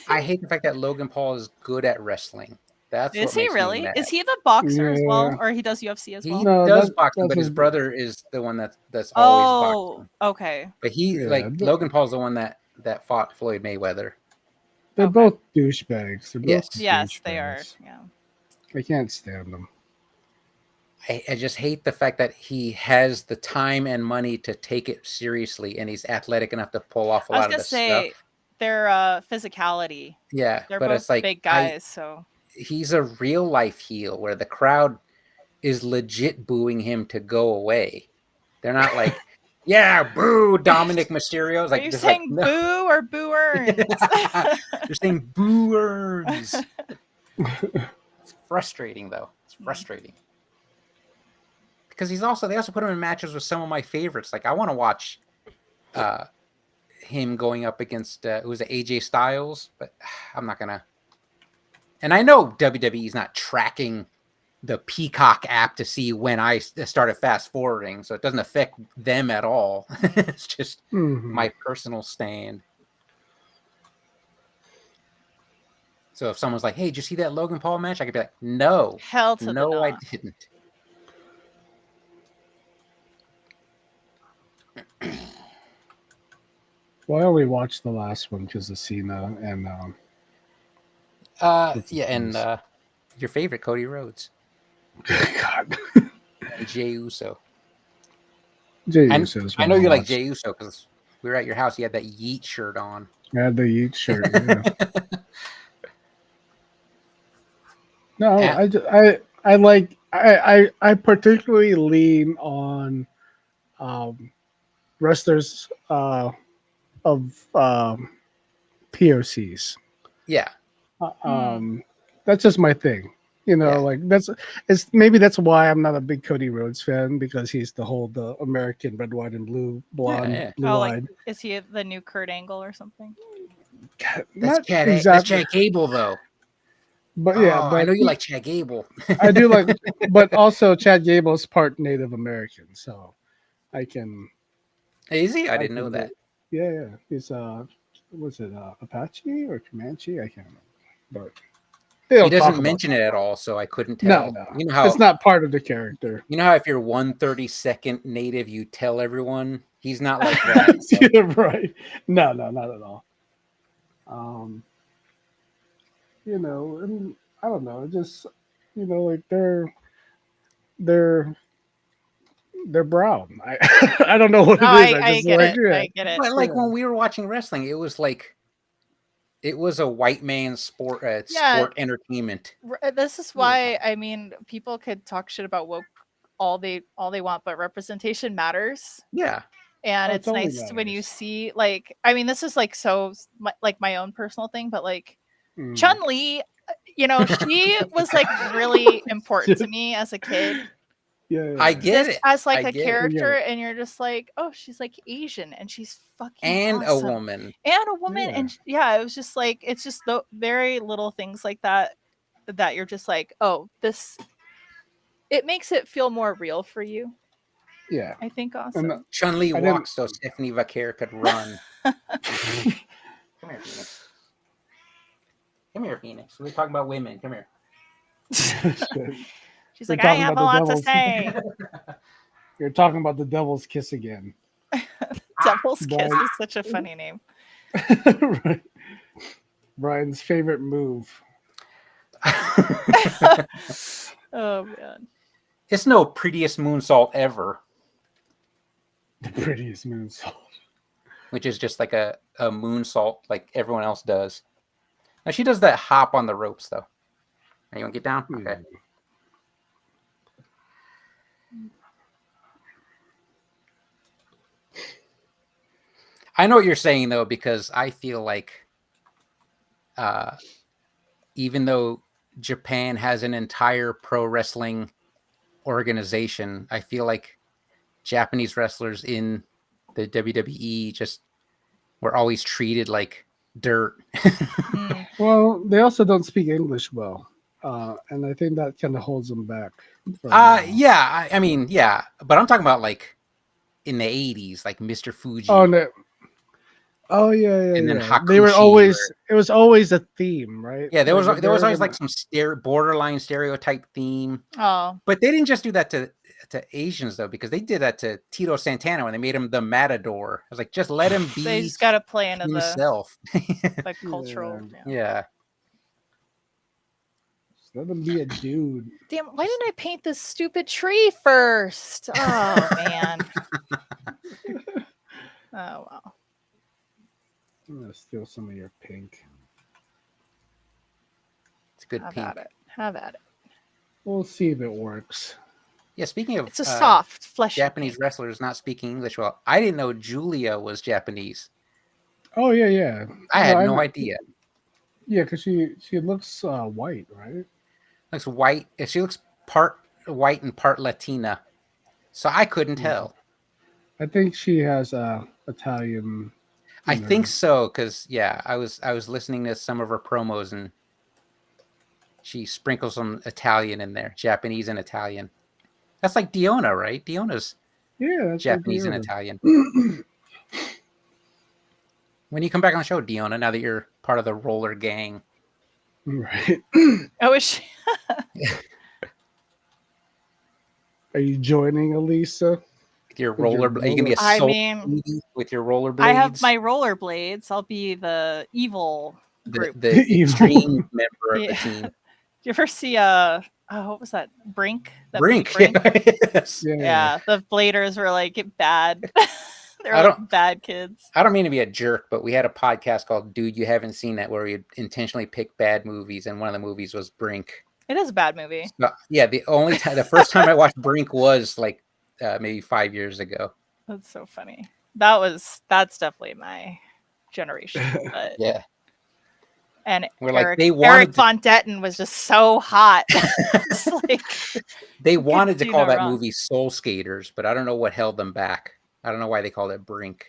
Speaker 2: I hate the fact that Logan Paul is good at wrestling. That's
Speaker 3: Is
Speaker 2: what
Speaker 3: he
Speaker 2: makes
Speaker 3: really?
Speaker 2: Me mad.
Speaker 3: Is he the boxer as well,
Speaker 4: Yeah.
Speaker 3: or he does UFC as
Speaker 2: He
Speaker 3: well?
Speaker 4: No,
Speaker 2: does
Speaker 4: that-
Speaker 2: boxing,
Speaker 4: that's
Speaker 2: but his
Speaker 4: his-
Speaker 2: brother is the one that's always boxing.
Speaker 3: Okay.
Speaker 2: But he
Speaker 4: Yeah,
Speaker 2: Logan Paul's the one that fought Floyd Mayweather.
Speaker 4: They're
Speaker 3: Okay.
Speaker 4: both douchebags. They're both
Speaker 2: Yes.
Speaker 3: Yes, they are.
Speaker 4: douchebags.
Speaker 3: Yeah.
Speaker 4: I can't stand them.
Speaker 2: I just hate the fact that he has the time and money to take it seriously, and he's athletic enough to pull off a
Speaker 3: I was
Speaker 2: lot of
Speaker 3: gonna
Speaker 2: the
Speaker 3: say
Speaker 2: stuff.
Speaker 3: their physicality.
Speaker 2: Yeah,
Speaker 3: They're
Speaker 2: but
Speaker 3: both
Speaker 2: it's like
Speaker 3: big guys, so
Speaker 2: he's a real life heel where the crowd is legit booing him to go away. They're not like, yeah, boo Dominic Mysterio. It's
Speaker 3: are
Speaker 2: like,
Speaker 3: you
Speaker 2: there's
Speaker 3: saying
Speaker 2: like, no.
Speaker 3: boo or booers?
Speaker 2: They're saying booers. It's frustrating though. It's frustrating. Because they also put him in matches with some of my favorites. Like I want to watch him going up against AJ Styles, but I'm not gonna. And I know WWE's not tracking the Peacock app to see when I started fast forwarding, so it doesn't affect them at all. It's just my personal stand. So if someone's like, "Hey, did you see that Logan Paul match?" I could be like, "No,
Speaker 3: Hell to the
Speaker 2: no, I
Speaker 3: no.
Speaker 2: didn't."
Speaker 4: Well, I only watched the last one because of Cena and
Speaker 2: Yeah, and your favorite Cody Rhodes,
Speaker 4: God,
Speaker 2: and Jey Uso.
Speaker 4: Jey
Speaker 2: I
Speaker 4: Uso's
Speaker 2: know
Speaker 4: one
Speaker 2: you
Speaker 4: I
Speaker 2: like
Speaker 4: watched.
Speaker 2: Jey Uso because we were at your house. He had that Yeet shirt on.
Speaker 4: I had the Yeet shirt. Yeah. No,
Speaker 2: Yeah.
Speaker 4: I particularly lean on wrestlers of POCs.
Speaker 2: Yeah,
Speaker 4: That's just my thing. You know,
Speaker 2: Yeah.
Speaker 4: like that's why I'm not a big Cody Rhodes fan, because he's the American red, white, and blue, blonde,
Speaker 2: yeah.
Speaker 3: Oh, like
Speaker 4: blue-eyed.
Speaker 3: is he the new Kurt Angle or something?
Speaker 4: Not
Speaker 2: That's
Speaker 4: exactly,
Speaker 2: Chad Gable though.
Speaker 4: but yeah,
Speaker 2: Oh,
Speaker 4: but
Speaker 2: I know you like Chad Gable.
Speaker 4: I do like, but also Chad Gable's part Native American, so I can.
Speaker 2: Is he? I didn't know
Speaker 4: can
Speaker 2: that.
Speaker 4: Yeah. He's was it Apache or Comanche? I can't remember. But they
Speaker 2: He
Speaker 4: don't talk
Speaker 2: doesn't
Speaker 4: about
Speaker 2: mention it at all, so I couldn't
Speaker 4: No,
Speaker 2: tell.
Speaker 4: no,
Speaker 2: You know how
Speaker 4: it's not part of the character.
Speaker 2: you know how if you're 1/32nd native, you tell everyone. He's not like that. so-
Speaker 4: Yeah, right. No, not at all. You know, and I don't know, just like they're brown. I don't know what
Speaker 3: No,
Speaker 4: it is.
Speaker 3: I
Speaker 4: just
Speaker 3: get
Speaker 4: like,
Speaker 3: it.
Speaker 4: yeah.
Speaker 3: I get it.
Speaker 2: But like when we were watching wrestling, it was a white man's sport,
Speaker 3: Yeah.
Speaker 2: sport entertainment.
Speaker 3: This is why I mean people could talk shit about woke all they want, but representation matters.
Speaker 2: Yeah,
Speaker 3: And
Speaker 4: Oh,
Speaker 3: it's
Speaker 4: totally
Speaker 3: nice when you
Speaker 4: matters.
Speaker 3: see like, I mean, this is like like my own personal thing, but like
Speaker 4: Mm.
Speaker 3: Chun-Li, she was like really important to me as a kid.
Speaker 4: Yeah,
Speaker 2: I
Speaker 4: yeah.
Speaker 2: get
Speaker 3: Just
Speaker 2: it.
Speaker 3: as like
Speaker 2: I
Speaker 3: a
Speaker 2: get it.
Speaker 3: character, and you're just like, oh, she's like Asian and she's fucking
Speaker 2: And a
Speaker 3: awesome.
Speaker 2: woman.
Speaker 3: And a woman,
Speaker 4: Yeah.
Speaker 3: and yeah, it was just like, it's just the very little things like that that you're just like, oh, this, it makes it feel more real for you.
Speaker 4: Yeah.
Speaker 3: I think
Speaker 4: And
Speaker 3: awesome.
Speaker 2: Chun-Li
Speaker 4: I didn't-
Speaker 2: walks so Stephanie Vaquer could run. Come here, Phoenix. Come here, Phoenix. We're talking about women. Come here.
Speaker 3: She's
Speaker 4: We're
Speaker 3: like, I
Speaker 4: talking
Speaker 3: have a
Speaker 4: about
Speaker 3: lot
Speaker 4: the
Speaker 3: to say.
Speaker 4: You're talking about the devil's kiss again.
Speaker 3: Devil's Kiss
Speaker 4: Brian-
Speaker 3: is such a funny name.
Speaker 4: Right. Brian's favorite move.
Speaker 3: Oh man.
Speaker 2: It's no prettiest moonsault ever,
Speaker 4: The prettiest moonsault.
Speaker 2: which is just like a moonsault like everyone else does. Now she does that hop on the ropes though. Are you want to get down? Okay. I know what you're saying though, because I feel like even though Japan has an entire pro wrestling organization, I feel like Japanese wrestlers in the WWE just were always treated like dirt.
Speaker 3: Mm.
Speaker 4: Well, they also don't speak English well. And I think that kind of holds them back.
Speaker 2: Yeah, I mean, yeah, but I'm talking about like in the 80s, like Mr. Fuji.
Speaker 4: Oh no. Oh yeah.
Speaker 2: And then
Speaker 4: They were
Speaker 2: Hakushi
Speaker 4: always. It was always a theme, right?
Speaker 2: Yeah, there was
Speaker 4: Like,
Speaker 2: always
Speaker 4: they're
Speaker 2: like some borderline stereotype theme.
Speaker 3: Oh,
Speaker 2: But they didn't just do that to Asians though, because they did that to Tito Santana when they made him the Matador. I was like, just let him
Speaker 3: they
Speaker 2: be
Speaker 3: just got to play into the
Speaker 2: himself.
Speaker 3: like cultural.
Speaker 4: Yeah.
Speaker 3: Yeah.
Speaker 2: Yeah.
Speaker 4: Just let them be a dude.
Speaker 3: Damn, why didn't I paint this stupid tree first? Oh man. Oh wow.
Speaker 4: I'm gonna steal some of your pink.
Speaker 2: It's a good
Speaker 3: Have
Speaker 2: pink.
Speaker 3: at it. Have at it.
Speaker 4: We'll see if it works.
Speaker 2: Yeah, speaking of
Speaker 3: It's a soft, fleshy
Speaker 2: Japanese
Speaker 3: pink.
Speaker 2: wrestlers not speaking English well, I didn't know Julia was Japanese.
Speaker 4: Oh yeah.
Speaker 2: I had
Speaker 4: No,
Speaker 2: no
Speaker 4: know.
Speaker 2: idea.
Speaker 4: Yeah, because she looks white, right?
Speaker 2: Looks white. She looks part white and part Latina. So I couldn't tell.
Speaker 4: I think she has Italian.
Speaker 2: I
Speaker 4: in her.
Speaker 2: think so, because yeah, I was listening to some of her promos and she sprinkles some Italian in there, Japanese and Italian. That's like Diona, right? Diona's
Speaker 4: Yeah, that's
Speaker 2: Japanese and
Speaker 4: like
Speaker 2: Italian. When you come back on the show, Diona, now that you're part of the roller gang,
Speaker 4: right.
Speaker 3: I wish.
Speaker 4: Are you joining Elisa?
Speaker 2: with your
Speaker 4: With your
Speaker 2: roller, are you gonna be a
Speaker 3: I
Speaker 2: soul
Speaker 3: mean,
Speaker 2: lady with your rollerblades?
Speaker 3: I have my rollerblades. I'll be the evil group.
Speaker 2: the
Speaker 4: Evil.
Speaker 2: extreme member of the
Speaker 3: Yeah.
Speaker 2: team.
Speaker 3: Do you ever see what was that? Brink? That movie
Speaker 2: Brink. Yes.
Speaker 3: Yeah, the Bladers were like bad. They're
Speaker 2: I
Speaker 3: like
Speaker 2: don't-
Speaker 3: bad kids.
Speaker 2: I don't mean to be a jerk, but we had a podcast called "Dude, You Haven't Seen That," where we intentionally picked bad movies, and one of the movies was Brink.
Speaker 3: It is a bad movie.
Speaker 2: So, yeah, the first time I watched Brink was like maybe 5 years ago.
Speaker 3: That's so funny. That's definitely my generation. But
Speaker 2: Yeah,
Speaker 3: and
Speaker 2: we're like
Speaker 3: Eric,
Speaker 2: they
Speaker 3: Eric
Speaker 2: wanted
Speaker 3: Von Detten was just so hot. It's like,
Speaker 2: they wanted to
Speaker 3: do
Speaker 2: call
Speaker 3: no
Speaker 2: that
Speaker 3: wrong.
Speaker 2: movie Soul Skaters, but I don't know what held them back. I don't know why they called it Brink.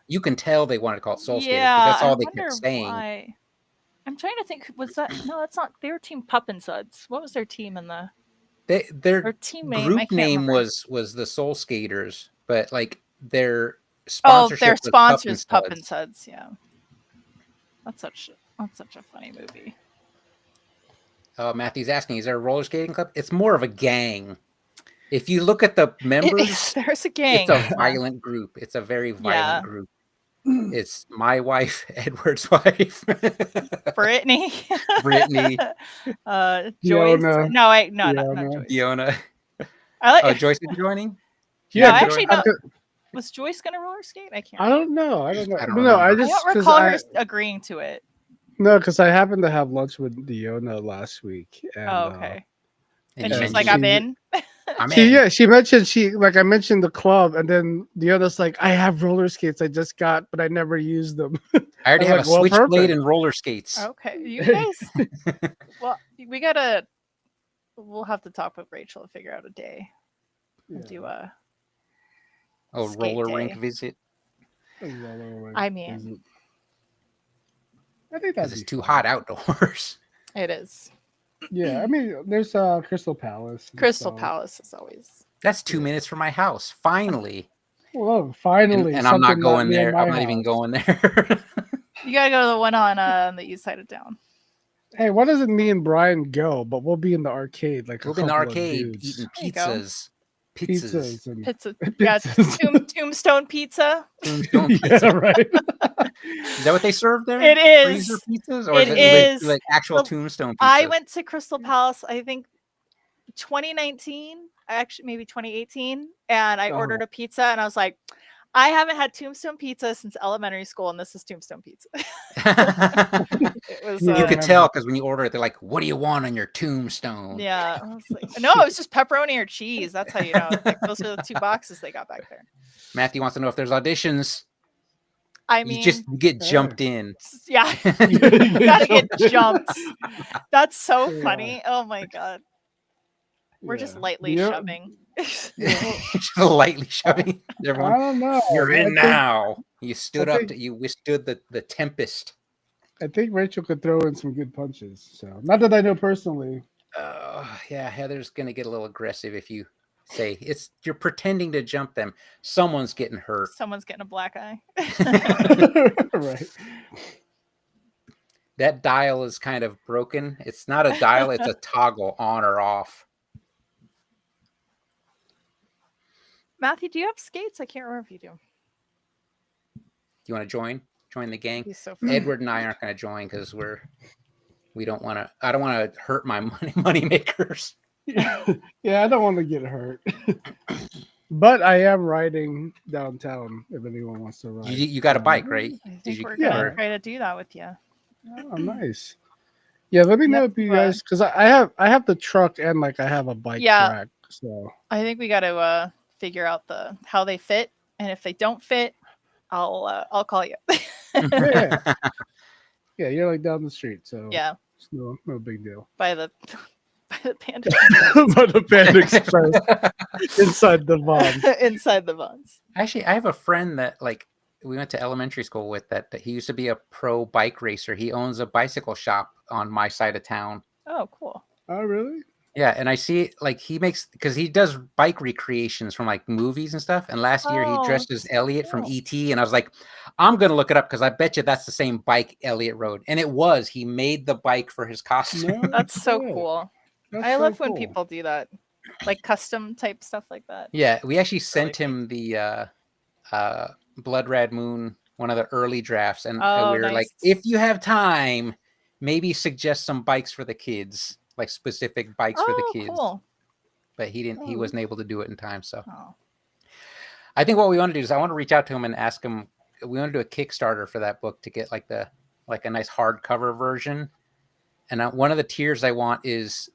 Speaker 2: You can tell they wanted to call it Soul Skaters
Speaker 3: yeah,
Speaker 2: because that's all
Speaker 3: I
Speaker 2: they
Speaker 3: wonder
Speaker 2: kept saying.
Speaker 3: why. I'm trying to think. Was that no? That's not. They were Team Pup and Suds. What was their team in the?
Speaker 2: Their
Speaker 3: Or team name? I
Speaker 2: group
Speaker 3: can't
Speaker 2: name
Speaker 3: remember.
Speaker 2: was the Soul Skaters, but like their
Speaker 3: Oh,
Speaker 2: sponsorship
Speaker 3: their
Speaker 2: was
Speaker 3: sponsors, Pup
Speaker 2: Suds.
Speaker 3: and Suds. Yeah, that's such a funny movie.
Speaker 2: Oh, Matthew's asking, is there a roller skating club? It's more of a gang. If you look at the members,
Speaker 3: There's a gang.
Speaker 2: it's a violent group. It's a very violent
Speaker 3: Yeah.
Speaker 2: group. It's my wife, Edward's wife,
Speaker 3: Brittany.
Speaker 2: Brittany,
Speaker 3: Joyce.
Speaker 4: Fiona.
Speaker 3: No, not
Speaker 4: Fiona.
Speaker 3: Joyce.
Speaker 2: Fiona.
Speaker 3: I like.
Speaker 2: Oh, Joyce is joining?
Speaker 3: No,
Speaker 4: but
Speaker 3: actually,
Speaker 4: I
Speaker 3: no.
Speaker 4: could-
Speaker 3: Was Joyce gonna roller skate? I can't.
Speaker 4: I don't know.
Speaker 2: I don't
Speaker 4: No, I
Speaker 2: remember.
Speaker 3: I
Speaker 4: just
Speaker 3: don't
Speaker 4: because
Speaker 3: recall her agreeing to it.
Speaker 4: because I happened to have lunch with Diona last week. And,
Speaker 3: Oh, okay. And
Speaker 2: you
Speaker 3: she's
Speaker 2: mentioned-
Speaker 3: like, I'm in.
Speaker 2: I'm in.
Speaker 4: She mentioned I mentioned the club, and then the other's like, I have roller skates I just got, but I never used them.
Speaker 2: I already
Speaker 4: I
Speaker 2: have
Speaker 4: was
Speaker 2: a
Speaker 4: like, well,
Speaker 2: switchblade
Speaker 4: perfect.
Speaker 2: and roller skates.
Speaker 3: Okay, you guys. Well, we gotta. We'll have to talk with Rachel to figure out a day. We'll do a.
Speaker 2: Oh,
Speaker 3: skate
Speaker 2: roller rink
Speaker 3: day.
Speaker 2: visit
Speaker 3: I mean,
Speaker 4: I think
Speaker 2: because
Speaker 4: that'd
Speaker 2: it's
Speaker 4: be
Speaker 2: too
Speaker 4: fun.
Speaker 2: hot outdoors.
Speaker 3: it is.
Speaker 4: Yeah, I mean, there's Crystal Palace. and
Speaker 3: Crystal
Speaker 4: stuff.
Speaker 3: Palace is always.
Speaker 2: That's 2 minutes from my house. Finally,
Speaker 4: Well, finally,
Speaker 2: and I'm not
Speaker 4: something
Speaker 2: going
Speaker 4: near
Speaker 2: there.
Speaker 4: my
Speaker 2: I'm not even
Speaker 4: house.
Speaker 2: going there.
Speaker 3: You gotta go to the one on the east side of town.
Speaker 4: Hey, why doesn't me and Brian go? But we'll be in the arcade, like
Speaker 2: We'll
Speaker 4: a
Speaker 2: be in the
Speaker 4: couple of
Speaker 2: arcade
Speaker 4: dudes.
Speaker 2: eating
Speaker 3: There you go.
Speaker 2: pizzas. Pizzas.
Speaker 4: Pizzas and
Speaker 3: Pizza. Yeah,
Speaker 4: pizzas.
Speaker 3: Tombstone Pizza.
Speaker 2: Tombstone
Speaker 4: Yeah,
Speaker 2: pizza.
Speaker 4: right.
Speaker 2: Is that what they serve there?
Speaker 3: It
Speaker 2: Freezer
Speaker 3: is.
Speaker 2: pizzas, or
Speaker 3: It
Speaker 2: is it
Speaker 3: is.
Speaker 2: like actual
Speaker 3: The-
Speaker 2: Tombstone pizza?
Speaker 3: I went to Crystal Palace, I think 2019, actually maybe 2018, and I
Speaker 4: Oh.
Speaker 3: ordered a pizza and I was like, I haven't had Tombstone Pizza since elementary school, and this is Tombstone Pizza. It was
Speaker 4: You
Speaker 2: you could
Speaker 4: remember.
Speaker 2: tell because when you order it, they're like, "What do you want on your tombstone?"
Speaker 3: yeah. I was like, no, it was just pepperoni or cheese. That's how you know. Like those are the two boxes they got back there.
Speaker 2: Matthew wants to know if there's auditions.
Speaker 3: I
Speaker 2: You
Speaker 3: mean,
Speaker 2: just get
Speaker 4: Hey.
Speaker 2: jumped in.
Speaker 3: yeah,
Speaker 4: You
Speaker 3: gotta get
Speaker 4: jumped.
Speaker 3: jumped. That's so
Speaker 4: Yeah.
Speaker 3: funny. Oh my god. We're just
Speaker 4: Yeah.
Speaker 3: lightly
Speaker 4: Yeah.
Speaker 3: shoving.
Speaker 2: Just lightly shoving
Speaker 4: I
Speaker 2: everyone.
Speaker 4: don't know.
Speaker 2: You're
Speaker 4: I
Speaker 2: in
Speaker 4: think-
Speaker 2: now. You stood
Speaker 4: I
Speaker 2: up.
Speaker 4: think-
Speaker 2: You withstood the tempest.
Speaker 4: I think Rachel could throw in some good punches. So, not that I know personally.
Speaker 2: Yeah, Heather's gonna get a little aggressive if you say you're pretending to jump them. Someone's getting hurt.
Speaker 3: Someone's getting a black eye.
Speaker 4: Right.
Speaker 2: That dial is kind of broken. It's not a dial, it's a toggle on or off.
Speaker 3: Matthew, do you have skates? I can't remember if you do.
Speaker 2: Do you want to join? Join the gang?
Speaker 3: He's so funny.
Speaker 2: Edward and I aren't going to join because we don't want to. I don't want to hurt my money makers.
Speaker 4: Yeah, I don't want to get hurt. But I am riding downtown if anyone wants to ride.
Speaker 2: You got a bike, right?
Speaker 3: I
Speaker 2: Did
Speaker 3: think
Speaker 2: you-
Speaker 3: we're
Speaker 4: Yeah.
Speaker 3: gonna try to do that with you.
Speaker 4: Oh, nice. Yeah, let me know
Speaker 3: Yep,
Speaker 4: if you
Speaker 3: uh,
Speaker 4: guys, because I have the truck and like I have a bike
Speaker 3: Yeah.
Speaker 4: track. So
Speaker 3: I think we got to figure out how they fit, and if they don't fit, I'll call you.
Speaker 4: yeah, yeah, you're like down the street, so
Speaker 3: Yeah,
Speaker 4: it's no big deal.
Speaker 3: by the Panda
Speaker 4: But the Panda Express inside the Vons.
Speaker 3: inside the Vons.
Speaker 2: Actually, I have a friend that we went to elementary school with that he used to be a pro bike racer. He owns a bicycle shop on my side of town.
Speaker 3: Oh, cool.
Speaker 4: Oh, really?
Speaker 2: Yeah, and I see he makes because he does bike recreations from like movies and stuff. And last year
Speaker 3: Oh,
Speaker 2: he dressed as Elliot from
Speaker 3: cool.
Speaker 2: E.T. And I was like, I'm gonna look it up because I bet you that's the same bike Elliot rode. And it was. He made the bike for his costume.
Speaker 4: No,
Speaker 3: That's so
Speaker 4: shit.
Speaker 3: cool.
Speaker 4: That's
Speaker 3: I
Speaker 4: so
Speaker 3: love when
Speaker 4: cool.
Speaker 3: people do that, like custom type stuff like that.
Speaker 2: Yeah, we actually
Speaker 3: Really
Speaker 2: sent him the Blood Red Moon, one of the early drafts, and
Speaker 3: Oh,
Speaker 2: we were like,
Speaker 3: nice.
Speaker 2: if you have time, maybe suggest some bikes for the kids, like specific bikes for the
Speaker 3: Oh,
Speaker 2: kids.
Speaker 3: cool.
Speaker 2: But he didn't. He
Speaker 3: Oh.
Speaker 2: wasn't able to do it in time. So
Speaker 3: Oh.
Speaker 2: I think what we want to do is I want to reach out to him and ask him. We want to do a Kickstarter for that book to get like a nice hardcover version. And one of the tiers I want is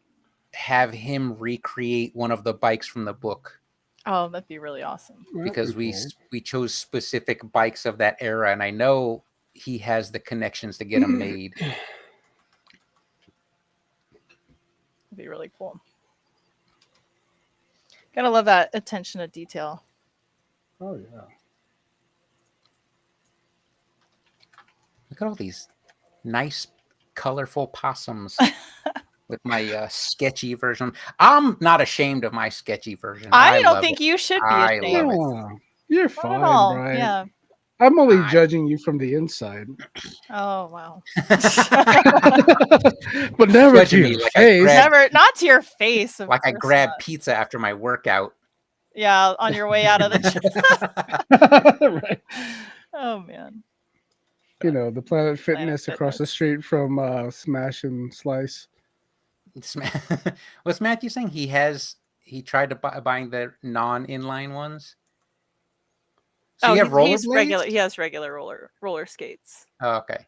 Speaker 2: have him recreate one of the bikes from the book.
Speaker 3: Oh, that'd be really awesome.
Speaker 4: That'd
Speaker 2: Because
Speaker 4: be
Speaker 2: we
Speaker 4: cool.
Speaker 2: we chose specific bikes of that era, and I know he has the connections to get them made.
Speaker 3: It'd be really cool. Gotta love that attention to detail.
Speaker 4: Oh yeah.
Speaker 2: Look at all these nice, colorful possums with my sketchy version. I'm not ashamed of my sketchy version.
Speaker 3: I don't
Speaker 2: love
Speaker 3: think
Speaker 2: it.
Speaker 3: you should be
Speaker 2: I
Speaker 3: ashamed.
Speaker 2: love it.
Speaker 4: You're
Speaker 3: Not
Speaker 4: fine,
Speaker 3: at all.
Speaker 4: Brian.
Speaker 3: Yeah.
Speaker 4: I'm only
Speaker 2: I-
Speaker 4: judging you from the inside,
Speaker 3: Oh wow.
Speaker 4: but never to
Speaker 2: Judging me
Speaker 4: your
Speaker 2: like I
Speaker 4: face.
Speaker 2: grabbed-
Speaker 3: Never, not to your face. Of
Speaker 2: Like I
Speaker 3: course
Speaker 2: grab
Speaker 3: not.
Speaker 2: pizza after my workout.
Speaker 3: Yeah, on your way out of the gym.
Speaker 4: Right.
Speaker 3: Oh man.
Speaker 4: You know, the Planet Fitness across the
Speaker 3: Fitness.
Speaker 4: street from Smash and Slice.
Speaker 2: What's Matthew saying? He tried to buying the non-inline ones. So you have
Speaker 3: he's
Speaker 2: rollerblades?
Speaker 3: regular. He has regular roller skates.
Speaker 2: Oh, okay.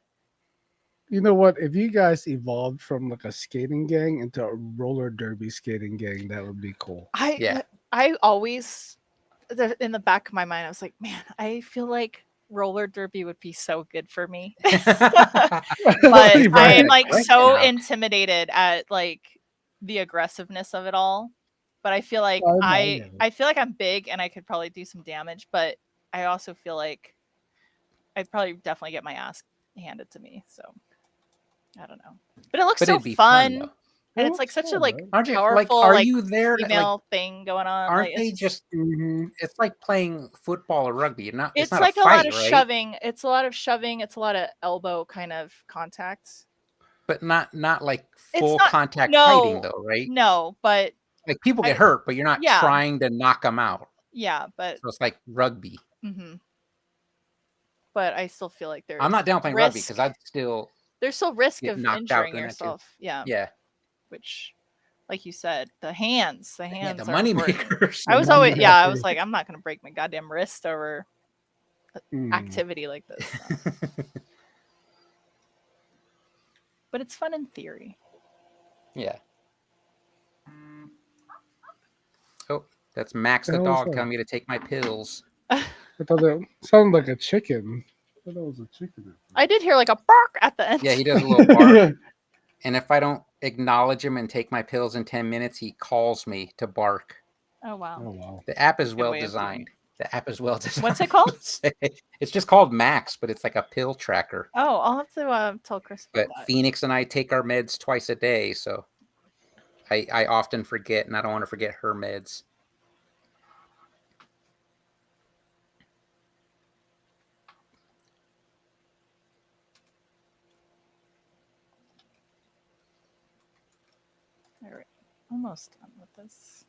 Speaker 4: You know what? If you guys evolved from like a skating gang into a roller derby skating gang, that would be cool.
Speaker 2: Yeah.
Speaker 3: I always in the back of my mind I was like, man, I feel like roller derby would be so good for me. But I
Speaker 4: Right.
Speaker 3: am like
Speaker 2: Question
Speaker 3: so
Speaker 2: out.
Speaker 3: intimidated at like the aggressiveness of it all. But I feel like
Speaker 4: I get it.
Speaker 3: I feel like I'm big and I could probably do some damage, but I also feel like I'd probably definitely get my ass handed to me. So I don't know. But it looks
Speaker 2: But
Speaker 3: so
Speaker 2: it'd be fun,
Speaker 3: fun.
Speaker 2: though.
Speaker 3: And
Speaker 4: It
Speaker 3: it's like
Speaker 4: looks
Speaker 3: such a
Speaker 4: fun,
Speaker 3: like
Speaker 4: right?
Speaker 2: Aren't you
Speaker 3: powerful
Speaker 2: are
Speaker 3: like
Speaker 2: you there like
Speaker 3: female thing going on.
Speaker 2: aren't
Speaker 3: Like
Speaker 2: they
Speaker 3: it's
Speaker 2: just
Speaker 4: Mhm.
Speaker 2: it's like playing football or rugby. It's
Speaker 3: it's
Speaker 2: not a
Speaker 3: like a lot
Speaker 2: fight,
Speaker 3: of
Speaker 2: right?
Speaker 3: shoving. It's a lot of shoving. It's a lot of elbow kind of contact.
Speaker 2: But not like
Speaker 3: It's
Speaker 2: full
Speaker 3: not
Speaker 2: contact fighting
Speaker 3: no,
Speaker 2: though, right?
Speaker 3: no, but
Speaker 2: Like people get
Speaker 3: I
Speaker 2: hurt, but you're not
Speaker 3: yeah,
Speaker 2: trying to knock them out.
Speaker 3: yeah, but
Speaker 2: So it's like rugby.
Speaker 3: but I still feel like
Speaker 2: I'm
Speaker 3: there's
Speaker 2: not down playing rugby because
Speaker 3: risk.
Speaker 2: I'd still
Speaker 3: There's still risk
Speaker 2: get
Speaker 3: of
Speaker 2: knocked out
Speaker 3: injuring
Speaker 2: doing that too.
Speaker 3: yourself. Yeah,
Speaker 2: Yeah.
Speaker 3: which like you said, the hands
Speaker 2: Yeah, the
Speaker 3: are
Speaker 2: money
Speaker 3: important.
Speaker 2: makers.
Speaker 3: I was
Speaker 4: money
Speaker 3: always yeah, I
Speaker 4: maker.
Speaker 3: was like, I'm not gonna break my goddamn wrist over
Speaker 4: Mm.
Speaker 3: activity like this. No. But it's fun in theory.
Speaker 2: Yeah. Oh, that's Max the
Speaker 4: The hell is
Speaker 2: dog
Speaker 4: that?
Speaker 2: telling me to take my pills.
Speaker 4: I thought that sounded like a chicken. I thought that was a chicken.
Speaker 3: I did hear like a bark at the end.
Speaker 2: Yeah, he does a little bark. And if I don't acknowledge him and take my pills in 10 minutes, he calls me to bark.
Speaker 3: Oh wow.
Speaker 4: Oh wow.
Speaker 2: The app is
Speaker 3: Good
Speaker 2: well
Speaker 3: way of doing
Speaker 2: designed. The app is well designed.
Speaker 3: What's it called?
Speaker 2: It's just called Max, but it's like a pill tracker.
Speaker 3: Oh, I'll have to tell Chris
Speaker 2: But
Speaker 3: about that.
Speaker 2: Phoenix and I take our meds twice a day, so I often forget, and I don't want to forget her meds.
Speaker 3: All right, almost done with this.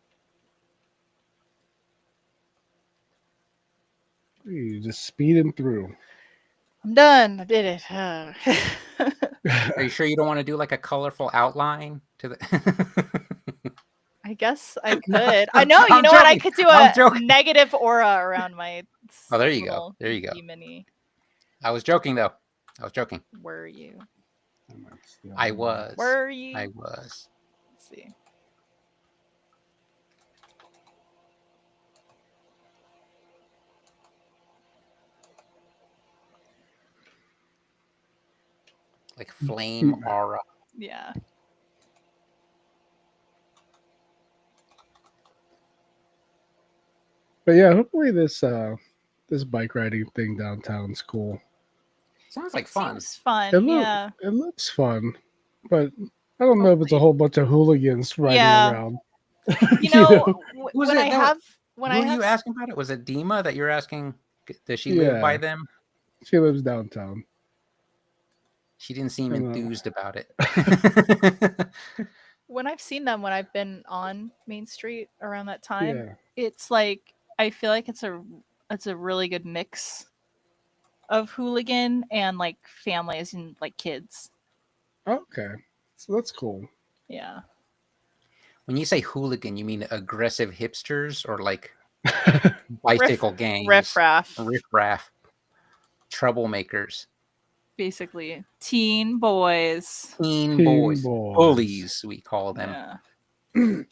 Speaker 4: You just speeding through.
Speaker 3: I'm done. I did it.
Speaker 2: Are you sure you don't want to do like a colorful outline to the?
Speaker 3: I guess I could. I know. You
Speaker 2: I'm
Speaker 3: know what? I
Speaker 2: joking.
Speaker 3: could do
Speaker 2: I'm
Speaker 3: a
Speaker 2: joking.
Speaker 3: negative aura around my.
Speaker 2: Oh, there you go.
Speaker 3: little
Speaker 2: There you go.
Speaker 3: Mini.
Speaker 2: I was joking though. I was joking.
Speaker 3: Were you?
Speaker 2: I was.
Speaker 3: Were you?
Speaker 2: I was.
Speaker 3: Let's see.
Speaker 2: Like flame aura.
Speaker 3: Yeah.
Speaker 4: But yeah, hopefully this bike riding thing downtown's cool.
Speaker 2: Sounds like
Speaker 3: It
Speaker 2: fun.
Speaker 3: seems fun.
Speaker 4: It
Speaker 3: Yeah.
Speaker 4: looks fun, but I don't know if it's a whole bunch of hooligans riding
Speaker 3: Yeah.
Speaker 4: around.
Speaker 3: You know,
Speaker 2: Was
Speaker 3: when
Speaker 2: it
Speaker 3: I
Speaker 2: that was-
Speaker 3: have when
Speaker 2: Who
Speaker 3: I
Speaker 2: are
Speaker 3: have
Speaker 2: you asking about it? Was it Dima that you're asking? Does she live by
Speaker 4: Yeah.
Speaker 2: them?
Speaker 4: She lives downtown.
Speaker 2: She didn't seem
Speaker 4: I know.
Speaker 2: enthused about it.
Speaker 3: when I've seen them when I've been on Main Street around that time,
Speaker 4: Yeah.
Speaker 3: it's like I feel like it's a really good mix of hooligan and like families and like kids.
Speaker 4: Okay. So that's cool.
Speaker 3: Yeah.
Speaker 2: When you say hooligan, you mean aggressive hipsters or like bicycle gangs?
Speaker 3: Riffraff.
Speaker 2: Riffraff. Troublemakers.
Speaker 3: Basically. Teen boys.
Speaker 2: Teen
Speaker 4: Teen
Speaker 2: boys.
Speaker 4: boys.
Speaker 2: Bullies, we call them.
Speaker 3: Yeah.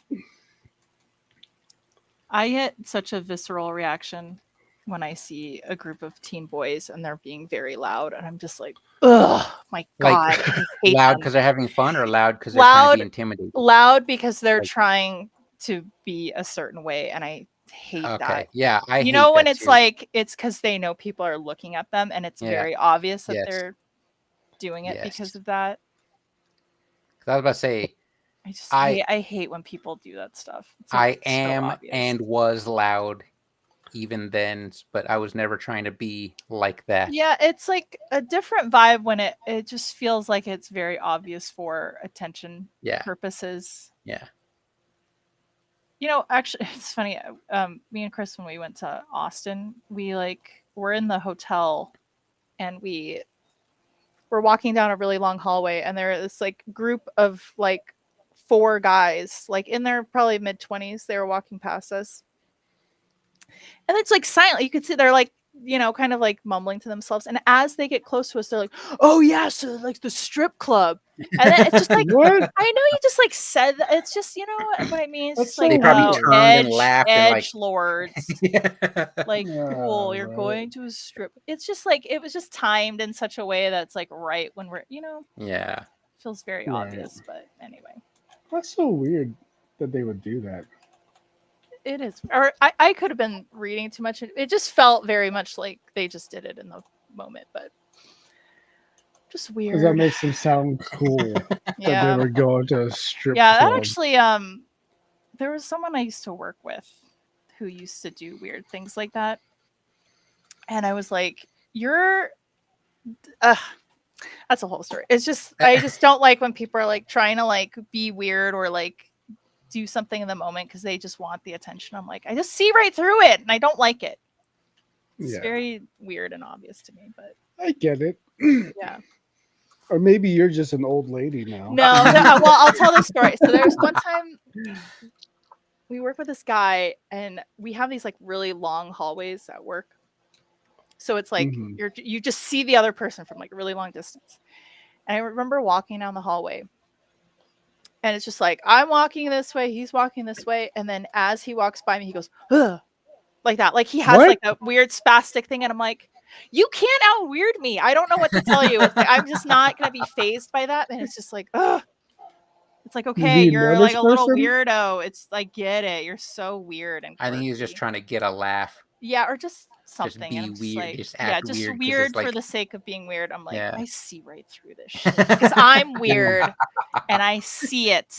Speaker 3: I get such a visceral reaction when I see a group of teen boys and they're being very loud, and I'm just like, ugh, my
Speaker 2: Like,
Speaker 3: god, I hate
Speaker 2: loud
Speaker 3: them.
Speaker 2: because they're having fun or loud because they're trying to
Speaker 3: Loud.
Speaker 2: be intimidating?
Speaker 3: Loud because they're
Speaker 2: Like-
Speaker 3: trying to be a certain way, and I hate
Speaker 2: Okay.
Speaker 3: that.
Speaker 2: Yeah, I
Speaker 3: You
Speaker 2: hate
Speaker 3: know when
Speaker 2: that
Speaker 3: it's
Speaker 2: too.
Speaker 3: like it's because they know people are looking at them, and it's
Speaker 2: Yeah.
Speaker 3: very obvious that
Speaker 2: Yes.
Speaker 3: they're doing it because
Speaker 2: Yes.
Speaker 3: of that.
Speaker 2: 'Cause I was about to say,
Speaker 3: I hate when people do that stuff. It's, like,
Speaker 2: I
Speaker 3: so
Speaker 2: am
Speaker 3: obvious.
Speaker 2: and was loud even then, but I was never trying to be like that.
Speaker 3: Yeah, it's like a different vibe when it just feels like it's very obvious for attention
Speaker 2: Yeah.
Speaker 3: purposes.
Speaker 2: Yeah.
Speaker 3: You know, actually, it's funny. Me and Chris, when we went to Austin, we were in the hotel, and we were walking down a really long hallway, and there was this like group of like 4 guys, like in their probably mid-20s. They were walking past us, and it's like silent. You could see they're like kind of like mumbling to themselves. And as they get close to us, they're like, "Oh yeah, so like the strip club." And then it's just like,
Speaker 4: What?
Speaker 3: I know you just like said that. It's just, what I mean. It's
Speaker 4: That's
Speaker 3: just like,
Speaker 2: They probably
Speaker 3: oh,
Speaker 2: turned and laughed and like,
Speaker 3: edge lords. Like, cool, you're
Speaker 4: right.
Speaker 3: going to a strip. It's just like, it was just timed in such a way that's like right when we're,
Speaker 2: yeah.
Speaker 3: feels very
Speaker 4: Right.
Speaker 3: obvious. But anyway,
Speaker 4: That's so weird that they would do that.
Speaker 3: it is. Or I could have been reading too much. It just felt very much like they just did it in the moment, but just
Speaker 4: Because
Speaker 3: weird.
Speaker 4: that makes them sound cool that they
Speaker 3: Yeah.
Speaker 4: were going to a strip
Speaker 3: Yeah, that
Speaker 4: club.
Speaker 3: actually, there was someone I used to work with who used to do weird things like that. And I was like, that's a whole story. It's just, I just don't like when people are like trying to like be weird or like do something in the moment because they just want the attention. I'm like, I just see right through it and I don't like it. It's
Speaker 4: Yeah.
Speaker 3: very weird and obvious to me, but
Speaker 4: I get it.
Speaker 3: yeah.
Speaker 4: Or maybe you're just an old lady now.
Speaker 3: No, well, I'll tell the story. So there was one time we work with this guy and we have these like really long hallways at work. So it's like
Speaker 4: Mhm.
Speaker 3: you just see the other person from like a really long distance. And I remember walking down the hallway and it's just like, I'm walking this way, he's walking this way. And then as he walks by me, he goes, ugh, like that. Like he has
Speaker 4: What?
Speaker 3: like a weird spastic thing. And I'm like, you can't out weird me. I don't know what to tell you. It's like, I'm just not going to be phased by that. And it's just like, ugh. It's like, okay,
Speaker 4: you
Speaker 3: you're
Speaker 4: know
Speaker 3: like
Speaker 4: this
Speaker 3: a little
Speaker 4: person?
Speaker 3: weirdo. It's like, get it. You're so weird and
Speaker 2: I think he was just
Speaker 3: quirky.
Speaker 2: trying to get a laugh.
Speaker 3: Yeah, or just something.
Speaker 2: be
Speaker 3: and I'm just
Speaker 2: weird,
Speaker 3: like,
Speaker 2: just
Speaker 3: yeah,
Speaker 2: act
Speaker 3: just
Speaker 2: weird 'cause it's
Speaker 3: weird for
Speaker 2: like-
Speaker 3: the sake of being weird. I'm like,
Speaker 2: Yeah.
Speaker 3: I see right through this shit because I'm weird and I see it.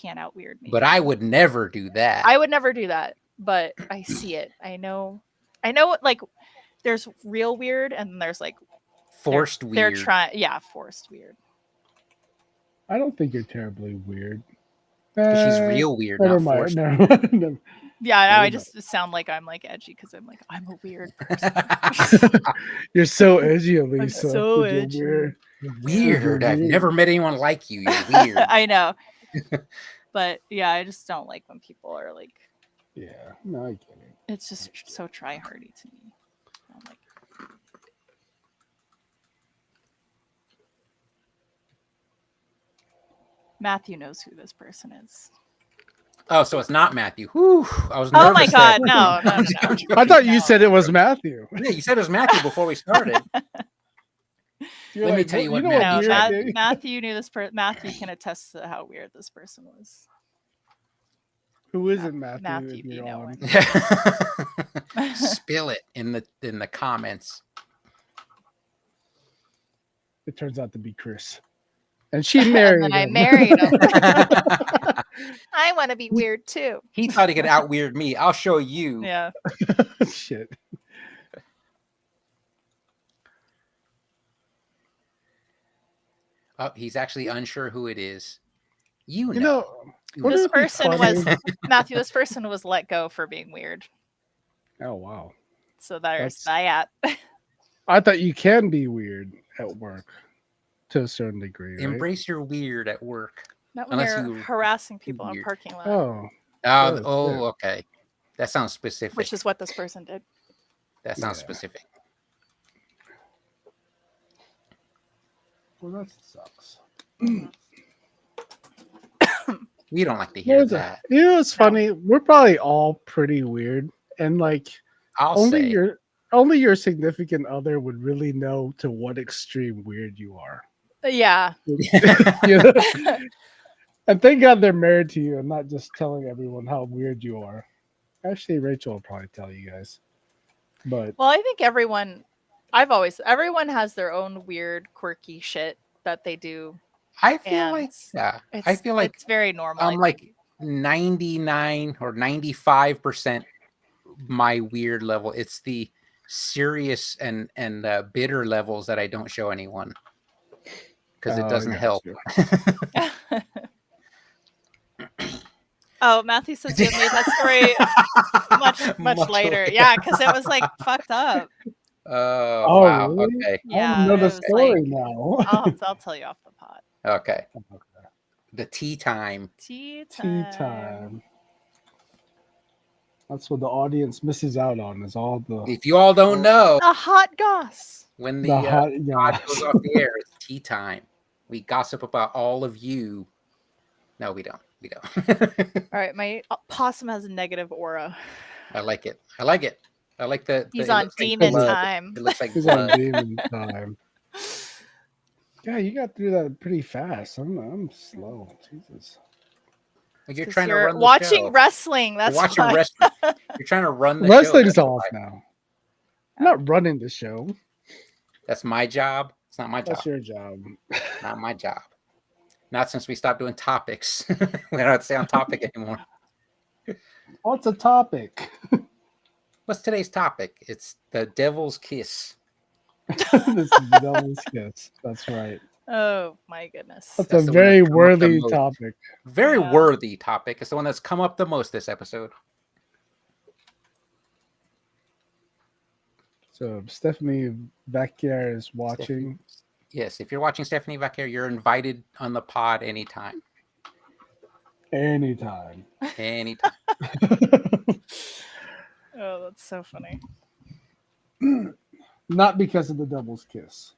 Speaker 3: Can't out weird me.
Speaker 2: But I would never do that.
Speaker 3: I would never do that, but I see it. I know what, like, there's real weird and there's like
Speaker 2: Forced
Speaker 3: they're
Speaker 2: weird.
Speaker 3: trying, yeah, forced weird.
Speaker 4: I don't think you're terribly weird.
Speaker 2: 'Cause she's real weird,
Speaker 4: Never
Speaker 2: not
Speaker 4: mind.
Speaker 2: forced.
Speaker 4: Never mind. Never-
Speaker 3: Yeah, I know, I
Speaker 4: Maybe.
Speaker 3: just sound like I'm like edgy because I'm like, I'm a weird person.
Speaker 4: You're so edgy,
Speaker 3: I'm
Speaker 4: Elisa.
Speaker 3: so
Speaker 4: You're
Speaker 3: edgy.
Speaker 4: weird.
Speaker 2: Weird. I've
Speaker 4: weird.
Speaker 2: never met anyone like you. You're weird.
Speaker 3: I know. But yeah, I just don't like when people are like,
Speaker 4: Yeah, no, I get it.
Speaker 3: it's just so try hardy to me. I'm like, Matthew knows who this person is.
Speaker 2: Oh, so it's not Matthew. Whew, I was
Speaker 3: Oh my
Speaker 2: nervous
Speaker 3: god,
Speaker 2: there.
Speaker 3: no.
Speaker 4: I thought you
Speaker 3: No.
Speaker 4: said it was Matthew.
Speaker 2: Yeah, you said it was Matthew before we started.
Speaker 4: You're
Speaker 2: Let me tell you what
Speaker 4: know
Speaker 3: No,
Speaker 2: Matthew
Speaker 4: weird
Speaker 2: tried-
Speaker 4: thing?
Speaker 3: Matthew knew this person. Matthew can attest to how weird this person was.
Speaker 4: Who isn't Matthew?
Speaker 3: Matthew
Speaker 4: if
Speaker 3: be
Speaker 4: you're
Speaker 3: knowing.
Speaker 4: on?
Speaker 2: Spill it in the comments.
Speaker 4: It turns out to be Chris, and she married
Speaker 3: And then I
Speaker 4: him.
Speaker 3: married him. I want to be weird too.
Speaker 2: He thought he could out weird me. I'll show you.
Speaker 3: Yeah.
Speaker 4: Shit.
Speaker 2: Oh, he's actually unsure who it is. You
Speaker 4: You
Speaker 2: know.
Speaker 4: know, wouldn't
Speaker 3: This
Speaker 4: it be
Speaker 3: person
Speaker 4: funny-
Speaker 3: was Matthew. This person was let go for being weird.
Speaker 4: Oh wow!
Speaker 3: So there's
Speaker 4: That's-
Speaker 3: that.
Speaker 4: I thought you can be weird at work to a certain degree. Right?
Speaker 2: Embrace your weird at work.
Speaker 3: Not when
Speaker 2: Unless
Speaker 3: you're
Speaker 2: you
Speaker 3: harassing people in a
Speaker 2: weird.
Speaker 3: parking lot,
Speaker 4: Oh,
Speaker 2: Oh,
Speaker 4: Oh,
Speaker 2: okay. That sounds specific.
Speaker 3: which is what this person did.
Speaker 2: That sounds
Speaker 4: Yeah.
Speaker 2: specific.
Speaker 4: well, that sucks.
Speaker 2: We don't like to hear that.
Speaker 4: You know, it's funny. We're probably all pretty weird, and like
Speaker 2: I'll
Speaker 4: only
Speaker 2: say.
Speaker 4: only your significant other would really know to what extreme weird you are.
Speaker 3: Yeah.
Speaker 4: You know? And thank God they're married to you and not just telling everyone how weird you are. Actually, Rachel will probably tell you guys. But
Speaker 3: Well, I think everyone has their own weird, quirky shit that they do.
Speaker 2: I feel
Speaker 3: And
Speaker 2: like I
Speaker 3: It's,
Speaker 2: feel like
Speaker 3: it's very normal.
Speaker 2: I'm
Speaker 3: I think.
Speaker 2: like 99 or 95% my weird level. It's the serious and bitter levels that I don't show anyone because it
Speaker 4: Oh,
Speaker 2: doesn't
Speaker 4: I got
Speaker 2: help.
Speaker 4: you.
Speaker 3: Oh, Matthew says you made that story much later. Yeah, because it was like fucked up.
Speaker 2: Oh,
Speaker 4: Oh,
Speaker 2: wow.
Speaker 4: really?
Speaker 2: Okay.
Speaker 3: Yeah,
Speaker 4: I want to know
Speaker 3: it
Speaker 4: the
Speaker 3: was
Speaker 4: story
Speaker 3: like-
Speaker 4: now.
Speaker 3: I'll tell you off the pot.
Speaker 2: Okay. The tea time.
Speaker 3: Tea
Speaker 4: Tea
Speaker 3: time.
Speaker 4: time. That's what the audience misses out on. Is all the
Speaker 2: If you all don't know,
Speaker 3: The hot goss.
Speaker 2: when
Speaker 4: the hot
Speaker 2: pod goes
Speaker 4: goss.
Speaker 2: off the air, it's tea time. We gossip about all of you. No, we don't. We don't.
Speaker 3: All right, my possum has a negative aura.
Speaker 2: I like it. I like it. I like the.
Speaker 3: He's
Speaker 2: it
Speaker 3: on
Speaker 2: looks like
Speaker 3: demon
Speaker 2: blood.
Speaker 3: time.
Speaker 2: It looks like
Speaker 4: He's on
Speaker 2: blood.
Speaker 4: demon time. Yeah, you got through that pretty fast. I'm slow. Jesus.
Speaker 2: Like you're
Speaker 3: 'Cause
Speaker 2: trying to
Speaker 3: you're
Speaker 2: run the
Speaker 3: watching
Speaker 2: show.
Speaker 3: wresling.
Speaker 2: You're
Speaker 3: That's
Speaker 2: watching
Speaker 3: why.
Speaker 2: wrestling. You're trying to run the
Speaker 4: Wrestling's
Speaker 2: show.
Speaker 4: off now. I'm not running the show.
Speaker 2: That's my job. It's not my
Speaker 4: That's
Speaker 2: job.
Speaker 4: your job.
Speaker 2: Not my job. Not since we stopped doing topics. We don't stay on topic anymore.
Speaker 4: What's a topic?
Speaker 2: What's today's topic? It's the devil's kiss.
Speaker 4: This is Devil's Kiss. That's right.
Speaker 3: Oh my goodness.
Speaker 4: That's
Speaker 2: That's
Speaker 4: a
Speaker 2: the one
Speaker 4: very
Speaker 2: that's come up the
Speaker 4: worthy
Speaker 2: most.
Speaker 4: topic.
Speaker 2: Very
Speaker 3: Yeah.
Speaker 2: worthy topic. It's the one that's come up the most this episode.
Speaker 4: So Stephanie Vacquier is watching.
Speaker 2: Yes, if you're watching Stephanie Vacquier, you're invited on the pod anytime.
Speaker 4: Anytime.
Speaker 2: Anytime.
Speaker 3: Oh, that's so funny.
Speaker 4: Not because of the Devil's Kiss,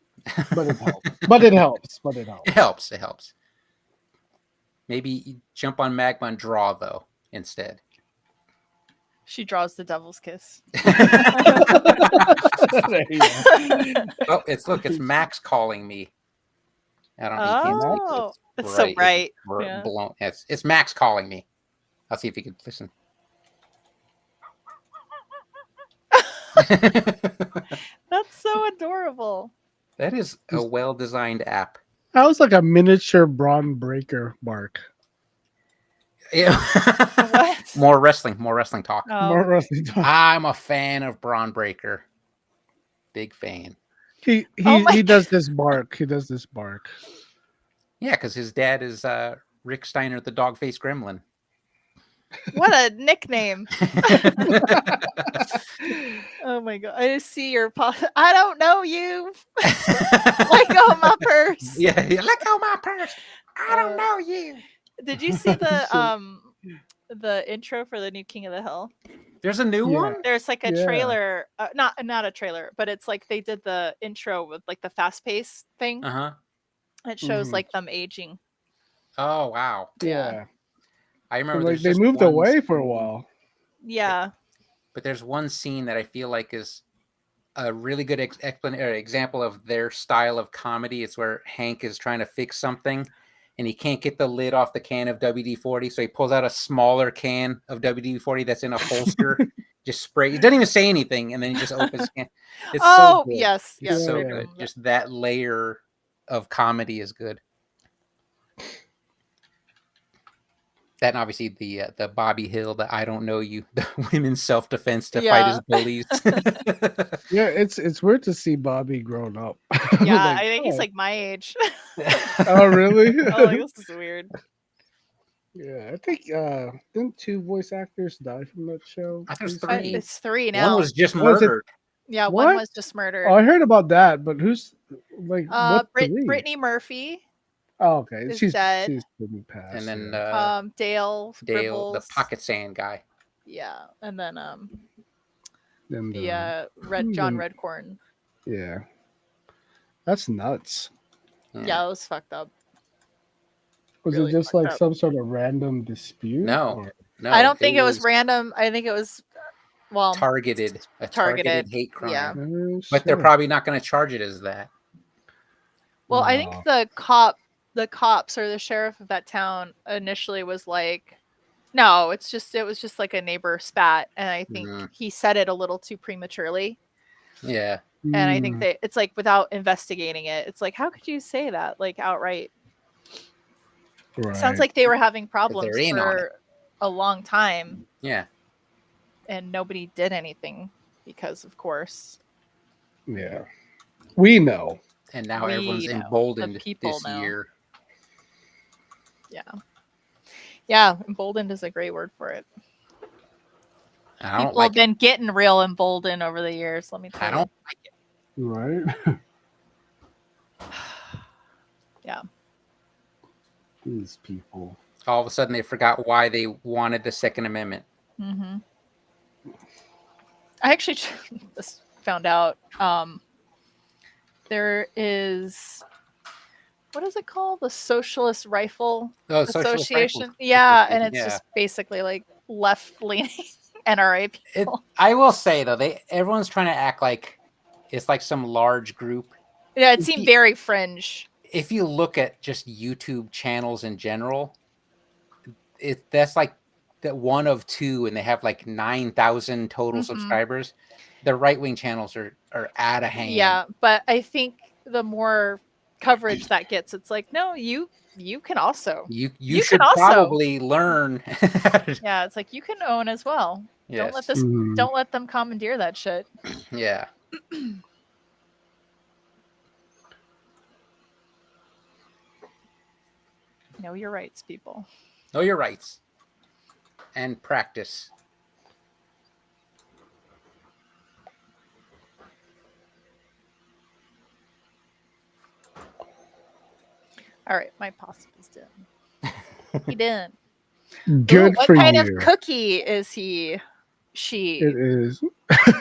Speaker 4: but it helps. But it helps. But it helps.
Speaker 2: It helps. It helps. Maybe you jump on Magma and draw, though, instead.
Speaker 3: She draws the devil's kiss.
Speaker 4: There you go.
Speaker 2: Oh, it's Max calling me. I don't know. You can't see
Speaker 3: Oh,
Speaker 2: it.
Speaker 3: it's so bright.
Speaker 2: It's
Speaker 3: Yeah.
Speaker 2: blown. It's Max calling me. I'll see if you can listen.
Speaker 3: That's so adorable.
Speaker 2: That is a well-designed app.
Speaker 4: That was like a miniature Braun Breaker bark.
Speaker 2: Yeah.
Speaker 3: What?
Speaker 2: More wrestling talk.
Speaker 4: More
Speaker 3: Oh,
Speaker 4: wrestling talk.
Speaker 2: I'm a fan of Braun Breaker. Big fan.
Speaker 4: He
Speaker 3: Oh my
Speaker 4: he does this bark. He does this bark.
Speaker 2: Yeah, because his dad is Rick Steiner, the dog-faced gremlin.
Speaker 3: what a nickname. Oh my god. I just see your I don't know you. Let go of my purse.
Speaker 2: Yeah, let go of my purse. I don't
Speaker 3: Uh,
Speaker 2: know you.
Speaker 3: Did you see
Speaker 4: So-
Speaker 3: the intro for the new King of the Hill?
Speaker 2: There's a new
Speaker 4: Yeah.
Speaker 2: one.
Speaker 3: There's like a
Speaker 4: Yeah.
Speaker 3: trailer, not a trailer, but it's like they did the intro with like the fast pace thing.
Speaker 2: Uh-huh.
Speaker 3: It shows
Speaker 4: Mhm.
Speaker 3: like them aging.
Speaker 2: Oh, wow.
Speaker 3: Yeah.
Speaker 2: I
Speaker 4: And,
Speaker 2: remember
Speaker 4: like
Speaker 2: there's
Speaker 4: they
Speaker 2: just
Speaker 4: moved
Speaker 2: one
Speaker 4: away for a
Speaker 2: scene-
Speaker 4: while.
Speaker 3: Yeah.
Speaker 2: But there's one scene that I feel like is a really good example of their style of comedy. It's where Hank is trying to fix something and he can't get the lid off the can of WD-40, so he pulls out a smaller can of WD-40 that's in a holster, just spray. He doesn't even say anything, and then he just opens the can. It's
Speaker 3: Oh,
Speaker 2: so good.
Speaker 3: yes.
Speaker 2: It's
Speaker 3: Yes.
Speaker 2: so
Speaker 3: I
Speaker 2: good.
Speaker 3: remember that.
Speaker 2: Just that layer of comedy is good. That and obviously the Bobby Hill, the I don't know you, the women's self-defense to fight his bullies.
Speaker 4: Yeah, it's weird to see Bobby grown up.
Speaker 3: Yeah,
Speaker 4: Like,
Speaker 3: I think he's
Speaker 4: oh.
Speaker 3: like my age.
Speaker 4: Oh really?
Speaker 3: Oh, like, this is weird.
Speaker 4: Yeah, I think didn't 2 voice actors die from that show?
Speaker 2: I think there's
Speaker 4: recently?
Speaker 2: 3.
Speaker 3: It's 3
Speaker 2: One
Speaker 3: now.
Speaker 2: was just
Speaker 4: Oh, is it-
Speaker 2: murdered.
Speaker 3: Yeah,
Speaker 4: What?
Speaker 3: one was just murdered.
Speaker 4: Oh, I heard about that, but who's like what 3?
Speaker 3: Brittany Murphy,
Speaker 4: Oh, okay,
Speaker 3: is
Speaker 4: she's
Speaker 3: dead.
Speaker 4: been passed.
Speaker 2: And then
Speaker 4: yeah.
Speaker 3: Dale,
Speaker 2: Dale, the
Speaker 3: Gribbles.
Speaker 2: pocket sand guy.
Speaker 3: Yeah, and then
Speaker 4: And,
Speaker 3: the
Speaker 4: who
Speaker 3: John
Speaker 4: then-
Speaker 3: Redcorn.
Speaker 4: yeah, that's nuts.
Speaker 3: Yeah, it was fucked up.
Speaker 4: Was
Speaker 3: Really
Speaker 4: it just
Speaker 3: fucked
Speaker 4: like
Speaker 3: up.
Speaker 4: some sort of random dispute?
Speaker 2: No.
Speaker 4: or-
Speaker 2: No,
Speaker 3: I don't think it was random. I think it was well,
Speaker 2: targeted. A targeted hate crime.
Speaker 3: yeah.
Speaker 2: But they're
Speaker 4: Shit.
Speaker 2: probably not going to charge it as that.
Speaker 3: well, I think
Speaker 4: Wow.
Speaker 3: the cops or the sheriff of that town initially was like, no, it was just like a neighbor spat, and I think
Speaker 2: Mhm.
Speaker 3: he said it a little too prematurely.
Speaker 2: Yeah.
Speaker 3: And I think
Speaker 4: Mm,
Speaker 3: that it's like without investigating it, it's like, how could you say that like outright?
Speaker 4: right.
Speaker 3: Sounds like they were having problems
Speaker 2: in on
Speaker 3: for a long time
Speaker 2: Yeah.
Speaker 3: and nobody did anything because, of course,
Speaker 4: yeah, we know.
Speaker 2: And now
Speaker 3: We
Speaker 2: everyone's
Speaker 3: know. The
Speaker 2: emboldened
Speaker 3: people
Speaker 2: this
Speaker 3: know.
Speaker 2: year.
Speaker 3: yeah, emboldened is a great word for it.
Speaker 2: I don't
Speaker 3: People
Speaker 2: like
Speaker 3: have been getting real emboldened over the years. Let me
Speaker 2: it.
Speaker 3: tell
Speaker 2: I don't like it.
Speaker 4: Right?
Speaker 3: Yeah.
Speaker 4: These people.
Speaker 2: All of a sudden they forgot why they wanted the Second Amendment.
Speaker 3: you. Mm-hmm. I actually just found out there is, what is it called? The Socialist Rifle
Speaker 2: Oh, Socialist
Speaker 3: Association.
Speaker 2: Rifle
Speaker 3: Yeah, and
Speaker 2: Association,
Speaker 3: it's
Speaker 2: yeah.
Speaker 3: just basically like left leaning NRA people.
Speaker 2: I will say though, everyone's trying to act like it's like some large group.
Speaker 3: Yeah, it seemed very fringe.
Speaker 2: If you look at just YouTube channels in general, that's like the one of two, and they have like 9,000 total subscribers. The right-wing channels are out of hand.
Speaker 3: Yeah, but I think the more coverage that gets, it's like, no, you can also.
Speaker 2: You
Speaker 3: You
Speaker 2: should
Speaker 3: can also-
Speaker 2: probably learn.
Speaker 3: Yeah, it's like you can own as well.
Speaker 2: Yes.
Speaker 3: Don't let them commandeer that shit.
Speaker 2: Yeah.
Speaker 3: Know your rights, people.
Speaker 2: Know your rights. And practice.
Speaker 3: All right, my possum's done. He done.
Speaker 4: Good
Speaker 3: What
Speaker 4: for
Speaker 3: kind
Speaker 4: you.
Speaker 3: of cookie is he? She.
Speaker 4: It is.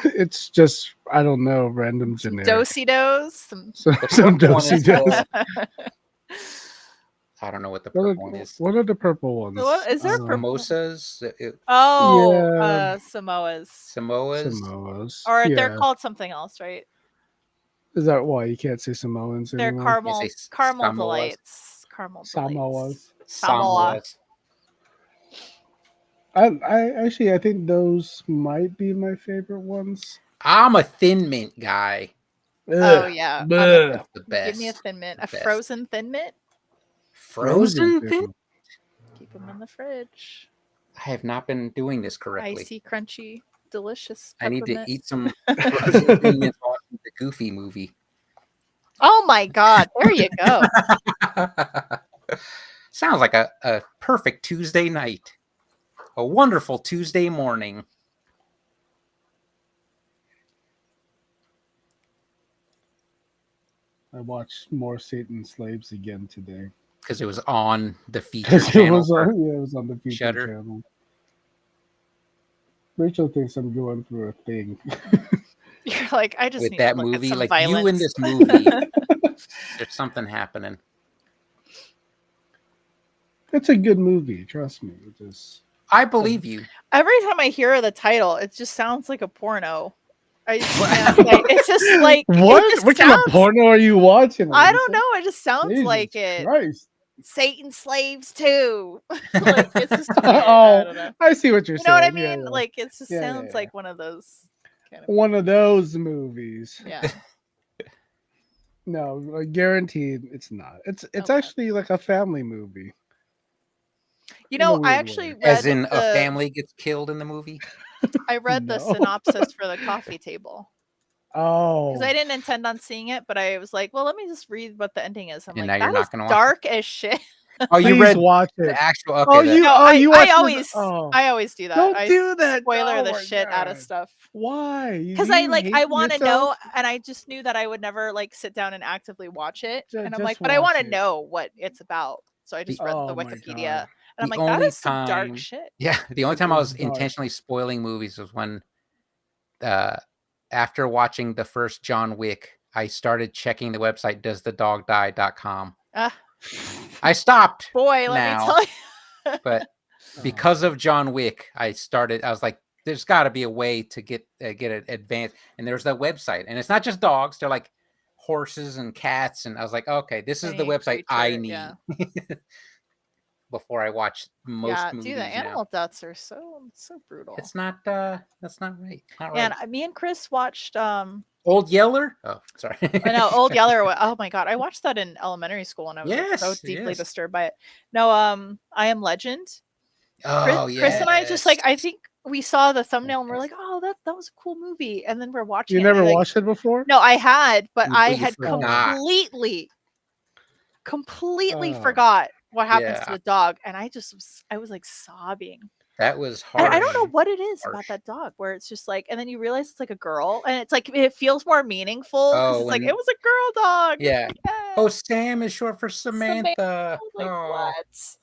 Speaker 4: It's just, I don't know, random generic.
Speaker 3: Do-si-dos. Some
Speaker 4: Some
Speaker 2: purple one
Speaker 4: dosey
Speaker 2: is
Speaker 4: dos.
Speaker 2: I don't know what the
Speaker 4: What
Speaker 2: purple one is.
Speaker 4: are the purple ones?
Speaker 3: What- is there a purple-
Speaker 2: Samosas?
Speaker 3: Oh,
Speaker 4: Yeah.
Speaker 3: Samoas.
Speaker 2: Samoas?
Speaker 4: Samoas.
Speaker 3: Or
Speaker 4: yeah.
Speaker 3: they're called something else, right?
Speaker 4: Is that why you can't say Samoans
Speaker 3: They're
Speaker 4: anymore?
Speaker 3: caramel
Speaker 2: You say
Speaker 3: caramel
Speaker 2: Samoas.
Speaker 3: delights. Caramel delights.
Speaker 4: Samoas.
Speaker 3: Samoa.
Speaker 4: I think those might be my favorite ones.
Speaker 2: I'm a Thin Mint guy.
Speaker 3: Oh
Speaker 4: Ugh.
Speaker 3: yeah.
Speaker 4: Bleh.
Speaker 2: That's the best.
Speaker 3: Give me a thin mint.
Speaker 2: The
Speaker 3: A
Speaker 2: best.
Speaker 3: frozen thin mint.
Speaker 2: Frozen
Speaker 4: Thin
Speaker 2: Thin?
Speaker 4: Mint.
Speaker 3: Keep them in the fridge.
Speaker 2: I have not been doing this correctly.
Speaker 3: Icy, crunchy, delicious.
Speaker 2: I need to
Speaker 3: peppermint.
Speaker 2: eat some frozen Thin Mints watching the Goofy movie.
Speaker 3: Oh my god! There you go.
Speaker 2: Sounds like a perfect Tuesday night. A wonderful Tuesday morning.
Speaker 4: I watched more Satan Slaves again today.
Speaker 2: Because it was on the feature
Speaker 4: Because it
Speaker 2: channel.
Speaker 4: was on, yeah, it was on the feature
Speaker 2: Shudder.
Speaker 4: channel. Rachel thinks I'm going through a thing.
Speaker 3: You're like, I just
Speaker 2: With
Speaker 3: need
Speaker 2: that
Speaker 3: to look
Speaker 2: movie,
Speaker 3: at some
Speaker 2: like
Speaker 3: violence.
Speaker 2: you in this movie, there's something happening.
Speaker 4: It's a good movie, trust me. It just
Speaker 2: I believe you.
Speaker 3: Every time I hear the title, it just sounds like a porno. I just can't say. It's just like it
Speaker 4: what?
Speaker 3: just
Speaker 4: What kind of
Speaker 3: sounds-
Speaker 4: porno are you watching?
Speaker 3: I don't
Speaker 4: Lisa?
Speaker 3: know. It just sounds
Speaker 4: Jesus
Speaker 3: like it.
Speaker 4: Christ.
Speaker 3: Satan slaves too. Like it's just.
Speaker 4: Oh,
Speaker 3: I don't know.
Speaker 4: I see what you're
Speaker 3: You know what I
Speaker 4: saying. Yeah,
Speaker 3: mean?
Speaker 4: yeah.
Speaker 3: Like it just
Speaker 4: Yeah,
Speaker 3: sounds
Speaker 4: yeah,
Speaker 3: like one of those. Kind of,
Speaker 4: One of those movies.
Speaker 3: yeah.
Speaker 4: No, like, guaranteed it's not. It's
Speaker 3: Okay.
Speaker 4: actually like a family movie.
Speaker 3: You
Speaker 4: In a
Speaker 3: know, I
Speaker 4: weird
Speaker 3: actually
Speaker 4: way.
Speaker 3: read
Speaker 2: As in
Speaker 3: the,
Speaker 2: a family gets killed in the movie.
Speaker 3: I read the
Speaker 4: No.
Speaker 3: synopsis for the coffee table
Speaker 4: Oh,
Speaker 3: because I didn't intend on seeing it, but I was like, well, let me just read what the ending is. I'm
Speaker 2: And
Speaker 3: like,
Speaker 2: now you're
Speaker 3: that
Speaker 2: not
Speaker 3: is
Speaker 2: gonna watch
Speaker 3: dark as shit.
Speaker 2: Oh, you
Speaker 4: please
Speaker 2: read
Speaker 4: watch it.
Speaker 2: the actual. Okay,
Speaker 4: Oh,
Speaker 2: the-
Speaker 4: you-
Speaker 3: No,
Speaker 4: you
Speaker 3: I
Speaker 4: watched the-
Speaker 3: always
Speaker 4: oh.
Speaker 3: I always do that.
Speaker 4: Don't
Speaker 3: I
Speaker 4: do that.
Speaker 3: spoiler
Speaker 4: Oh
Speaker 3: the
Speaker 4: my
Speaker 3: shit out of
Speaker 4: God.
Speaker 3: stuff.
Speaker 4: Why?
Speaker 3: Because
Speaker 4: Do
Speaker 3: I
Speaker 4: you
Speaker 3: like
Speaker 4: hate
Speaker 3: I want to know,
Speaker 4: yourself?
Speaker 3: and I just knew that I would never like sit down and actively watch it.
Speaker 4: Ju-
Speaker 3: And I'm
Speaker 4: just
Speaker 3: like, but I
Speaker 4: watch
Speaker 3: want to
Speaker 4: it.
Speaker 3: know what it's about. So I just read the
Speaker 4: Oh my
Speaker 3: Wikipedia,
Speaker 4: God.
Speaker 3: and I'm
Speaker 2: The
Speaker 3: like, that
Speaker 2: only
Speaker 3: is some dark
Speaker 2: time-
Speaker 3: shit.
Speaker 2: Yeah, the only time I was
Speaker 4: It's dark.
Speaker 2: intentionally spoiling movies was when, after watching the first John Wick, I started checking the website doesthedogdie.com.
Speaker 3: Ah,
Speaker 2: I stopped,
Speaker 3: boy, let
Speaker 2: Now.
Speaker 3: me tell you.
Speaker 2: but because of John Wick, I was like, there's got to be a way to get it advanced. And there's that website, and it's not just dogs; they're like horses and cats. And I was like, okay, this is the
Speaker 3: Any
Speaker 2: website I
Speaker 3: creature,
Speaker 2: need
Speaker 3: yeah.
Speaker 2: before I watch most
Speaker 3: Yeah,
Speaker 2: movies.
Speaker 3: dude, the
Speaker 2: now.
Speaker 3: animal deaths are so brutal.
Speaker 2: It's not. That's not right. Not right.
Speaker 3: And me and Chris watched
Speaker 2: Old Yeller. Oh, sorry.
Speaker 3: I know Old Yeller. Oh my god, I watched that in elementary school and I was like, so
Speaker 2: Yes,
Speaker 3: deeply
Speaker 2: yes.
Speaker 3: disturbed by it. No, I Am Legend.
Speaker 2: Oh,
Speaker 3: Chris and I just like
Speaker 2: yes.
Speaker 3: I think we saw the thumbnail and we're like, oh, that was a cool movie. And then we're watching
Speaker 4: You
Speaker 3: it.
Speaker 4: never
Speaker 3: and, like,
Speaker 4: watched it before?
Speaker 3: No, I had, but
Speaker 2: But
Speaker 3: I
Speaker 2: you
Speaker 3: had
Speaker 2: forgot.
Speaker 3: completely
Speaker 4: Oh.
Speaker 3: forgot what happens to
Speaker 2: Yeah.
Speaker 3: the dog. And I was like sobbing.
Speaker 2: That was hard.
Speaker 3: I don't know what it is about
Speaker 2: Harsh.
Speaker 3: that dog where it's just like, and then you realize it's like a girl and it's like, it feels more meaningful. 'Cause
Speaker 2: Oh,
Speaker 3: it's like,
Speaker 2: when-
Speaker 3: it was a girl dog.
Speaker 2: Yeah.
Speaker 3: Yeah.
Speaker 2: Oh, Sam is short for Samantha.
Speaker 3: Like,
Speaker 2: Oh.
Speaker 3: what?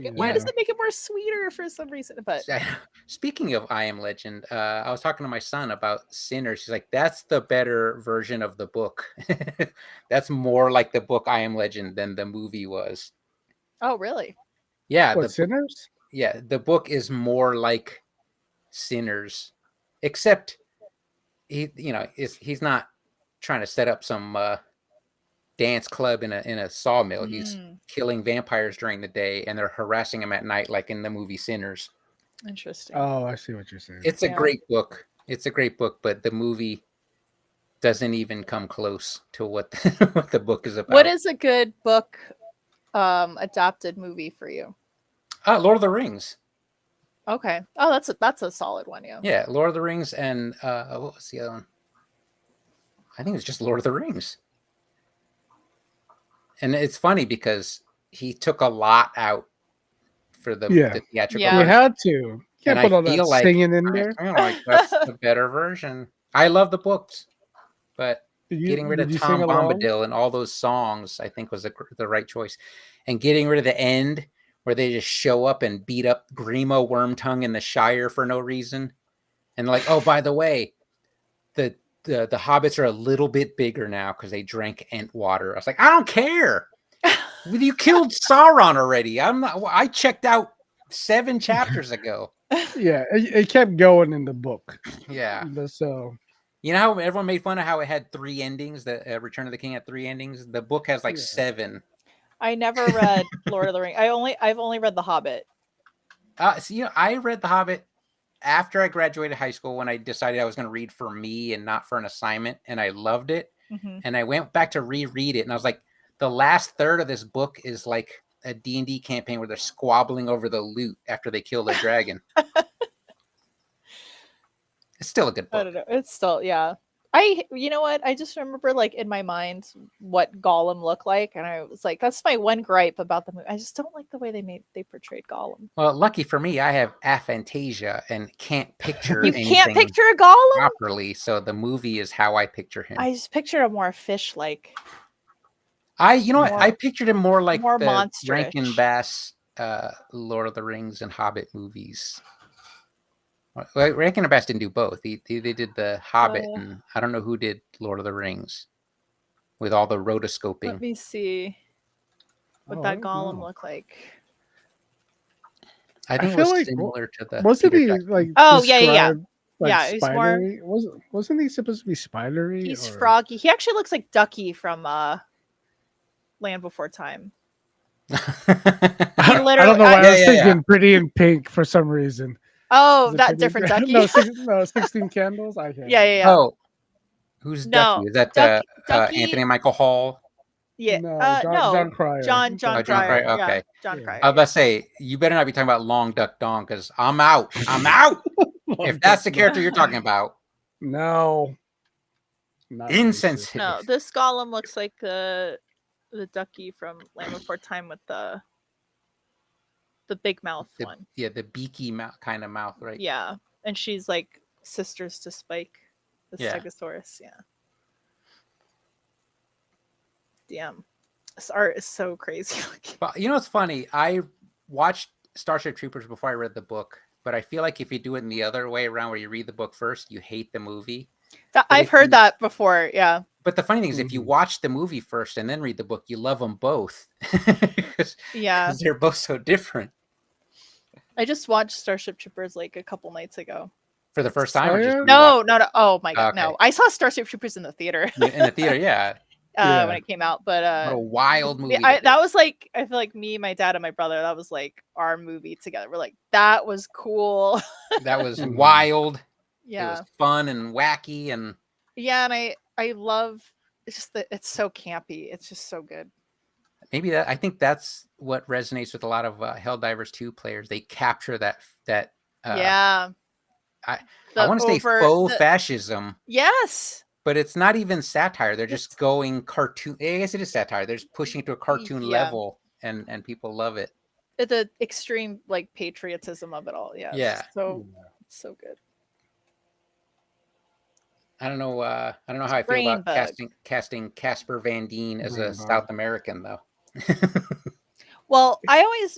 Speaker 3: Like,
Speaker 4: Yeah.
Speaker 3: why does it make it more sweeter for some reason? But
Speaker 2: Speaking of I Am Legend, I was talking to my son about Sinners. He's like, that's the better version of the book. That's more like the book I Am Legend than the movie was.
Speaker 3: oh, really?
Speaker 2: Yeah,
Speaker 4: What, Sinners?
Speaker 2: the book is more like Sinners, except he's not trying to set up some dance club in a sawmill. He's
Speaker 3: Mm,
Speaker 2: killing vampires during the day, and they're harassing him at night, like in the movie Sinners.
Speaker 3: interesting.
Speaker 4: Oh, I see what you're saying.
Speaker 2: It's a
Speaker 3: Yeah.
Speaker 2: great book. It's a great book, but the movie doesn't even come close to what what the book is about.
Speaker 3: What is a good book adapted movie for you?
Speaker 2: Lord of the Rings?
Speaker 3: Okay. Oh, that's a solid one, yeah.
Speaker 2: Yeah, Lord of the Rings, and what was the other one? I think it was just Lord of the Rings. And it's funny because he took a lot out for the theatrical
Speaker 3: Yeah.
Speaker 4: You
Speaker 2: version.
Speaker 4: had to. You can't
Speaker 2: And
Speaker 4: put
Speaker 2: I
Speaker 4: all that
Speaker 2: feel like
Speaker 4: singing in there.
Speaker 2: I feel like that's the better version. I love the books, but getting rid
Speaker 4: Did
Speaker 2: of
Speaker 4: you
Speaker 2: Tom
Speaker 4: sing along?
Speaker 2: Bombadil and all those songs, I think was the right choice. And getting rid of the end where they just show up and beat up Grima Wormtongue in the Shire for no reason. And like, oh, by the way, the hobbits are a little bit bigger now because they drank Ent water. I was like, I don't care. You killed Sauron already. I checked out 7 chapters ago.
Speaker 4: Yeah, it kept going in the book.
Speaker 2: Yeah.
Speaker 4: So
Speaker 2: You know how everyone made fun of how it had 3 endings? The Return of the King had 3 endings. The book has like
Speaker 4: Yeah.
Speaker 2: 7.
Speaker 3: I never read Lord of the Rings. I've only read The Hobbit.
Speaker 2: I read The Hobbit after I graduated high school when I decided I was going to read for me and not for an assignment, and I loved it.
Speaker 3: Mhm.
Speaker 2: And I went back to reread it, and I was like, the last third of this book is like a D&D campaign where they're squabbling over the loot after they kill the dragon. It's still a good
Speaker 3: I
Speaker 2: book.
Speaker 3: don't know. It's still, yeah. You know what? I just remember like in my mind what Gollum looked like, and I was like, that's my one gripe about the movie. I just don't like the way they portrayed Gollum.
Speaker 2: Well, lucky for me, I have aphantasia and can't picture
Speaker 3: You
Speaker 2: anything
Speaker 3: can't picture a Gollum.
Speaker 2: properly, so the movie is how I picture him.
Speaker 3: I just picture a more fish-like.
Speaker 2: What? I pictured him more like
Speaker 3: more
Speaker 2: the
Speaker 3: monsterish.
Speaker 2: Rankin Bass Lord of the Rings and Hobbit movies. Well, Rankin and Bass didn't do both. They did the Hobbit, and I don't know who did Lord of the Rings with all the rotoscoping.
Speaker 3: Let me see what that Gollum looked like.
Speaker 2: I think it
Speaker 4: feel
Speaker 2: was
Speaker 4: like
Speaker 2: similar to the.
Speaker 4: wasn't
Speaker 2: Peter
Speaker 4: he
Speaker 2: Jackson.
Speaker 4: like?
Speaker 3: Oh, yeah.
Speaker 4: described, Like
Speaker 3: Yeah, he's more-
Speaker 4: spidery? Wasn't he supposed to be spidery?
Speaker 3: He's
Speaker 4: or-
Speaker 3: froggy. He actually looks like Ducky from Land Before Time.
Speaker 4: I don't know
Speaker 3: literally-
Speaker 4: why I was
Speaker 2: Yeah.
Speaker 4: thinking Pretty in Pink for some reason.
Speaker 3: Oh,
Speaker 4: Is it
Speaker 3: that
Speaker 4: Pretty in
Speaker 3: different
Speaker 4: Pink?
Speaker 3: Ducky.
Speaker 4: No, 16 Candles. I can't.
Speaker 3: Yeah.
Speaker 2: Oh, who's
Speaker 3: No,
Speaker 2: Ducky? Is that
Speaker 3: Ducky-
Speaker 2: Anthony Michael Hall?
Speaker 3: Yeah.
Speaker 4: No,
Speaker 3: No.
Speaker 4: John Cryer.
Speaker 3: John
Speaker 2: Oh, John
Speaker 3: Cryer.
Speaker 2: Cryer,
Speaker 3: Yeah,
Speaker 2: okay.
Speaker 3: John
Speaker 4: Yeah.
Speaker 3: Cryer.
Speaker 2: I was about to say, you better not be talking about Long Duck Dong because I'm out. I'm out. If that's the character you're talking about,
Speaker 4: No. Not
Speaker 2: insensitive.
Speaker 3: No, this Gollum looks like the Ducky from Land Before Time with the big mouth one.
Speaker 2: Yeah, the beaky mouth kind of mouth, right?
Speaker 3: Yeah, and she's like sisters to Spike, the
Speaker 2: Yeah.
Speaker 3: Stegosaurus. Yeah. Damn, this art is so crazy.
Speaker 2: But you know what's funny? I watched Starship Troopers before I read the book, but I feel like if you do it in the other way around, where you read the book first, you hate the movie.
Speaker 3: I've
Speaker 2: if
Speaker 3: heard
Speaker 2: you-
Speaker 3: that before. Yeah.
Speaker 2: But the funny thing is, if you
Speaker 4: Mhm.
Speaker 2: watch the movie first and then read the book, you love them both because
Speaker 3: Yeah.
Speaker 2: they're both so different.
Speaker 3: I just watched Starship Troopers like a couple nights ago.
Speaker 2: For the first time,
Speaker 4: Oh,
Speaker 2: or just
Speaker 4: yeah?
Speaker 3: No. Oh my god,
Speaker 2: Okay.
Speaker 3: no! I saw Starship Troopers in the theater
Speaker 2: in the theater. Yeah,
Speaker 4: Yeah.
Speaker 3: when it came out, but
Speaker 2: what a wild movie.
Speaker 3: yeah, that was like, I feel like me, my dad, and my brother, that was like our movie together. We're like, that was cool.
Speaker 2: That was
Speaker 4: Mhm.
Speaker 2: wild. It
Speaker 3: Yeah,
Speaker 2: was fun and wacky, and
Speaker 3: yeah, and I love, it's just that it's so campy. It's just so good.
Speaker 2: maybe I think that's what resonates with a lot of Helldivers 2 players. They capture that
Speaker 3: Yeah.
Speaker 2: I
Speaker 3: The
Speaker 2: want to say
Speaker 3: over-
Speaker 2: faux
Speaker 3: the-
Speaker 2: fascism,
Speaker 3: Yes.
Speaker 2: but it's not even satire. They're just going cartoon. I guess it is satire. They're just pushing it to a cartoon
Speaker 3: Yeah.
Speaker 2: level, and people love it.
Speaker 3: The extreme like patriotism of it all. Yeah. It's
Speaker 2: Yeah.
Speaker 3: just it's so good.
Speaker 2: I don't know. I don't know how I feel about
Speaker 3: Brainbug.
Speaker 2: casting Casper Van Dien as a
Speaker 4: Brainbug.
Speaker 2: South American though.
Speaker 3: Well,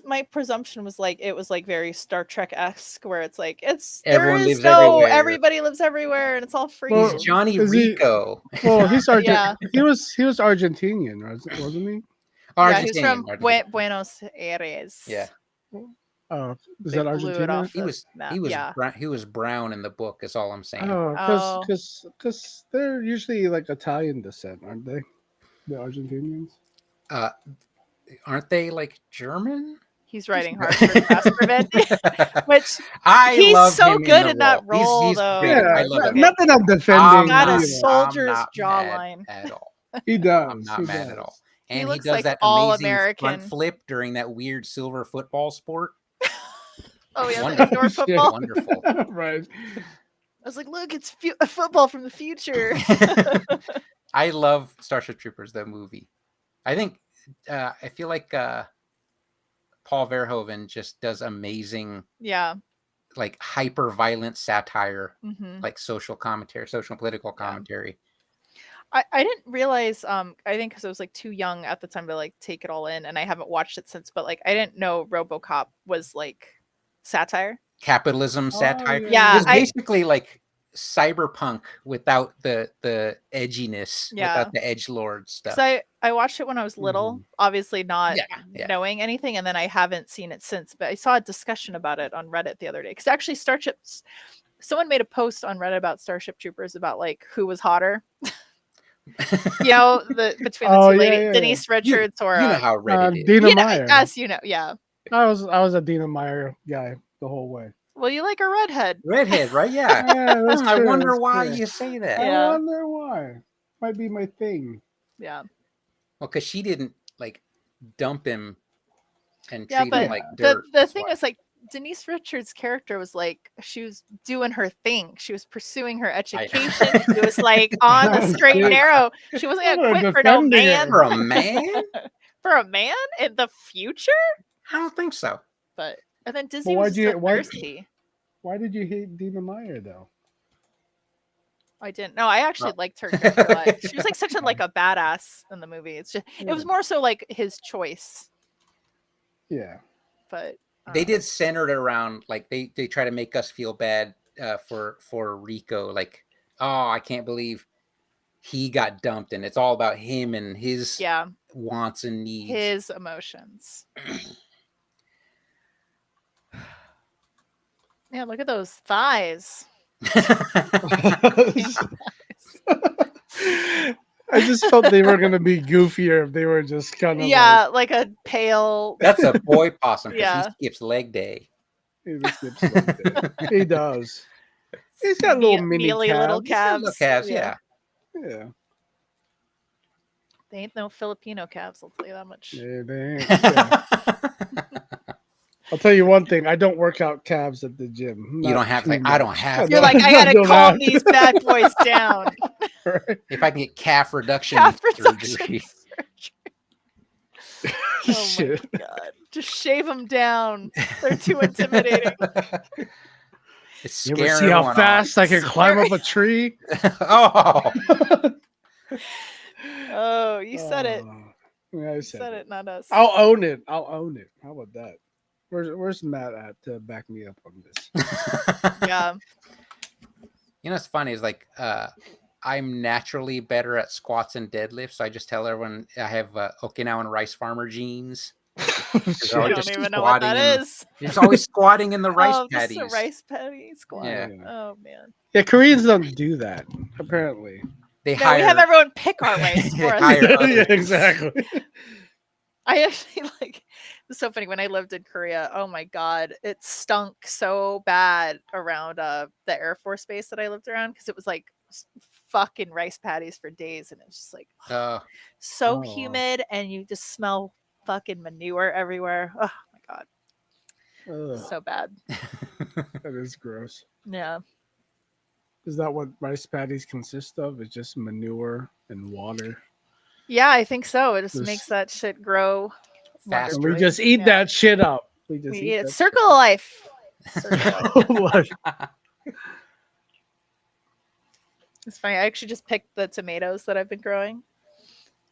Speaker 3: my presumption was like it was like very Star Trek-esque, where it's like
Speaker 2: Everyone lives everywhere.
Speaker 3: everybody lives everywhere, and it's all free.
Speaker 4: Well,
Speaker 2: He's Johnny
Speaker 4: is he-
Speaker 2: Rico.
Speaker 4: Well, he's
Speaker 3: Yeah.
Speaker 4: He was Argentinian, wasn't he?
Speaker 3: Yeah, he's from
Speaker 2: Argentinian.
Speaker 3: Buenos Aires.
Speaker 2: Yeah,
Speaker 4: Oh, is
Speaker 3: They
Speaker 4: that
Speaker 3: blew it
Speaker 4: Argentina?
Speaker 3: off.
Speaker 2: he was
Speaker 3: Map,
Speaker 2: he was
Speaker 3: yeah.
Speaker 2: he was brown in the book. Is all I'm saying.
Speaker 4: Oh,
Speaker 3: Oh.
Speaker 4: because they're usually like Italian descent, aren't they? The Argentinians.
Speaker 2: Aren't they like German?
Speaker 3: He's writing hard for Kasperman, which
Speaker 2: I
Speaker 3: he's
Speaker 2: love
Speaker 3: so
Speaker 2: him in
Speaker 3: good
Speaker 2: the
Speaker 3: in that
Speaker 2: He's-
Speaker 3: role,
Speaker 2: he's
Speaker 3: though.
Speaker 2: great. I love him.
Speaker 4: not that I'm defending.
Speaker 2: I'm
Speaker 3: got a
Speaker 2: not-
Speaker 3: soldier's
Speaker 2: I'm not
Speaker 3: jawline.
Speaker 2: mad at all.
Speaker 4: He does.
Speaker 2: I'm not
Speaker 4: he
Speaker 2: mad
Speaker 4: does.
Speaker 2: at all.
Speaker 3: He
Speaker 2: And he,
Speaker 3: looks
Speaker 2: does
Speaker 3: like
Speaker 2: that
Speaker 3: all
Speaker 2: amazing
Speaker 3: American.
Speaker 2: front flip during that weird silver football sport.
Speaker 3: Oh yeah, the
Speaker 2: Wonderful.
Speaker 3: indoor football.
Speaker 2: Wonderful.
Speaker 4: Right.
Speaker 3: I was like, look, it's a football from the future.
Speaker 2: I love Starship Troopers, the movie. I think I feel like Paul Verhoeven just does amazing,
Speaker 3: Yeah.
Speaker 2: like hyper violent satire,
Speaker 3: hmm
Speaker 2: like social commentary, social and political commentary.
Speaker 3: I didn't realize. I think because I was like too young at the time to like take it all in, and I haven't watched it since. But like, I didn't know RoboCop was like satire.
Speaker 2: Capitalism satire.
Speaker 3: Yeah,
Speaker 2: It's basically like cyberpunk without the edginess,
Speaker 3: Yeah.
Speaker 2: without the edgelord stuff.
Speaker 3: Because I watched it when I was little,
Speaker 4: Mhm.
Speaker 3: obviously not
Speaker 2: Yeah.
Speaker 3: knowing anything, and then I haven't seen it since. But I saw a discussion about it on Reddit the other day. Because actually, someone made a post on Reddit about Starship Troopers about like who was hotter. Between the two ladies,
Speaker 4: yeah.
Speaker 3: Denise Richards or
Speaker 2: You know how Reddit is.
Speaker 4: Dina
Speaker 3: you know,
Speaker 4: Meyer.
Speaker 3: as you know, yeah.
Speaker 4: I was a Dina Meyer guy the whole way.
Speaker 3: Well, you like a redhead.
Speaker 2: Redhead, right? Yeah.
Speaker 4: Yeah, that's
Speaker 2: I
Speaker 4: true,
Speaker 2: wonder
Speaker 4: that's
Speaker 2: why
Speaker 4: true.
Speaker 2: you say that.
Speaker 3: Yeah.
Speaker 4: I wonder why. Might be my thing.
Speaker 3: Yeah.
Speaker 2: Well, because she didn't like dump him and
Speaker 3: Yeah,
Speaker 2: treat
Speaker 3: but
Speaker 2: him like
Speaker 3: the
Speaker 2: dirt.
Speaker 3: the
Speaker 2: That's
Speaker 3: thing
Speaker 2: why.
Speaker 3: is like Denise Richards' character was like she was doing her thing. She was pursuing her education. She was like on the straight and
Speaker 4: Dude.
Speaker 3: narrow. She wasn't gonna
Speaker 4: We're
Speaker 3: quit for no
Speaker 4: defending her.
Speaker 3: man.
Speaker 2: For a man,
Speaker 3: For a man in the future?
Speaker 2: I don't think so.
Speaker 3: But and then Disney
Speaker 4: why'd
Speaker 3: was
Speaker 4: you-
Speaker 3: so
Speaker 4: why-
Speaker 3: thirsty.
Speaker 4: Why did you hate Dina Meyer though?
Speaker 3: I didn't. No, I actually
Speaker 2: Oh.
Speaker 3: liked her character. a lot. She was like such a like a badass in the movie. It's just it was
Speaker 4: Yeah.
Speaker 3: more so like his choice.
Speaker 4: Yeah.
Speaker 3: But
Speaker 2: They did center it around like they try to make us feel bad for Rico. Like, oh, I can't believe he got dumped, and it's all about him and his
Speaker 3: yeah,
Speaker 2: wants and needs.
Speaker 3: his emotions. Man, look at those thighs.
Speaker 4: I just felt they were gonna be goofier if they were just kind of
Speaker 3: Yeah, like a pale.
Speaker 2: That's a boy possum because
Speaker 3: Yeah.
Speaker 2: he skips leg day.
Speaker 4: he does. He's got little mini
Speaker 3: mealy little
Speaker 4: calves.
Speaker 2: Look,
Speaker 3: calves.
Speaker 2: calves, yeah.
Speaker 4: Yeah.
Speaker 3: They ain't no Filipino calves, I'll tell you that much.
Speaker 4: Yeah, they ain't. Yeah. I'll tell you one thing. I don't work out calves at the gym.
Speaker 2: You don't have like I don't have.
Speaker 3: You're
Speaker 2: to.
Speaker 3: like, I gotta
Speaker 4: don't
Speaker 3: calm
Speaker 4: have
Speaker 3: these bad boys down.
Speaker 2: If I can get calf reduction
Speaker 3: Calf
Speaker 2: surgery.
Speaker 3: reduction surgery.
Speaker 4: to.
Speaker 3: Oh
Speaker 4: Shit.
Speaker 3: my god. Just shave them down. They're too intimidating.
Speaker 2: It's
Speaker 4: You
Speaker 2: scaring
Speaker 4: ever see how
Speaker 2: everyone
Speaker 4: fast I can climb up a tree?
Speaker 2: off. Oh,
Speaker 3: Oh, you said it.
Speaker 4: Yeah, I
Speaker 3: You
Speaker 4: said
Speaker 3: said
Speaker 4: it.
Speaker 3: it, not us.
Speaker 4: I'll own it. I'll own it. How about that? Where's Matt at to back me up on this?
Speaker 3: Yeah.
Speaker 2: you know what's funny is like I'm naturally better at squats and deadlifts, so I just tell everyone I have Okinawan rice farmer genes.
Speaker 4: Shit.
Speaker 2: Oh,
Speaker 3: I
Speaker 2: just
Speaker 3: don't even know what that
Speaker 2: squatting in-
Speaker 3: is.
Speaker 2: You're just always squatting in the rice
Speaker 3: Oh, just
Speaker 2: paddies.
Speaker 3: a rice patty squad.
Speaker 2: Yeah.
Speaker 3: Oh man.
Speaker 4: Yeah, Koreans don't do that. Apparently.
Speaker 2: They
Speaker 3: No,
Speaker 2: hire.
Speaker 3: we have everyone pick our rice
Speaker 2: They
Speaker 3: for us.
Speaker 2: hire others.
Speaker 4: Yeah, exactly.
Speaker 3: I actually like it's so funny when I lived in Korea. Oh my god, it stunk so bad around the Air Force base that I lived around because it was like fucking rice patties for days, and it's just like so
Speaker 4: Oh.
Speaker 3: humid, and you just smell fucking manure everywhere. Oh my god,
Speaker 4: Ugh,
Speaker 3: so bad.
Speaker 4: that is gross.
Speaker 3: Yeah,
Speaker 4: Is that what rice patties consist of? It's just manure and water.
Speaker 3: yeah, I think so. It just
Speaker 4: Just-
Speaker 3: makes that shit grow.
Speaker 2: Faster.
Speaker 4: And we
Speaker 3: wonderfully.
Speaker 4: just eat
Speaker 3: Yeah.
Speaker 4: that shit up. We just
Speaker 3: We
Speaker 4: eat
Speaker 3: eat it.
Speaker 4: that
Speaker 3: Circle of life. Circle of life.
Speaker 4: What?
Speaker 3: It's funny. I actually just picked the tomatoes that I've been growing.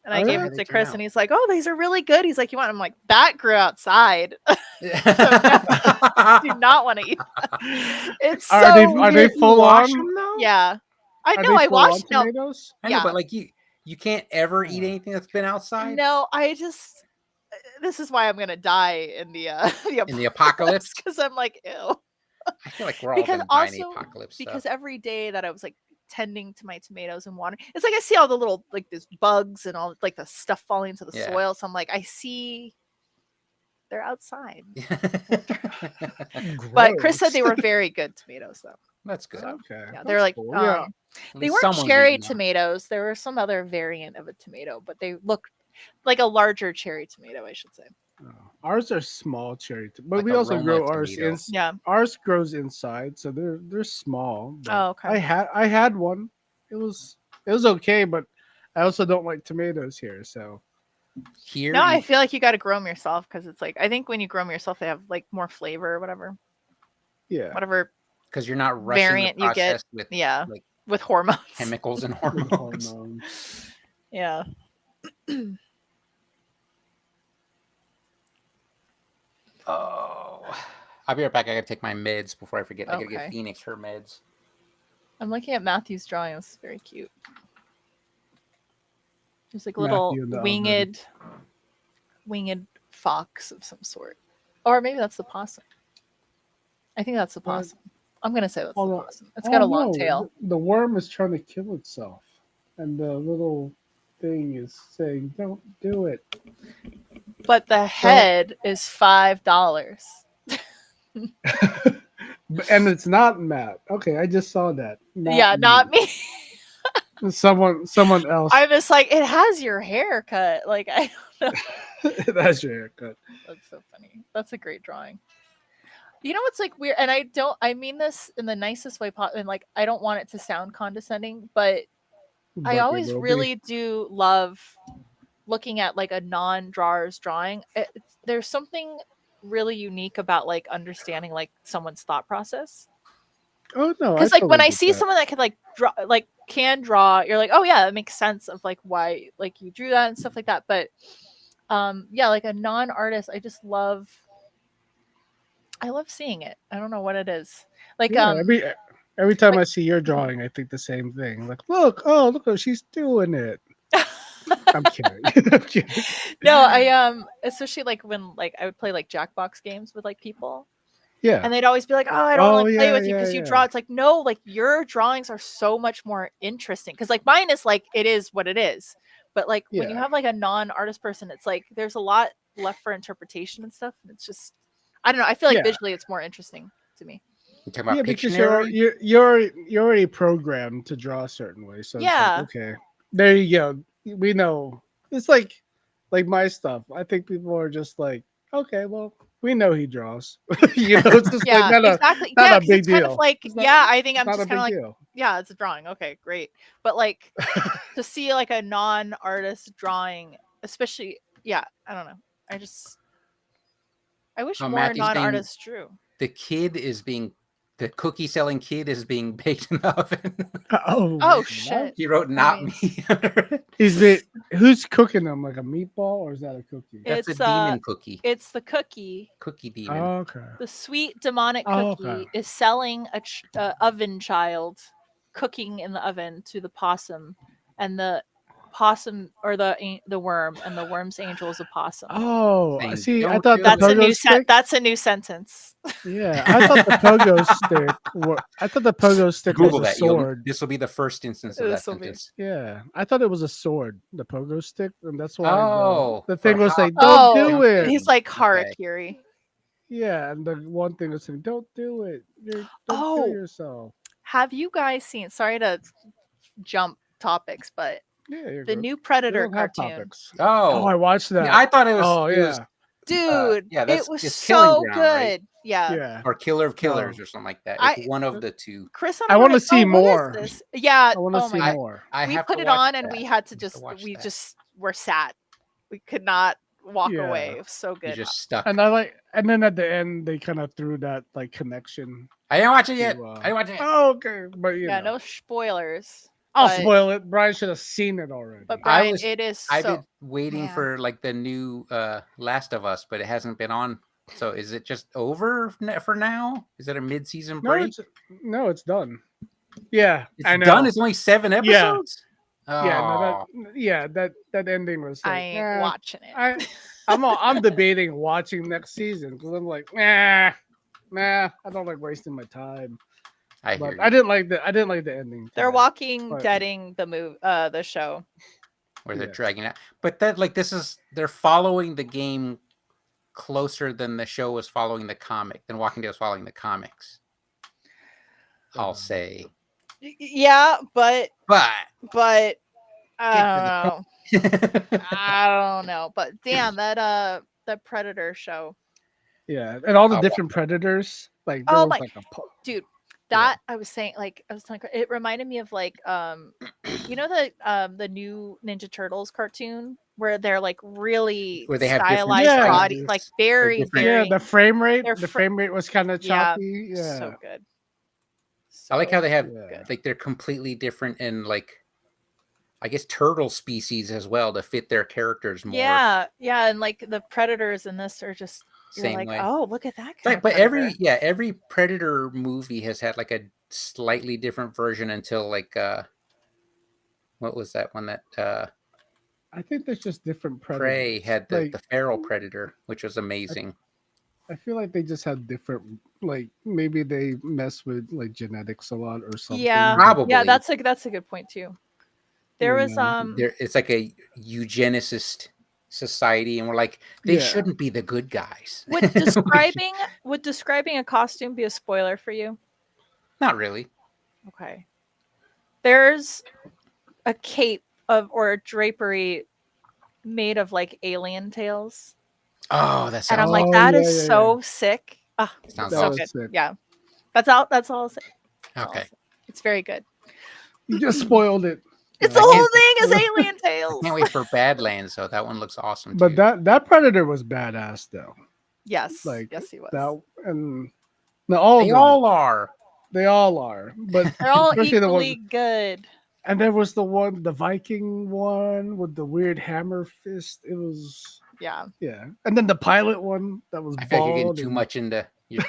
Speaker 3: And I
Speaker 4: Oh,
Speaker 3: gave
Speaker 4: yeah?
Speaker 3: it
Speaker 2: They
Speaker 3: to
Speaker 2: turn
Speaker 3: Chris,
Speaker 2: out.
Speaker 3: and he's like, "Oh, these are really good." He's like, "You want?" I'm like, "That grew outside. Do not want to eat that." It's
Speaker 4: Are they
Speaker 3: so
Speaker 4: are they
Speaker 2: You
Speaker 4: full
Speaker 2: wash
Speaker 4: on?
Speaker 2: them though?
Speaker 3: yeah. I
Speaker 4: Are
Speaker 3: know.
Speaker 4: they
Speaker 3: I
Speaker 4: full on
Speaker 3: watched. No,
Speaker 4: tomatoes?
Speaker 2: I know,
Speaker 3: yeah.
Speaker 2: but like you can't ever eat
Speaker 4: Oh.
Speaker 2: anything that's been outside
Speaker 3: No, I just. This is why I'm gonna die in the
Speaker 2: in the apocalypse.
Speaker 3: because I'm like, ew.
Speaker 2: I feel like we're all
Speaker 3: Because
Speaker 2: gonna die in the
Speaker 3: also
Speaker 2: apocalypse
Speaker 3: because
Speaker 2: stuff.
Speaker 3: every day that I was like tending to my tomatoes and water, it's like I see all the little like these bugs and all like the stuff falling into the
Speaker 2: Yeah.
Speaker 3: soil. So I'm like, I see they're outside. But Chris said they
Speaker 4: Gross.
Speaker 3: were very good tomatoes though.
Speaker 2: That's good.
Speaker 3: So,
Speaker 4: Okay.
Speaker 3: yeah,
Speaker 4: that's
Speaker 3: they're like
Speaker 4: cool. Yeah.
Speaker 2: At
Speaker 3: they
Speaker 2: least
Speaker 3: weren't
Speaker 2: someone's
Speaker 3: cherry
Speaker 2: eating them.
Speaker 3: tomatoes. There were some other variant of a tomato, but they looked like a larger cherry tomato, I should say.
Speaker 4: Oh, ours are small cherry, but
Speaker 2: Like
Speaker 4: we
Speaker 2: a
Speaker 4: also
Speaker 2: Roma
Speaker 4: grow ours
Speaker 2: tomato.
Speaker 3: Yeah.
Speaker 4: ours grows inside, so they're small. But
Speaker 3: Oh, okay.
Speaker 4: I had one. It was okay, but I also don't like tomatoes here. So
Speaker 2: Here,
Speaker 3: No, I
Speaker 2: you-
Speaker 3: feel like you got to grow them yourself because it's like I think when you grow them yourself, they have like more flavor or whatever,
Speaker 4: yeah,
Speaker 3: whatever
Speaker 2: because you're not rushing
Speaker 3: variant
Speaker 2: the
Speaker 3: you get.
Speaker 2: process with
Speaker 3: Yeah,
Speaker 2: like
Speaker 3: with hormones.
Speaker 2: chemicals and
Speaker 4: with
Speaker 2: hormones.
Speaker 4: hormones.
Speaker 3: Yeah.
Speaker 2: Oh, I'll be right back. I gotta take my meds before I forget. I gotta
Speaker 3: Okay.
Speaker 2: give Phoenix her meds.
Speaker 3: I'm looking at Matthew's drawing. This is very cute. There's like a little
Speaker 4: Matthew in the oven.
Speaker 3: winged fox of some sort, or maybe that's the possum. I think that's the
Speaker 4: What?
Speaker 3: possum. I'm gonna say that's the
Speaker 4: Oh, no.
Speaker 3: possum. It's got
Speaker 4: Oh,
Speaker 3: a long
Speaker 4: no,
Speaker 3: tail.
Speaker 4: The worm is trying to kill itself, and the little thing is saying, "Don't do it."
Speaker 3: But the head is $5.
Speaker 4: And it's not Matt. Okay, I just saw that.
Speaker 3: Yeah, not me.
Speaker 4: Someone else.
Speaker 3: I'm just like, it has your haircut. Like I don't know.
Speaker 4: That's your haircut.
Speaker 3: That's so funny. That's a great drawing. You know what's like weird, and I mean this in the nicest way possible, and like I don't want it to sound condescending, but
Speaker 4: But
Speaker 3: I
Speaker 4: it
Speaker 3: always
Speaker 4: will be.
Speaker 3: really do love looking at like a non-drawer's drawing. There's something really unique about like understanding like someone's thought process.
Speaker 4: Oh no!
Speaker 3: Because like when
Speaker 4: totally
Speaker 3: I
Speaker 4: get
Speaker 3: see
Speaker 4: that.
Speaker 3: someone that can like draw, like can draw, you're like, oh yeah, it makes sense of like why like you drew that and stuff like that. But yeah, like a non-artist, I just love. I love seeing it. I don't know what it is. Like
Speaker 4: Yeah, every time
Speaker 3: like-
Speaker 4: I see your drawing, I think the same thing. Like, look, what she's doing it. I'm kidding. I'm kidding.
Speaker 3: no, I especially like when like I would play like Jackbox games with like people.
Speaker 4: Yeah.
Speaker 3: And they'd always be like, "Oh, I don't
Speaker 4: Oh,
Speaker 3: want to play
Speaker 4: yeah,
Speaker 3: with you
Speaker 4: yeah,
Speaker 3: because you
Speaker 4: yeah.
Speaker 3: draw." It's like, no, like your drawings are so much more interesting. Because like mine is like it is what it is, but like when you
Speaker 4: Yeah.
Speaker 3: have like a non-artist person, it's like there's a lot left for interpretation and stuff. And it's just, I don't know. I feel like
Speaker 4: Yeah.
Speaker 3: visually, it's more interesting to me.
Speaker 2: You talking about
Speaker 4: Yeah, because
Speaker 2: Pictionary?
Speaker 4: you're already programmed to draw a certain way. So
Speaker 3: Yeah.
Speaker 4: it's like, okay, there you go. We know. It's like my stuff. I think people are just like, okay, well, we know he draws. It's just
Speaker 3: Yeah,
Speaker 4: like
Speaker 3: exactly.
Speaker 4: not
Speaker 3: Yeah,
Speaker 4: a
Speaker 3: 'cause
Speaker 4: big
Speaker 3: it's kind
Speaker 4: deal.
Speaker 3: of like,
Speaker 4: It's not-
Speaker 3: yeah, I think I'm
Speaker 4: not a
Speaker 3: just
Speaker 4: big
Speaker 3: kind of like,
Speaker 4: deal.
Speaker 3: yeah, it's a drawing. Okay, great. But like to see like a non-artist drawing, especially, yeah, I don't know. I wish
Speaker 2: Oh,
Speaker 3: more
Speaker 2: Matthew's being-
Speaker 3: non-artists drew.
Speaker 2: The cookie selling kid is being baked in the oven.
Speaker 3: Oh
Speaker 4: man.
Speaker 3: shit!
Speaker 2: He wrote "not
Speaker 3: mean-
Speaker 2: me" under it.
Speaker 4: Who's cooking them? Like a meatball, or is that a cookie?
Speaker 2: That's
Speaker 3: It's,
Speaker 2: a demon cookie.
Speaker 3: It's the cookie.
Speaker 2: Cookie demon.
Speaker 4: Oh, okay.
Speaker 3: The sweet demonic
Speaker 4: Oh,
Speaker 3: cookie
Speaker 4: okay.
Speaker 3: is selling a oven child cooking in the oven to the possum, and the possum or the worm, and the worm's angel is a possum.
Speaker 4: Oh,
Speaker 2: Saying,
Speaker 4: see, I
Speaker 2: "Don't
Speaker 4: thought
Speaker 2: do
Speaker 4: the
Speaker 2: it."
Speaker 3: That's a new
Speaker 4: pogo stick.
Speaker 3: That's a new sentence.
Speaker 4: Yeah, I thought the pogo stick. I thought the pogo stick
Speaker 2: Google
Speaker 4: was a
Speaker 2: that.
Speaker 4: sword.
Speaker 2: This will be the first instance of that
Speaker 3: This'll be-
Speaker 2: sentence.
Speaker 4: Yeah, I thought it was a sword, the pogo stick, and that's why
Speaker 2: Oh,
Speaker 4: the thing
Speaker 2: for
Speaker 4: was like,
Speaker 3: Oh,
Speaker 4: "Don't do it."
Speaker 3: He's like
Speaker 2: Okay.
Speaker 3: Harakiri.
Speaker 4: Yeah, and the one thing was saying, "Don't do it. Don't
Speaker 3: Oh.
Speaker 4: kill yourself."
Speaker 3: Have you guys seen? Sorry to jump topics, but
Speaker 4: Yeah, you're
Speaker 3: the
Speaker 4: good.
Speaker 3: new
Speaker 4: We
Speaker 3: Predator
Speaker 4: don't have
Speaker 3: cartoon,
Speaker 4: topics.
Speaker 2: Oh,
Speaker 4: I watched that.
Speaker 2: yeah, I thought it was.
Speaker 4: Oh,
Speaker 2: it
Speaker 4: yeah.
Speaker 2: was-
Speaker 3: dude,
Speaker 2: yeah,
Speaker 3: it was
Speaker 2: it's Killing
Speaker 3: so
Speaker 2: Ground,
Speaker 3: good.
Speaker 2: right?
Speaker 3: Yeah.
Speaker 4: Yeah,
Speaker 2: or Killer of Killers
Speaker 4: No.
Speaker 2: or something like that. It's
Speaker 3: I-
Speaker 2: one of the two.
Speaker 3: Chris,
Speaker 4: I
Speaker 3: want
Speaker 4: wanna see more.
Speaker 3: Yeah.
Speaker 4: I want to
Speaker 3: Oh
Speaker 4: see
Speaker 3: my God.
Speaker 4: more.
Speaker 2: I
Speaker 3: We
Speaker 2: have
Speaker 3: put
Speaker 2: to
Speaker 3: it
Speaker 2: watch
Speaker 3: on, and
Speaker 2: that.
Speaker 3: we had to
Speaker 2: I have
Speaker 3: just
Speaker 2: watch
Speaker 3: we
Speaker 2: that.
Speaker 3: just were sat. We could not walk
Speaker 4: Yeah.
Speaker 3: away. It was so
Speaker 2: You
Speaker 3: good.
Speaker 2: just stuck.
Speaker 4: And then at the end they kind of threw that like connection.
Speaker 2: I didn't watch it yet.
Speaker 4: to,
Speaker 2: I didn't watch it. Yet.
Speaker 4: Oh, okay, but
Speaker 3: yeah, no spoilers.
Speaker 4: I'll
Speaker 3: But-
Speaker 4: spoil it. Brian should have seen it already.
Speaker 3: But
Speaker 2: I
Speaker 3: Brian,
Speaker 2: was-
Speaker 3: it is
Speaker 2: I've
Speaker 3: so.
Speaker 2: been waiting
Speaker 3: man.
Speaker 2: for like the new Last of Us, but it hasn't been on. So is it just over for now? Is it a mid-season
Speaker 4: no,
Speaker 2: break?
Speaker 4: it's done. Yeah,
Speaker 2: It's
Speaker 4: I know.
Speaker 2: done. It's only 7
Speaker 4: Yeah.
Speaker 2: episodes.
Speaker 4: Yeah,
Speaker 2: Oh,
Speaker 4: that ending was
Speaker 3: I
Speaker 4: like,
Speaker 3: ain't watching it.
Speaker 4: I'm debating watching next season because I'm like, nah, I don't like wasting my time.
Speaker 2: I hear
Speaker 4: But
Speaker 2: you.
Speaker 4: I didn't like the ending. to
Speaker 3: They're
Speaker 4: that.
Speaker 3: Walking
Speaker 4: but-
Speaker 3: Deading the show.
Speaker 2: Where they're
Speaker 4: Yeah.
Speaker 2: dragging out. But that they're following the game closer than the show was following the comic, than Walking Dead was following the comics. I'll say.
Speaker 3: Yeah, but
Speaker 2: But
Speaker 3: I
Speaker 2: Get
Speaker 3: don't
Speaker 2: to
Speaker 3: know. I don't know. But damn, that the Predator show.
Speaker 4: Yeah, and all the
Speaker 2: Oh,
Speaker 4: different predators. Like there
Speaker 3: Oh
Speaker 4: was
Speaker 3: my-
Speaker 4: like a
Speaker 3: Dude, that I was saying, like I was telling, it reminded me of like you know the new Ninja Turtles cartoon where they're like really
Speaker 2: Where they have different
Speaker 3: stylized
Speaker 4: Yeah.
Speaker 3: body,
Speaker 4: faces.
Speaker 3: like very
Speaker 2: different-
Speaker 4: yeah,
Speaker 3: very
Speaker 4: the frame rate.
Speaker 3: they're
Speaker 4: The
Speaker 3: fr-
Speaker 4: frame rate was kind of
Speaker 3: Yeah,
Speaker 4: choppy. Yeah,
Speaker 3: so good.
Speaker 2: I like how they have
Speaker 4: yeah.
Speaker 2: like they're completely different in like I guess turtle species as well to fit their characters more.
Speaker 3: Yeah, and like the predators in this are just you're
Speaker 2: Same
Speaker 3: like,
Speaker 2: way.
Speaker 3: oh, look at that. Kind
Speaker 2: Like,
Speaker 3: of
Speaker 2: but
Speaker 3: predator.
Speaker 2: every Predator movie has had like a slightly different version until like what was that one that
Speaker 4: I think there's just different predators.
Speaker 2: Prey had the,
Speaker 4: like,
Speaker 2: the feral predator, which was amazing.
Speaker 4: I feel like they just had different. Like maybe they mess with like genetics a lot or something.
Speaker 3: Yeah,
Speaker 2: Probably.
Speaker 3: yeah, that's a good point too. There
Speaker 4: You
Speaker 3: was
Speaker 4: know,
Speaker 2: It's like a eugenicist society, and we're like, they
Speaker 4: Yeah.
Speaker 2: shouldn't be the good guys.
Speaker 3: would describing a costume be a spoiler for you?
Speaker 2: Not really.
Speaker 3: Okay. There's a cape or a drapery made of like alien tails.
Speaker 2: Oh, that
Speaker 3: And
Speaker 2: sounds
Speaker 3: I'm like,
Speaker 4: Oh,
Speaker 3: that
Speaker 4: yeah,
Speaker 3: is
Speaker 4: yeah,
Speaker 3: so sick. Ah,
Speaker 2: Sounds
Speaker 3: so
Speaker 4: That
Speaker 2: awesome.
Speaker 4: was
Speaker 3: good.
Speaker 4: sick.
Speaker 3: Yeah. That's all that's all I'll say. That's all I'll
Speaker 2: Okay.
Speaker 3: say. It's very good.
Speaker 4: You just spoiled it.
Speaker 3: It's
Speaker 4: Yeah.
Speaker 3: the
Speaker 2: I
Speaker 3: whole
Speaker 2: can't-
Speaker 3: thing is alien tails.
Speaker 2: Can't wait for Badlands, though. That one looks awesome.
Speaker 4: But
Speaker 2: too.
Speaker 4: that predator was badass though.
Speaker 3: Yes.
Speaker 4: Like,
Speaker 3: yes, he was.
Speaker 4: That and no, all
Speaker 2: they
Speaker 4: of them,
Speaker 2: all are.
Speaker 4: they all are. But
Speaker 3: They're all
Speaker 4: especially the
Speaker 3: equally
Speaker 4: one-
Speaker 3: good.
Speaker 4: and there was the Viking one with the weird hammer fist. It was
Speaker 3: Yeah.
Speaker 4: and then the pilot one that was
Speaker 2: I feel like you're getting
Speaker 4: bald
Speaker 2: too
Speaker 4: and-
Speaker 2: much into.
Speaker 3: You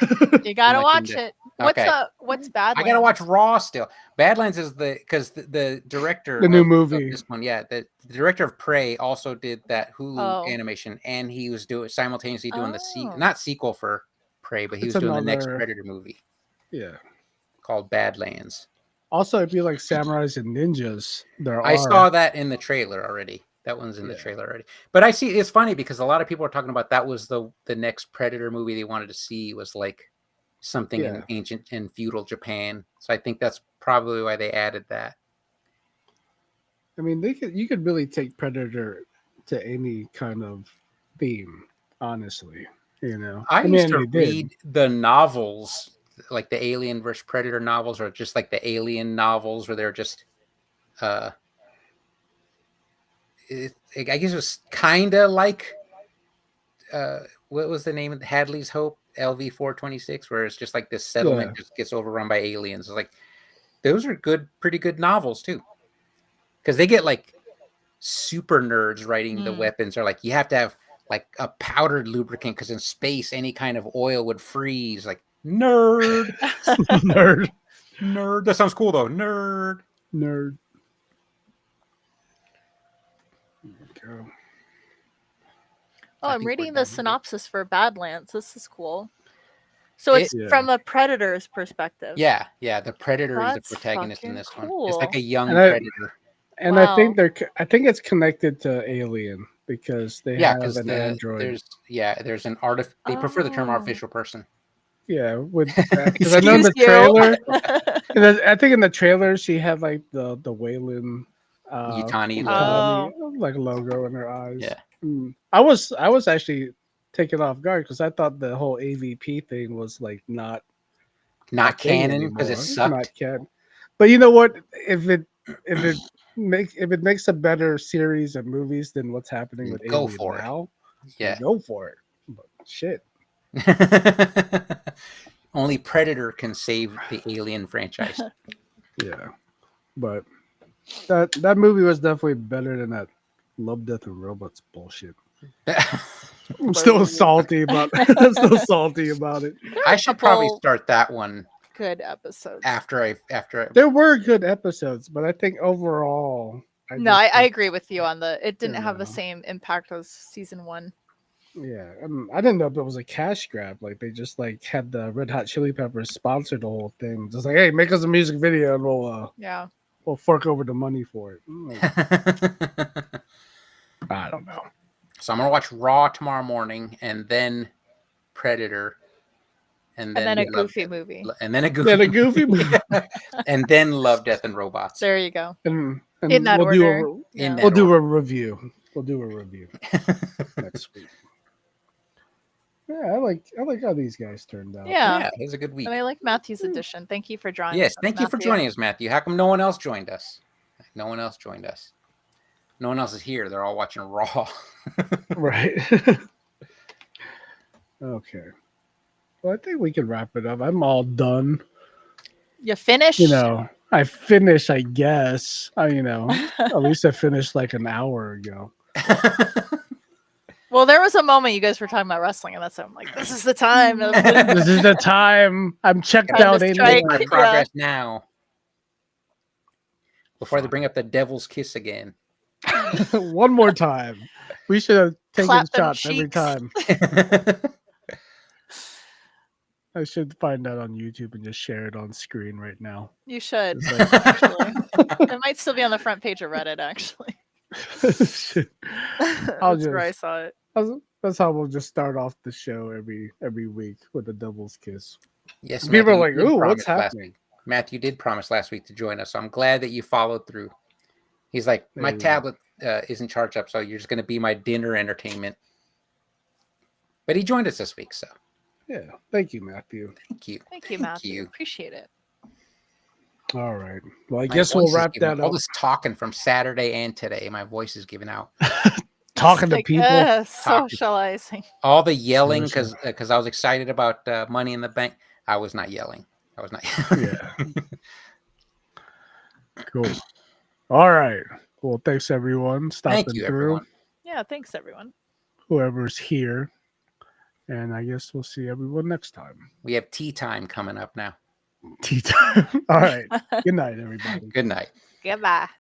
Speaker 3: gotta
Speaker 2: much
Speaker 3: watch
Speaker 2: into-
Speaker 3: it. What's
Speaker 2: Okay.
Speaker 3: what's bad?
Speaker 2: I gotta watch Raw still. Badlands is because the director
Speaker 4: The new
Speaker 2: of
Speaker 4: movie.
Speaker 2: this one, yeah, the director of Prey also did that Hulu
Speaker 3: Oh.
Speaker 2: animation, and he was simultaneously doing
Speaker 3: Oh.
Speaker 2: not sequel for Prey, but he
Speaker 4: It's
Speaker 2: was doing the next
Speaker 4: another-
Speaker 2: Predator movie
Speaker 4: Yeah.
Speaker 2: called Badlands.
Speaker 4: Also, if you like samurais and ninjas, there
Speaker 2: I
Speaker 4: are.
Speaker 2: saw that in the trailer already. That one's in the
Speaker 4: Yeah.
Speaker 2: trailer already. But I see it's funny because a lot of people are talking about that was the next Predator movie they wanted to see was like something in
Speaker 4: Yeah.
Speaker 2: ancient and feudal Japan. So I think that's probably why they added that.
Speaker 4: I mean, you could really take Predator to any kind of theme, honestly. You know,
Speaker 2: I used to
Speaker 4: they did.
Speaker 2: read the novels, like the Alien versus Predator novels, or just like the Alien novels, where they're just, I guess it was kind of like, what was the name of Hadley's Hope, LV 426, where it's just like this settlement just gets overrun by aliens. It's like those are pretty good novels too, because they get like super nerds writing the
Speaker 3: Mm.
Speaker 2: weapons, or like you have to have like a powdered lubricant because in space any kind of oil would freeze. Like nerd,
Speaker 4: Nerd.
Speaker 2: That sounds cool though. Nerd.
Speaker 4: Nerd. There we go.
Speaker 3: Oh,
Speaker 2: I
Speaker 3: I'm
Speaker 2: think we're
Speaker 3: reading
Speaker 2: done
Speaker 3: the
Speaker 2: here.
Speaker 3: synopsis for Badlands. This is cool. So it's
Speaker 4: Yeah.
Speaker 3: from a predator's perspective.
Speaker 2: Yeah, the Predator is
Speaker 3: That's
Speaker 2: the protagonist in
Speaker 3: fucking
Speaker 2: this one. It's like
Speaker 3: cool.
Speaker 2: a young
Speaker 4: And I-
Speaker 2: Predator.
Speaker 4: And I think
Speaker 3: Wow.
Speaker 4: I think it's connected to Alien because they
Speaker 2: Yeah,
Speaker 4: have
Speaker 2: because
Speaker 4: an android.
Speaker 2: there's an they prefer the term
Speaker 3: Oh.
Speaker 2: artificial person.
Speaker 4: Yeah, with because I know in the
Speaker 3: Excuse you.
Speaker 4: trailer, I think in the trailer she had like the Wayland
Speaker 2: Yutani
Speaker 3: logo.
Speaker 4: like logo in her eyes.
Speaker 2: Yeah.
Speaker 4: I was actually taken off guard because I thought the whole AVP thing was like not
Speaker 2: Not
Speaker 4: a thing
Speaker 2: canon because it
Speaker 4: anymore.
Speaker 2: sucked.
Speaker 4: Not canon. But you know what? If it makes a better series of movies than what's happening with
Speaker 2: Go
Speaker 4: Alien
Speaker 2: for it.
Speaker 4: now,
Speaker 2: Yeah.
Speaker 4: go for it. But shit.
Speaker 2: Only Predator can save the Alien franchise.
Speaker 4: Yeah. But That movie was definitely better than that Love, Death, and Robots bullshit. I'm still salty about. I'm still salty about it.
Speaker 2: I should probably
Speaker 3: couple
Speaker 2: start that one
Speaker 3: good episodes.
Speaker 2: after I
Speaker 4: There were good episodes, but I think overall,
Speaker 3: No, I agree with you on it didn't have the
Speaker 4: Yeah.
Speaker 3: same impact as season 1.
Speaker 4: Yeah, I didn't know if it was a cash grab. Like they just like had the Red Hot Chili Peppers sponsor the whole thing. Just like, hey, make us a music video and
Speaker 3: Yeah.
Speaker 4: we'll fork over the money for it. Like, I don't know.
Speaker 2: So I'm gonna watch Raw tomorrow morning, and then Predator,
Speaker 3: And then a
Speaker 2: Love
Speaker 3: goofy
Speaker 2: Death-
Speaker 3: movie.
Speaker 2: and then a goofy,
Speaker 4: Then a goofy movie.
Speaker 2: and then Love, Death, and Robots.
Speaker 3: There you go.
Speaker 4: And
Speaker 3: In that
Speaker 4: we'll
Speaker 3: order.
Speaker 4: do
Speaker 2: In that
Speaker 4: we'll do
Speaker 2: order.
Speaker 4: a review. We'll do a review next week. Yeah, I like how these guys turned out.
Speaker 3: Yeah.
Speaker 2: Yeah, it was a good week.
Speaker 3: And I like Matthew's edition. Thank you for joining
Speaker 2: Yes,
Speaker 3: us,
Speaker 2: thank you for
Speaker 3: Matthew.
Speaker 2: joining us, Matthew. How come no one else joined us? No one else joined us. No one else is here. They're all watching Raw.
Speaker 4: Right. Okay. Well, I think we can wrap it up. I'm all done.
Speaker 3: You finished?
Speaker 4: You know, I finished, I guess. At least I finished like an hour ago.
Speaker 3: Well, there was a moment you guys were talking about wrestling, and that's why I'm like, this is the time.
Speaker 4: This is the time. I'm checked
Speaker 3: Time to
Speaker 4: out. Ain't
Speaker 3: strike.
Speaker 2: Making
Speaker 4: no-
Speaker 2: my progress now. Before they bring up the Devil's Kiss again.
Speaker 4: One more time. We should have taken
Speaker 3: Clap them
Speaker 4: shots every
Speaker 3: cheeks.
Speaker 4: time. I should find that on YouTube and just share it on screen right now.
Speaker 3: You should.
Speaker 4: It's like-
Speaker 3: Actually. It might still be on the front page of Reddit, actually.
Speaker 4: I'll
Speaker 3: That's where I
Speaker 4: just-
Speaker 3: saw it.
Speaker 4: That's how we'll just start off the show every week with a Devil's Kiss.
Speaker 2: Yes,
Speaker 4: People are
Speaker 2: Matthew
Speaker 4: like,
Speaker 2: did
Speaker 4: "Ooh, what's
Speaker 2: promise last
Speaker 4: happening?"
Speaker 2: week. Matthew did promise last week to join us, so I'm glad that you followed through. He's like, my
Speaker 4: There you go.
Speaker 2: tablet isn't charged up, so you're just going to be my dinner entertainment. But he joined us this week, so
Speaker 4: Yeah. Thank you, Matthew.
Speaker 2: thank you.
Speaker 3: Thank you,
Speaker 2: Thank
Speaker 3: Matthew.
Speaker 2: you.
Speaker 3: Appreciate it.
Speaker 4: All right. Well, I
Speaker 2: My
Speaker 4: guess
Speaker 2: voice
Speaker 4: we'll
Speaker 2: is
Speaker 4: wrap
Speaker 2: giving-
Speaker 4: that
Speaker 2: all
Speaker 4: up.
Speaker 2: this talking from Saturday and today, my voice is giving out.
Speaker 4: Talking
Speaker 3: It's
Speaker 4: to
Speaker 3: like,
Speaker 4: people.
Speaker 2: Talking.
Speaker 3: socializing.
Speaker 2: All the yelling
Speaker 4: Listen.
Speaker 2: because I was excited about Money in the Bank. I was not yelling. I was not.
Speaker 4: Yeah. Cool. All right. Well, thanks everyone. Stopping
Speaker 2: Thank you,
Speaker 4: through.
Speaker 2: everyone.
Speaker 3: Yeah, thanks, everyone.
Speaker 4: Whoever's here. And I guess we'll see everyone next time.
Speaker 2: We have tea time coming up now.
Speaker 4: Tea time. All right. Good night, everybody.
Speaker 2: Good night.
Speaker 3: Goodbye.